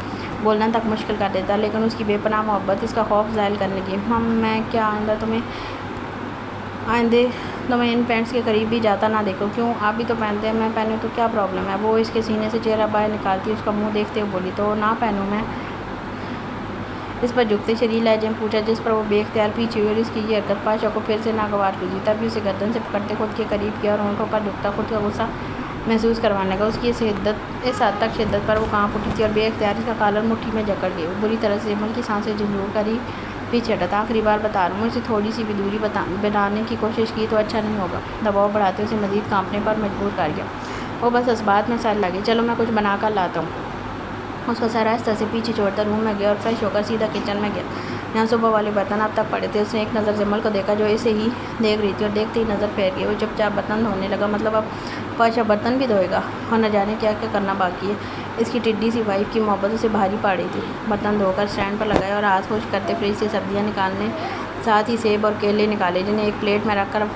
बोलना तक मुश्किल कर देता लेकिन उसकी बेपनाह मोहब्बत इसका खौफ ज़ाहिर करने की। मैं क्या आइंदे तुम्हें इन पैंट्स के करीब भी जाता ना देखो। क्यों? आप भी तो पहनते हैं, मैं पहनूँ तो क्या प्रॉब्लम है? वो इसके सीने से चेहरा बाहर निकालती उसका मुंह देखते हुए बोली, तो ना पहनूँ मैं? इस पर झुकते शरीर लहजे में पूछा जिस पर वो बेख्तियार पीछे हुई और इसकी ये हरकत पाशा को फिर से नागवार हुई। तभी उसे गर्दन से पकड़ते खुद के करीब किया और होंठों पर झुकता खुद का गुस्सा महसूस करवाने लगा। उसकी इस हद तक शिद्दत पर वो कांप उठी थी और बेख्तियार इसका कॉलर मुट्ठी में जकड़ गई। वो बुरी तरह से जिमल की सांसें झंझोड़ कर ही पीछे हटा था। आखिरी बार बता रहा हूँ, मुझसे थोड़ी सी भी दूरी बनाने की कोशिश की तो अच्छा नहीं होगा। दबाव बढ़ाते उसे मजीद कांपने पर मजबूर कर गया। वो बस इस बात में सर लगे, चलो मैं कुछ बना कर लाता हूँ। उसका सर आहिस्ता से पीछे छोड़कर रूम में गया और फ्रेश होकर सीधा किचन में गया। यहाँ सुबह वाले बर्तन अब तक पड़े थे। उसने एक नज़र जिमल को देखा जो इसे ही देख रही थी और देखते ही नज़र फेर गई। वो चुपचाप बर्तन धोने लगा। मतलब अब पाशा बर्तन भी धोएगा और न जाने क्या क्या करना बाकी है। इसकी टिड्डी सी वाइफ की मोहब्बत उसे भारी पा रही थी। बर्तन धोकर स्टैंड पर लगाया और हाथ खुश करते फ्रिज से सब्जियाँ निकालने, साथ ही सेब और केले निकाले जिन्हें एक प्लेट में रखकर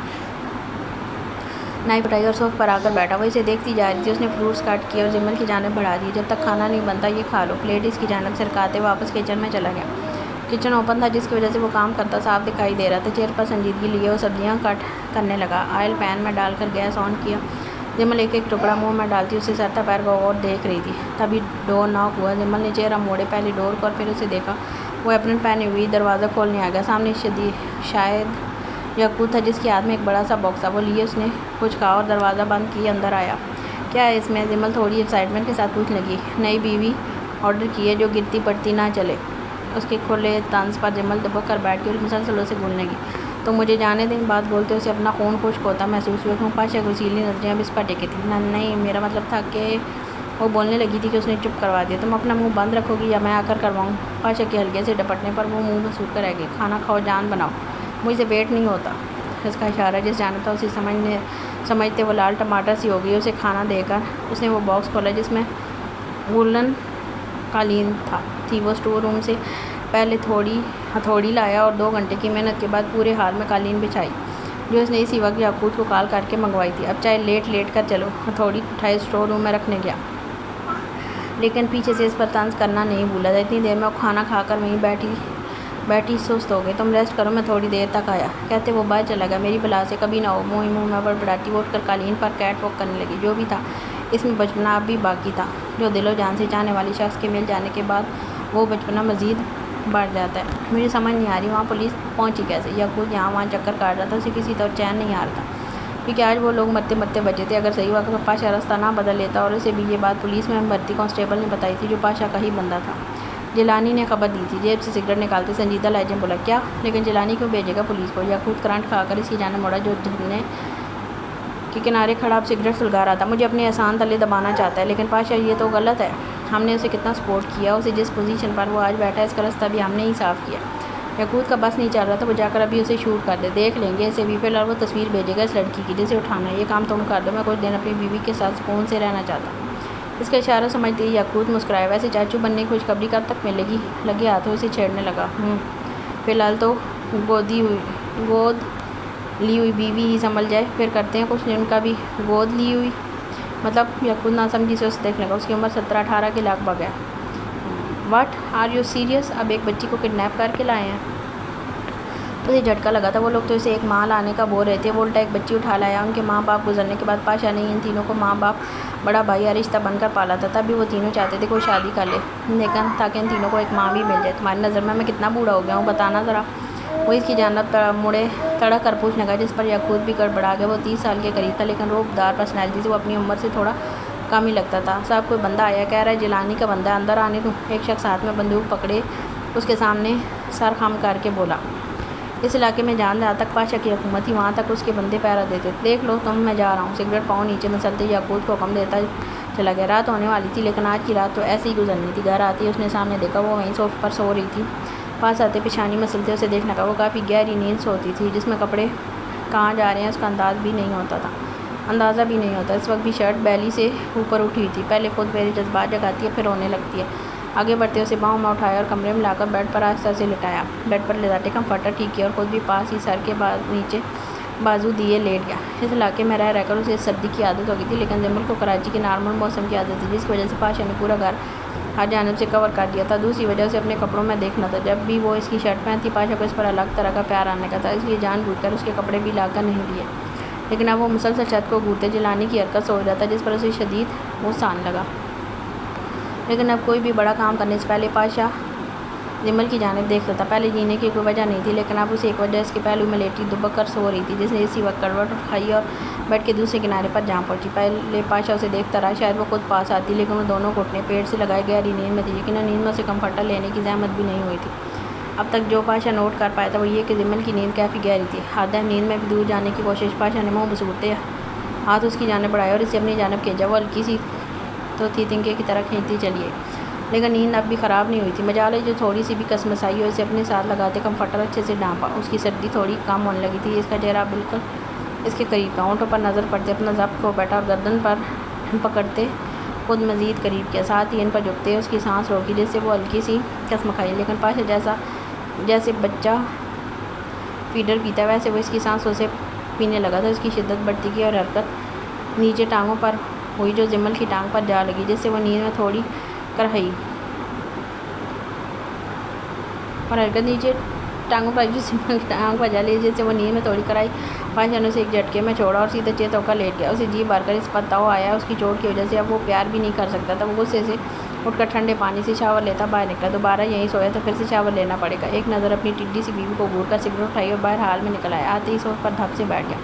नाइफ उठाई और सोफ पर आकर बैठा। वो इसे देखती जा रही थी। उसने फ्रूट्स काट किए और जिमल की जानिब बढ़ा दी। जब तक खाना नहीं बनता ये खा लो। प्लेट इसकी जानिब सरकाते वापस किचन में चला गया। किचन ओपन था जिसकी वजह से वो काम करता साफ दिखाई दे रहा था। चेयर पर संजीदगी लिए वो सब्जियां कट करने लगा। ऑयल पैन में डालकर गैस ऑन किया। जिमल एक एक टुकड़ा मुंह में डालती उसे सरता पैर को और देख रही थी। तभी डोर नॉक हुआ। जिमल ने चेहरा मोड़े, पहले डोर को और फिर उसे देखा। वो अपने पहने हुई दरवाज़ा खोलने आ गया। सामने शायद याकूत था जिसके हाथ में एक बड़ा सा बॉक्स था। वो लिए उसने कुछ कहा और दरवाज़ा बंद किए अंदर आया। क्या है इसमें? जिमल थोड़ी एक्साइटमेंट के साथ पूछने लगी। नई बीवी ऑर्डर की है जो गिरती पड़ती ना चले। उसके खुले तंज पर जिमल दबक कर बैठ गई और मुसलसल उसे घूरने लगी। तो मुझे जाने दें। बात बोलते उसे अपना खून खुश्क होता महसूस हुआ। क्यों? पाशा गुसीली नजरें अब इस पर टिकी थी। नहीं, मेरा मतलब था कि वो बोलने लगी थी कि उसने चुप करवा दिया। तुम अपना मुंह बंद रखोगी या मैं आकर करवाऊँ? पाशा के हल्के से डपटने पर वो मुँह में सूट कर रह गई। खाना खाओ, जान बनाओ, मुझसे वेट नहीं होता। इसका इशारा जिस जाना था उसे समझते वो लाल टमाटर सी हो गई। उसे खाना देकर उसने वो बॉक्स खोला जिसमें वुलन कालीन थी। वो स्टोर रूम से पहले हथौड़ी लाया और 2 घंटे की मेहनत के बाद पूरे हाल में कालीन बिछाई जो उसने इसी वक्त याकूत को कॉल करके मंगवाई थी। अब चाहे लेट कर चलो। हथौड़ी उठाए स्टोर रूम में रखने गया लेकिन पीछे से इस पर तंज करना नहीं भूला था। इतनी देर में वो खाना खाकर वहीं बैठी सुस्त हो गई। तुम रेस्ट करो, मैं थोड़ी देर तक आया, कहते वो बाहर चला गया। मेरी भला से कभी ना हो। मुँह में बड़बड़ाती वो उठकर कालीन पर कैट वॉक करने लगी। जो भी था इसमें बचपना अब भी बाकी था जो दिलो जान से चाहने वाली शख्स के मिल जाने के बाद वो बचपना मज़ीद बढ़ जाता है। मुझे समझ नहीं आ रही वहाँ पुलिस पहुँची कैसे, या खुद यहाँ वहाँ चक्कर काट रहा था, उसे किसी तरह चैन नहीं आ रहा था, क्योंकि आज वो लोग मरते मरते बचे थे। अगर सही वक्त पाशा रास्ता ना बदल लेता, और उसे भी ये बात पुलिस में भर्ती कांस्टेबल ने बताई थी, जो पाशा का ही बंदा था। जिलानी ने खबर दी थी। जेब से सिगरेट निकालते संजीदा लहजे में बोला, क्या? लेकिन जिलानी क्यों भेजेगा पुलिस को? या खुद करंट खाकर इसकी जाने मोड़ा, जो झरने के किनारे खड़ा अब सिगरेट सुलगा रहा था। मुझे अपने एहसान तले दबाना चाहता है, लेकिन पाशा ये तो गलत है। हमने उसे कितना सपोर्ट किया, उसे जिस पोजीशन पर वो आज बैठा है इसका रास्ता भी हमने ही साफ़ किया। यकूत का बस नहीं चल रहा था, वो जाकर अभी उसे शूट कर दे, देख लेंगे इसे भी। फिलहाल वो तस्वीर भेजेगा इस लड़की की जिसे उठाना है। ये काम तुम कर दो, मैं कुछ दिन अपनी बीवी के साथ सुकून से रहना चाहता हूँ। इसका इशारा समझते ही यकूत मुस्कुराया। वैसे चाचू बनने की खुशखबरी कब तक मिलेगी? लगे हाथों इसे छेड़ने लगा। फिलहाल तो गोद ली हुई बीवी ही संभल जाए, फिर करते हैं कुछ। उनका भी गोद ली हुई मतलब यकूत ना समझी से उसे देखने लगा। उसकी उम्र 17-18 के लगभग है। What are you serious? अब एक बच्ची को किडनैप करके लाए हैं? तो ये झटका लगा था। वो लोग तो इसे एक माँ लाने का बोल रहे थे, वो उल्टा एक बच्ची उठा लाया। उनके माँ बाप गुजरने के बाद पाशा ने इन तीनों को माँ बाप बड़ा भाई या रिश्ता बनकर पाला था। तब भी वो तीनों चाहते थे कोई शादी कर ले, लेकिन ताकि इन तीनों को एक माँ भी मिल जाए। तुम्हारी नज़र में मैं कितना बूढ़ा हो गया हूँ, बताना ज़रा। वो इसकी जानब मुड़े तड़क कर पूछने लगा, जिस पर यकूत भी गड़बड़ा गया। वो 30 साल के करीब था, लेकिन रूपदार पर्सनैलिटी से वो अपनी उम्र से थोड़ा कम ही लगता था। साहब कोई बंदा आया, कह रहा है जिलानी का बंदा, अंदर आने दूँ? एक शख्स हाथ में बंदूक पकड़े उसके सामने सर खम करके बोला। इस इलाके में जहाँ जहाँ तक पाशा की हुकूमत थी, वहाँ तक उसके बंदे पैरा देते। देख लो तुम, मैं जा रहा हूँ। सिगरेट पाँव नीचे मसलते यकूत को हुक्म देता चला गया। रात होने वाली थी, लेकिन आज की रात तो ऐसे ही गुजरनी थी। घर आती उसने सामने देखा, वो वहीं सोफे पर सो रही थी। पास आते पेशानी मसलते उसे देखने का। वो काफ़ी गहरी नींद सोती थी, जिसमें कपड़े कहाँ जा रहे हैं उसका अंदाज़ा भी नहीं होता। इस वक्त भी शर्ट बैली से ऊपर उठी हुई थी। पहले खुद मेरे जज्बात जगाती है, फिर रोने लगती है। आगे बढ़ते उसे बाहों में उठाया और कमरे में लाकर बेड पर आस्ता से लिटाया। बेड पर लेटाते कम्फर्टर ठीक किया और खुद भी पास ही सर के नीचे बाजू दिए लेट गया। इस इलाके में रह रहकर उसे सर्दी की आदत हो गई थी, लेकिन जम्मू को कराची के नॉर्मल मौसम की आदत थी, जिसकी वजह से पाशा ने पूरा घर हर जानब से कवर कर दिया था। दूसरी वजह से अपने कपड़ों में देखना था। जब भी वो इसकी शर्ट पहनती, पाशा को इस पर अलग तरह का प्यार आने का था, इसलिए जानबूझकर उसके कपड़े भी लाकर नहीं दिए। लेकिन अब वो मुसलसल छत को घूरते जिलानी की हरकत सोच रहा था, जिस पर उसे शदीद गुस्सा आने लगा। लेकिन अब कोई भी बड़ा काम करने से पहले पाशा जिमल की जानिब देखता था। पहले जीने की कोई वजह नहीं थी, लेकिन अब उसे एक वजह इसके पहलू में लेटी दुबक कर सो रही थी, जिसने इसी वक्त करवट उठाई और बेड के दूसरे किनारे पर जहाँ पहुँची। पहले पाशा उसे देखता रहा, शायद वो खुद पास आती, लेकिन वो दोनों घुटने पेट से लगाए गहरी नींद में थी। लेकिन नींद में उसे कम्फर्टर लेने की जहमत भी नहीं हुई थी। अब तक जो पाशा नोट कर पाया था वो ये कि जिमल की नींद काफ़ी गहरी थी। आधा नींद में भी दूर जाने की कोशिश। पाशा ने मुँह बसूरते हाथ उसकी जानिब बढ़ाया और इसे अपनी जानिब खींचा। वो हल्की सी तो थी, तिनके की तरह खींचती चलिए, लेकिन नींद अब भी ख़राब नहीं हुई थी। मजाल है जो थोड़ी सी भी कसमसाई हो, इसे अपने साथ लगाते कम्फर्टर अच्छे से ढांपा। उसकी सर्दी थोड़ी कम होने लगी थी। इसका चेहरा बिल्कुल इसके करीब था। होंठों पर नज़र पड़ते अपना ज़ब्त को बैठा और गर्दन पर पकड़ते खुद मज़ीद करीब किया। साथ ही इन पर झुकते उसकी सांस रोकी, जिससे वो हल्की सी कसम खाई। लेकिन पाशा जैसे बच्चा फीडर पीता है, वैसे वो इसकी सांसों से पीने लगा था। उसकी शिद्दत बढ़ती गई और हरकत नीचे टांगों पर हुई, जो जिमल की टांग पर जा लगी, जिससे वो नींद में थोड़ी करहई और हरकत नीचे टांगों पर जो जिमल की टांग पर जा ली, जिससे वो नींद में थोड़ी कराई। पाशा ने उसे एक झटके में छोड़ा और सीधे चेत होकर लेट गया। उसे जी भरकर इस पर ताव आया। उसकी चोट की वजह से अब वो प्यार भी नहीं कर सकता था। वो गुस्से से उठकर ठंडे पानी से शावर लेता बाहर निकला। दोबारा यहीं सोया तो फिर से शावर लेना पड़ेगा। एक नज़र अपनी टिड्डी सी बीवी को घूर कर सिगरेट उठाई और बाहर हाल में निकल आया। आते ही सोच पर धप से बैठ गया।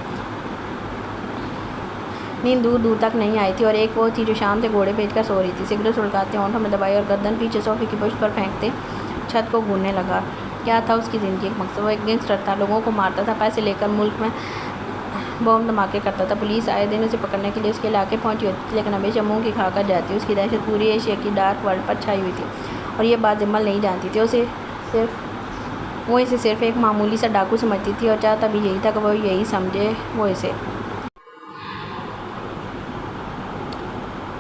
नींद दूर दूर तक नहीं आई थी और एक वो थी जो शाम से घोड़े बेचकर सो रही थी। सिगरेट सुलगाते होंठों में दबाई और गर्दन पीछे सोफे की पुष्ट पर फेंकते छत को घूरने लगा। क्या था उसकी ज़िंदगी का मकसद? वो एक गैंगस्टर था, लोगों को मारता था, पैसे लेकर मुल्क में बम धमाके करता था। पुलिस आए दिन उसे पकड़ने के लिए उसके इलाके पहुंची होती थी, लेकिन हमेशा मुँह की खाकर जाती। उसकी दहशत पूरी एशिया की डार्क वर्ल्ड पर छाई हुई थी और ये बात जिमल नहीं जानती थी। वो इसे सिर्फ एक मामूली सा डाकू समझती थी और चाहता भी यही था कि वो यही समझे वो इसे।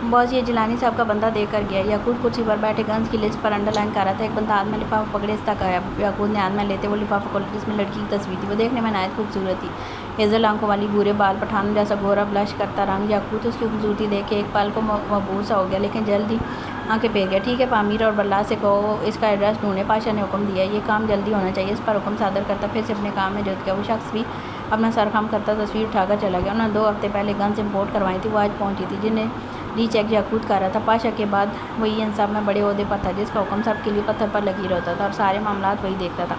बॉस ये जिलानी साहब का बंदा देकर गया। याकूत कुर्सी पर बैठे गन्स की लिस्ट पर अंडरलाइन कर रहा था। एक बंदा हाथ में लिफाफा पकड़े इस तक आया। याकूत ने हाथ में लेते वो लिफाफा खोला, जिसमें लड़की की तस्वीर थी। वो देखने में नायत खूबसूरत थी। हेज़ल आंखों वाली, भूरे बाल, पठान जैसा गोरा ब्लश करता रंग। याकूत उसकी खूबसूरती देख के एक पाल को मबहूर सा हो गया, लेकिन जल्दी आंखें फेर गया। ठीक है पामीर और बल्ला से कहो इसका एड्रेस ढूंढे। पाशा ने हुक्म दिया। ये काम जल्दी होना चाहिए। इस पर हुक्म सादर करता फिर से अपने काम में जुट गया। वो शख्स भी अपना सर खम करता तस्वीर उठाकर चला गया। उन्होंने 2 हफ्ते पहले गन्स इम्पोर्ट करवाई थी, वो आज पहुँची थी, जिन्हें रीचेक याकूत कर रहा था। पाशा के बाद वही इंसाफ में बड़े ओहदे पर था, जिसका हुक्म सबके लिए पत्थर पर लकीर होता था और सारे मामलात वही देखता था।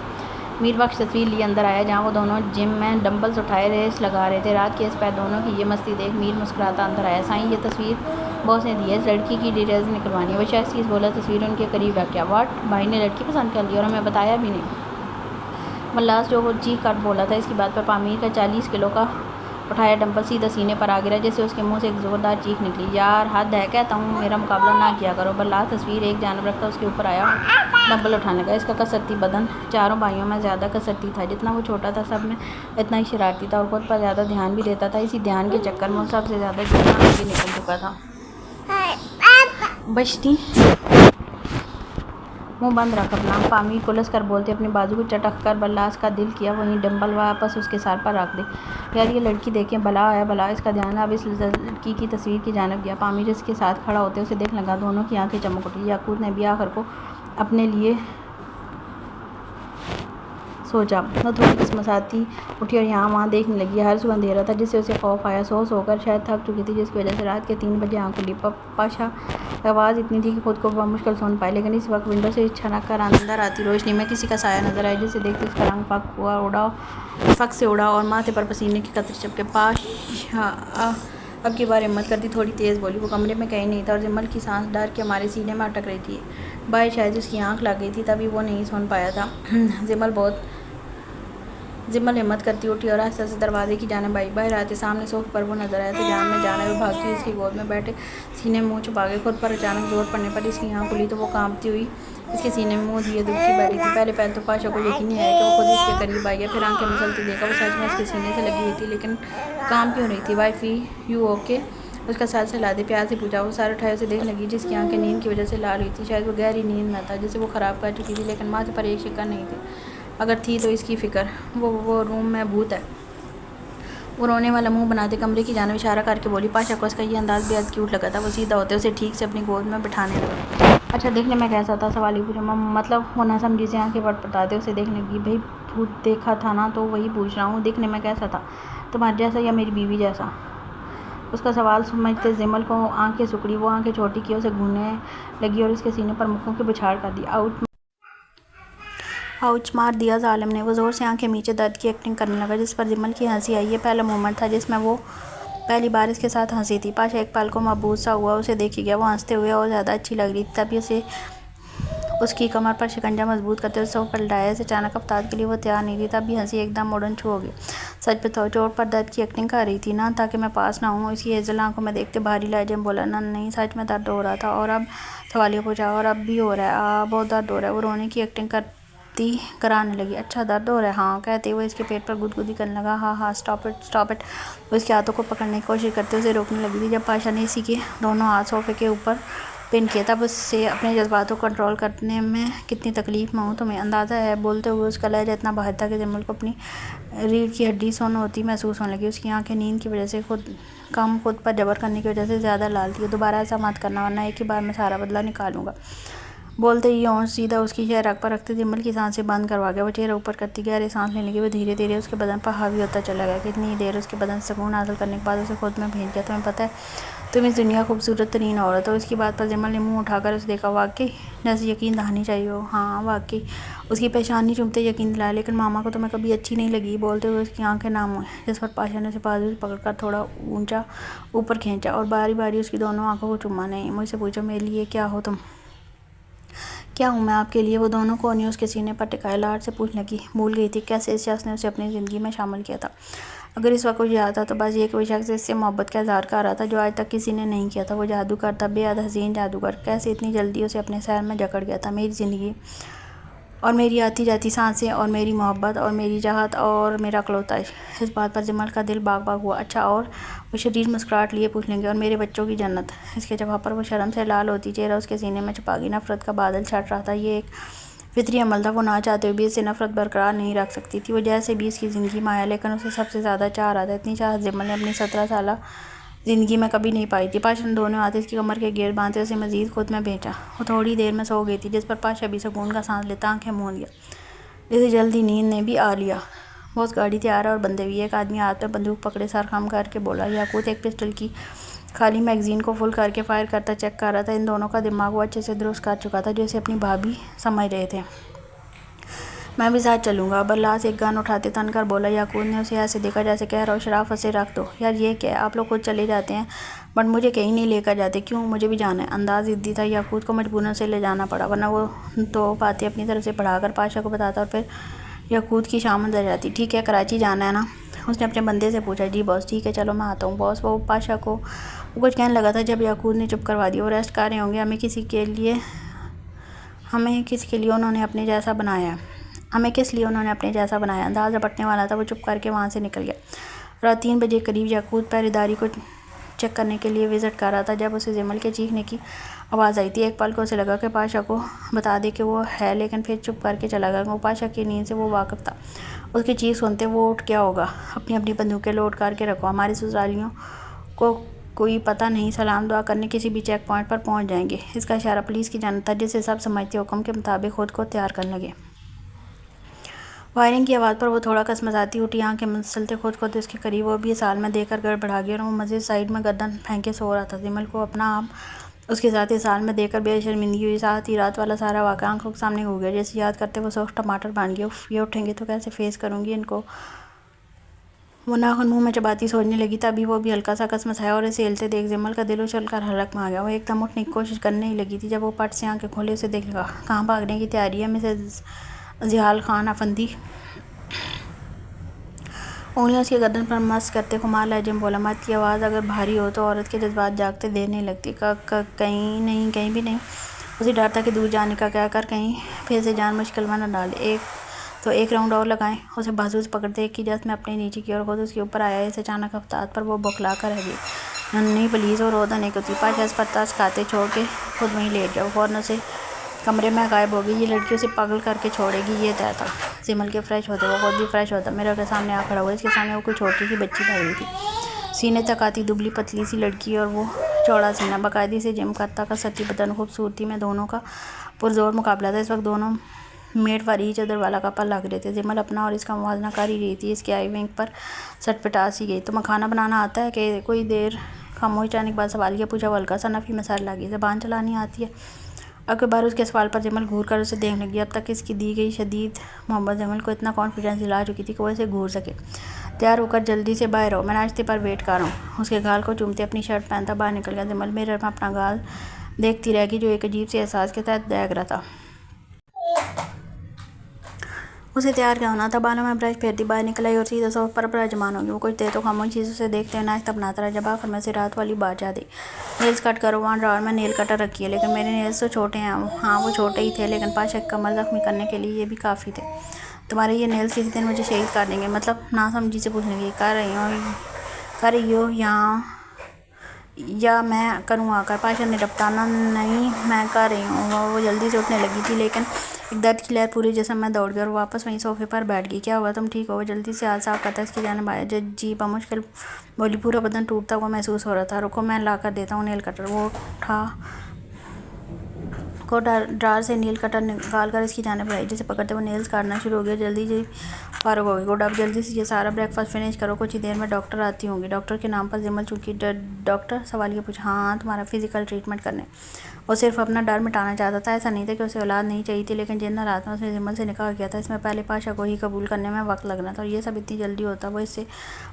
मीर बख्श तस्वीर लिए अंदर आया, जहाँ वो दोनों जिम में डंबल्स उठाए रेस लगा रहे थे। रात के इस पैर दोनों की ये मस्ती देख मीर मुस्कुराता अंदर आया। साईं, ये तस्वीर बॉस ने दी है, इस लड़की की डिटेल्स निकलवानी है। वो शायद चीज़ बोला, तस्वीर उनके करीब रख गया। वाट, भाई ने लड़की पसंद कर ली और हमें बताया भी नहीं। मल्लास जो वो चीख कर बोला था, इसकी बात पर पामीर का 40 किलो का उठाया डंबल सीधा सीने पर आ गिरा, जैसे उसके मुंह से एक ज़ोरदार चीख निकली। यार हद है, कहता हूँ मेरा मुकाबला ना किया करो। बल्ला तस्वीर एक जानब रखता उसके ऊपर आया, डंबल उठाने का। इसका कसरती बदन चारों भाइयों में ज़्यादा कसरती था। जितना वो छोटा था सब में इतना ही शरारती था और खुद पर ज़्यादा ध्यान भी देता था। इसी ध्यान के चक्कर में सबसे ज़्यादा जितना आगे निकल चुका था। बचती मुंह बंद रख अपना, पामीर कुलस कर बोलते अपनी बाजू को चटक कर बल्लास का दिल किया वहीं डंबल वापस उसके सर पर रख दे। यार ये लड़की देखें, बला है बला। इसका ध्यान अब इस लड़की की तस्वीर की जानब गया। पामीर इसके साथ खड़ा होते उसे देख लगा, दोनों की आंखें चमक उठी। याकूत ने भी आखिर को अपने लिए सोचा। वो थोड़ी किस्मसाती उठी और यहाँ वहाँ देखने लगी। हर सू अंधेरा था, जिससे उसे खौफ आया। सोकर शायद थक चुकी थी, जिसकी वजह से रात के 3 बजे आँख खुली। पाशा आवाज़ इतनी थी कि खुद को मुश्किल सुन पाई, लेकिन इस वक्त विंडो से छनक कर अंदर आती रोशनी में किसी का साया नजर आया, जिसे देखते उसका रंग फक से उड़ा और माथे पर पसीने की कतरे चपके। पाशा अब की बार हिम्मत करती थोड़ी तेज़ बोली। वो कमरे में कहीं नहीं था और जिम्मल की सांस डर के हमारे सीने में अटक रही थी। भाई शायद उसकी आँख लग गई थी, तभी वो नहीं सुन पाया था। जिम्मल हिम्मत करती उठी और आस्ते आस्ते दरवाजे की जाने आई। बाहर आते सामने सोफे पर वो नजर आया था, जान में जाना हुई भागती हुई इसकी गोद में बैठे सीने में मुँह छुपा गए। खुद पर अचानक जोर पड़ने पर इसकी आँख खुली तो वो कांपती हुई इसके सीने में मुँह दिए दुखी बैठी थी। पहले तो पाशा को यकीन नहीं आया कि वो खुद इसके करीब आई है। फिर आंखें मसलती देखा वो सच में इसके सीने से लगी हुई थी, लेकिन काम क्यों रही थी। वाइफी यू ओके, उसका साथ से ला दे, प्यार से पूछा। वो सारे उठाए उसे देखने लगी, जिसकी आंखें नींद की वजह से लाल हुई थी। शायद वो गहरी नींद में था, जिसे वो ख़राब कर चुकी थी, लेकिन माथे पर एक शिकन नहीं थी। अगर थी तो इसकी फ़िक्र। वो रूम में भूत है। वो रोने वाला मुंह बनाते कमरे की जानिब इशारा करके बोली। पाशा को उसका ये अंदाज़ बेहद क्यूट लगा था। वो सीधा होते उसे ठीक से अपनी गोद में बिठाने लगा। अच्छा देखने में कैसा था, सवाल ही पूछा। मतलब वो ना समझी से आँखें पटपटाते उसे देखने लगी। भाई भूत देखा था ना, तो वही पूछ रहा हूँ, देखने में कैसा था, तुम्हारे जैसा या मेरी बीवी जैसा। उसका सवाल समझते जिम्मल को आंखें सुकड़ी। वो आंखें छोटी की उसे घूरने लगी और उसके सीने पर मुक्कों की बुछाड़ कर दी। आउच मार दिया जालिम ने। वो ज़ोर से आंखें नीचे दर्द की एक्टिंग करने लगा, जिस पर जिम्मल की हंसी आई। ये पहला मोमेंट था जिसमें वो पहली बार इसके साथ हंसी थी। पाशा एक पल को महबूस सा हुआ, उसे देखी गया। वो हंसते हुए और ज़्यादा अच्छी लग रही थी। तभी उसे उसकी कमर पर शिकंजा मजबूत करते हुए सब पलटाया। इसे अचानक अवतार के लिए वो तैयार नहीं थी। तभी हंसी एकदम मोड़न छू हो गई। सच बताओ, चोट पर दर्द की एक्टिंग कर रही थी ना, ताकि मैं पास ना हूँ। इसकी हेजल आंखों में देखते भारी लहजे में बोला। ना नहीं, सच में दर्द हो रहा था। और अब सवालिया पूछा, और अब भी हो रहा है? बहुत दर्द हो रहा है। वो रोने की एक्टिंग कराने लगी। अच्छा दर्द हो रहा है? हाँ, कहते हुए इसके पेट पर गुदगुदी करने लगा। हाँ, स्टॉप इट। वो इसके हाथों को पकड़ने की कोशिश करते उसे रोकने लगी थी। जब पाशा ने इसी के दोनों हाथ सोफे के ऊपर पिन किया, तब उससे अपने जज्बातों को कंट्रोल करने में कितनी तकलीफ में हूँ तुम्हें अंदाज़ा है। बोलते हुए उसका लहजा इतना बाहर था कि जिम्मल को अपनी रीढ़ की हड्डी सुन्न होती महसूस होने लगी। उसकी आंखें नींद की वजह से खुद पर जबर करने की वजह से ज़्यादा लाल थी। दोबारा ऐसा मत करना, वरना एक ही बार में सारा बदला निकालूंगा। बोलते ही और सीधा उसकी चेहरा पर रखते जिम्मल की सांसें बंद करवा गया। वो चेहरा ऊपर करती गहरी सांस लेने लगी। वो धीरे धीरे उसके बदन पर हावी होता चला गया। कितनी देर उसके बदन से सुकून हासिल करने के बाद उसे खुद में भेज गया। तुम्हें पता है, तुम इस दुनिया खूबसूरत तरीन औरत हो। इसकी बात पर जिम्मल ने मुंह उठाकर उसे देखा। वाकई? जैसे यकीन दहानी चाहिए हो। हाँ वाकई। उसकी पेशानी चूमते यकीन दिलाया। लेकिन मामा को तुम्हें कभी अच्छी नहीं लगी? बोलते हुए उसकी आंखें नाम हुई, जिस पर पाशा ने उसे बाजू से पकड़कर थोड़ा ऊंचा ऊपर खींचा और बारी बारी उसकी दोनों आंखों को चुमा। नहीं, मुझसे पूछो, मेरे लिए क्या हो तुम? क्या हूँ मैं आपके लिए? वो दोनों कोहनी उसके सीने पर टिकाए लाड से पूछने की भूल गई थी कैसे इस शख्स ने उसे अपनी ज़िंदगी में शामिल किया था। अगर इस वक्त कुछ याद था तो बस ये कि वो शख्स इससे मोहब्बत का इजहार कर रहा था, जो आज तक किसी ने नहीं किया था। वो जादूगर था, बेहद हसीन जादूगर। कैसे इतनी जल्दी उसे अपने शहर में जकड़ गया था। मेरी ज़िंदगी और मेरी आती जाती सांसें और मेरी मोहब्बत और मेरी चाहत और मेरा अकलौता इश्क। इस बात पर जिम्मल का दिल बाग बाग हुआ। अच्छा और? वो शरीर मुस्कुराहट लिए पूछ लेंगे। और मेरे बच्चों की जन्नत। इसके जवाब पर वो शर्म से लाल होती चेहरा उसके सीने में छुपा गई। नफरत का बादल छट रहा था। ये एक फितरी अमल था। वो ना चाहते हुए भी इससे नफरत बरकरार नहीं रख सकती थी। वो जैसे भी इसकी ज़िंदगी में आया, लेकिन उसे सबसे ज़्यादा चाह रहा था। इतनी चाहत जिम्मल ने अपनी 17 साल ज़िंदगी में कभी नहीं पाई थी। पाशा ने दोनों हाथ इसकी कमर के गिर बांधते उसे मज़ीद खुद में भेजा। वो थोड़ी देर में सो गई थी, जिस पर पाशा भी सुकून का सांस लेता आंखें मूंद गया। जिसे जल्दी नींद ने भी आ लिया। बहुत गाड़ी तैयार है और बंदे भी। एक आदमी हाथ में बंदूक पकड़े सर खम करके बोला। याकूत एक पिस्टल की खाली मैगज़ीन को फुल करके फायर करता चेक कर रहा था। इन दोनों का दिमाग वो अच्छे से दुरुस्त कर चुका था, जैसे अपनी भाभी समझ रहे थे। मैं भी साथ चलूँगा। बल्लास एक गन उठाते तन कर बोला। याकूब ने उसे ऐसे देखा जैसे कह रहा हो शराफत से रख दो। यार ये क्या है, आप लोग खुद चले जाते हैं बट मुझे कहीं नहीं लेकर जाते। क्यों? मुझे भी जाना है। अंदाज ज़िद्दी था। याकूब को मजबूरन से ले जाना पड़ा, वरना वो तो बातें अपनी तरफ से बढ़ाकर पाशा को बताता और फिर याकूब की शामत आ जाती। ठीक है, कराची जाना है ना? उसने अपने बंदे से पूछा। जी बॉस, ठीक है चलो मैं आता हूँ। बॉस वो पाशा को वो कुछ कहने लगा था जब याकूब ने चुप करवा दिया। वो रेस्ट कर रहे होंगे। हमें किसी के लिए उन्होंने अपने जैसा बनाया है। हमें किस लिए उन्होंने अपने जैसा बनाया? अंदाज रपटने वाला था। वो चुप करके वहाँ से निकल गया। रात 3 बजे करीब याकूब पहरेदारी को चेक करने के लिए विज़िट कर रहा था जब उसे जमल के चीखने की आवाज़ आई थी। एक पल को उसे लगा कि पाशा को बता दे कि वो है, लेकिन फिर चुप करके चला गया। वो पाशा की नींद से वो वाकिफ़ था। उसकी चीख सुनते वो उठ गया होगा। अपनी अपनी बंदूकें लोड करके रखो, हमारी ससुरालियों को कोई पता नहीं, सलाम दुआ करने किसी भी चेक पॉइंट पर पहुंच जाएंगे। इसका इशारा पुलिस की जानता, जिसे सब समझते हुक्म के मुताबिक खुद को तैयार करने लगे। वायरिंग की आवाज़ पर वो थोड़ा कसमसाती उठी। आँखें मसलते खुद को उसके करीब वो भी साल में देकर गड़बड़ा गया और वो मस्जिद साइड में गर्दन फेंके सो रहा था। जिमल को अपना आप उसके साथ ही साल में देकर बेशर्मिंदगी हुई। साथ ही रात वाला सारा वाक़या आंखों के सामने हो गया। जैसे याद करते वो सॉफ्ट टमाटर बन गया। ये उठेंगे तो कैसे फेस करूँगी इनको? वो नाखून मुंह में चबाती सोचने लगी। तभी वो भी हल्का सा कसमसाया और इसे हिलते देख जिमल का दिल उछल कर हलक में आ गया। वो एकदम उठने की कोशिश करने ही लगी थी जब वो पट से आंखें खोले उसे देख लगा। कहाँ भागने की तैयारी है मिसेज जिहाल खान अफंदी? उंगलियां उसकी गर्दन पर मस करते खुमार लहजे में बोला। मर्द की आवाज़ अगर भारी हो तो औरत के जज्बात जागते देर नहीं लगती। कहीं नहीं, कहीं भी नहीं। उसे डर था कि दूर जाने का क्या कर कहीं फिर से जान मुश्किल में न डाले। एक राउंड और लगाएं। उसे बाजू से पकड़ते एक की जस्ट में अपने नीचे की और खुद उसके ऊपर आया। इस अचानक हफ्तात पर वो बौखला कर रह गई। नन्ही पुलिस और रोदा नहीं कुछ पास पत्तास खाते छोड़ के खुद वहीं लेट गया। फ़ौरन उसे कमरे में गायब हो गई। ये लड़की उसे पागल करके छोड़ेगी, ये तय था। जिमल के फ्रेश होते वो खुद भी फ्रेश होता। मिरर के सामने आ खड़ा हुआ। इसके सामने वो कोई छोटी सी बच्ची भाग रही थी। सीने तक आती दुबली पतली सी लड़की और वो चौड़ा सीना, बाकायदी से जिम करता का सती बदन। खूबसूरती में दोनों का पुरजोर मुकाबला था। इस वक्त दोनों मेड फॉर ईच अदर वाला कपल लग रहे थे। जिमल अपना और इसका मुवाजना कर ही रही थी। इसके आई विंग पर सटपटा सी गई। तुम्हें खाना बनाना आता है? कि कोई देर खामोश जाने के बाद सवाल किया पूछा। वो हल्का सा नफ़ी मसाल लगी। ज़बान चलानी आती है? अब के बार उसके सवाल पर जिमल घूर कर उसे देखने लगी। अब तक इसकी दी गई शदीद मोहब्बत जिमल को इतना कॉन्फिडेंस दिला चुकी थी कि वो इसे घूर सके। तैयार होकर जल्दी से बाहर आओ, मैं नाश्ते पर वेट कर रहा हूँ। उसके गाल को चूमते अपनी शर्ट पहनता बाहर निकल गया। जिमल मिरर में अपना गाल देखती रह गई जो एक अजीब से एहसास के तहत दहक रहा था। उसे तैयार क्या होना था। बालों में ब्रश फेरती बाहर निकल आई और सीधा सोफ पर बराजमान होगी। वो कुछ देर तो खामोश चीज़ों से देखते हुए नाश्ता बनाता रहा जब आखिर में से रात वाली बात याद आई। नेल्स कट करो। वहाँ ड्रॉअर में नेल कटर रखी है, लेकिन मेरे नेल्स तो छोटे हैं। हाँ वो छोटे ही थे, लेकिन पाशा की कमर जख्मी करने के लिए ये भी काफ़ी थे। तुम्हारे ये नेल्स किसी दिन मुझे शहीद कर देंगे? मतलब ना समझी से पूछने की कर रही हो यहाँ या मैं करूँ आकर? पाशा ने रफ्ताना नहीं, मैं कर रही हूँ। वो जल्दी से उठने लगी थी, लेकिन एक दर्द की लहर पूरे जिस्म में दौड़ गई और वापस वहीं सोफे पर बैठ गई। क्या हुआ? तुम ठीक हो? वो जल्दी से हाथ साफ करता इसकी जानिब आया। जी बमुश्किल बोली। पूरा बदन टूटता हुआ महसूस हो रहा था। रुको मैं ला कर देता हूँ नेल कटर। वो उठा को ड्रार से नेल कटर निकाल कर इसकी जानिब आई, जिसे पकड़ते वो नेल्स काटना शुरू हो गया। जल्दी जी फारुक हो गई। गुड, अब जल्दी से ये सारा ब्रेकफास्ट फिनिश करो, कुछ ही देर में डॉक्टर आती होंगी। डॉक्टर के नाम पर जिमल चूँकि डॉक्टर सवाल ये पूछा। हाँ तुम्हारा फिजिकल ट्रीटमेंट करने। वो सिर्फ अपना डर मिटाना चाहता था। ऐसा नहीं था कि उसे औलाद नहीं चाहिए थी, लेकिन जिन रात में उसने जिमल से निकाह किया था इसमें पहले पाशा को ही कबूल करने में वक्त लगना था और ये सब इतनी जल्दी होता वो इससे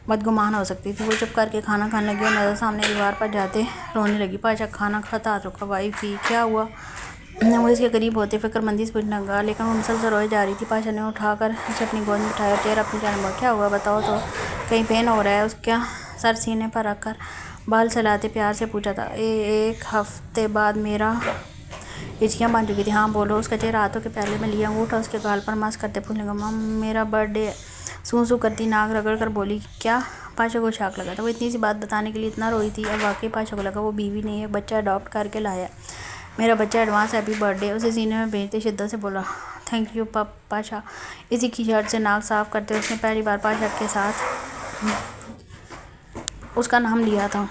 बदगुमान हो सकती थी। वो चुप करके खाना खाने लगी और नज़र सामने दीवार पर जाते रोने लगी। पाशा खाना खाता रुका। वाइफ ही क्या हुआ? वो इसके करीब होते फिक्रमंदी से पूछने लगा, लेकिन वो मुसलसल रोए जा रही थी। पाशा ने उठाकर उसे अपनी गोद में उठाया। चेहरा अपनी जानिब। क्या हुआ बताओ तो? कहीं पेन हो रहा है? उसका सर सीने पर रखकर बाल सहलाते प्यार से पूछा था। एक हफ्ते बाद मेरा हिचकियाँ बन चुकी थी। हाँ बोलो। उसका चेहरा हाथों के पहले में लिया उठा उसके गाल पर मस करते पूछने लगा। मम मेरा बर्थडे। सूं करती नाक रगड़ कर बोली। क्या? पाशा को शाक लगा था। वो इतनी सी बात बताने के लिए इतना रोई थी। अब वाकई पाशा को लगा वो बीवी नहीं है, बच्चा अडॉप्ट करके लाया। मेरा बच्चा एडवांस हैप्पी बर्थडे। उसे सीने में भेजते शिद्दत से बोला। Thank you Pasha. इसी की शर्ट से नाक साफ करते उसने पहली बार पाशा के साथ उसका नाम लिया था।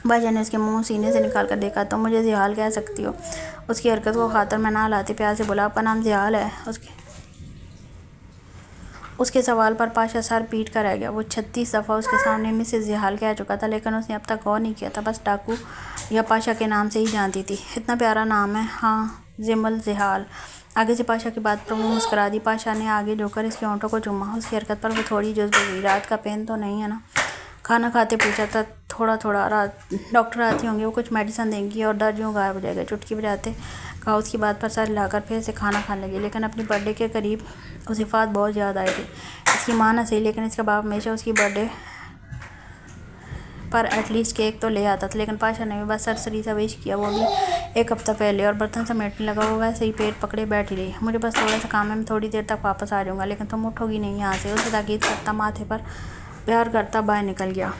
पाशा ने उसके मुंह सीने से निकाल कर देखा। तो मुझे जिहाल कह सकती हो। उसकी हरकत को खातर में ना लाते प्यार से बोला। आपका नाम जिहाल है? उसके सवाल पर पाशा सर पीट कर रह गया। वो 36 दफ़ा उसके सामने मिसेस जिहाल कह चुका था, लेकिन उसने अब तक गौर नहीं किया था। बस डाकू या पाशा के नाम से ही जानती थी। इतना प्यारा नाम है, हाँ, जिमल जिहाल। आगे से पाशा की बात पर वो मुस्कुरा दी। पाशा ने आगे झुककर इसके होंठों को चूमा। उसकी हरकत पर वो थोड़ी जुज़्ब हुई। रात का पेन तो नहीं है ना? खाना खाते पूछा था। थोड़ा थोड़ा। रात डॉक्टर आती होंगी, वो कुछ मेडिसिन देंगी और दर्द यूँ गायब हो जाएगा। चुटकी बजाते कहा। उसकी बात पर सर हिलाकर फिर से खाना खाने लगी। लेकिन अपनी बर्थडे के करीब उसे फ़ात बहुत याद आई थी। इसकी माँ न सही, लेकिन इसका बाप हमेशा उसकी बर्थडे पर एटलीस्ट केक तो ले आता था। लेकिन पाशा ने भी बस सरसरी सा विश किया, वो भी 1 हफ्ता पहले। और बर्तन समेटने लगा। वो वैसे ही पेट पकड़े बैठी रही। मुझे बस थोड़ा सा काम है, मैं थोड़ी देर तक वापस आ जाऊँगा, लेकिन तुम उठोगी नहीं यहाँ से। उसे ताकीद करता, माथे पर प्यार करता बाहर निकल गया।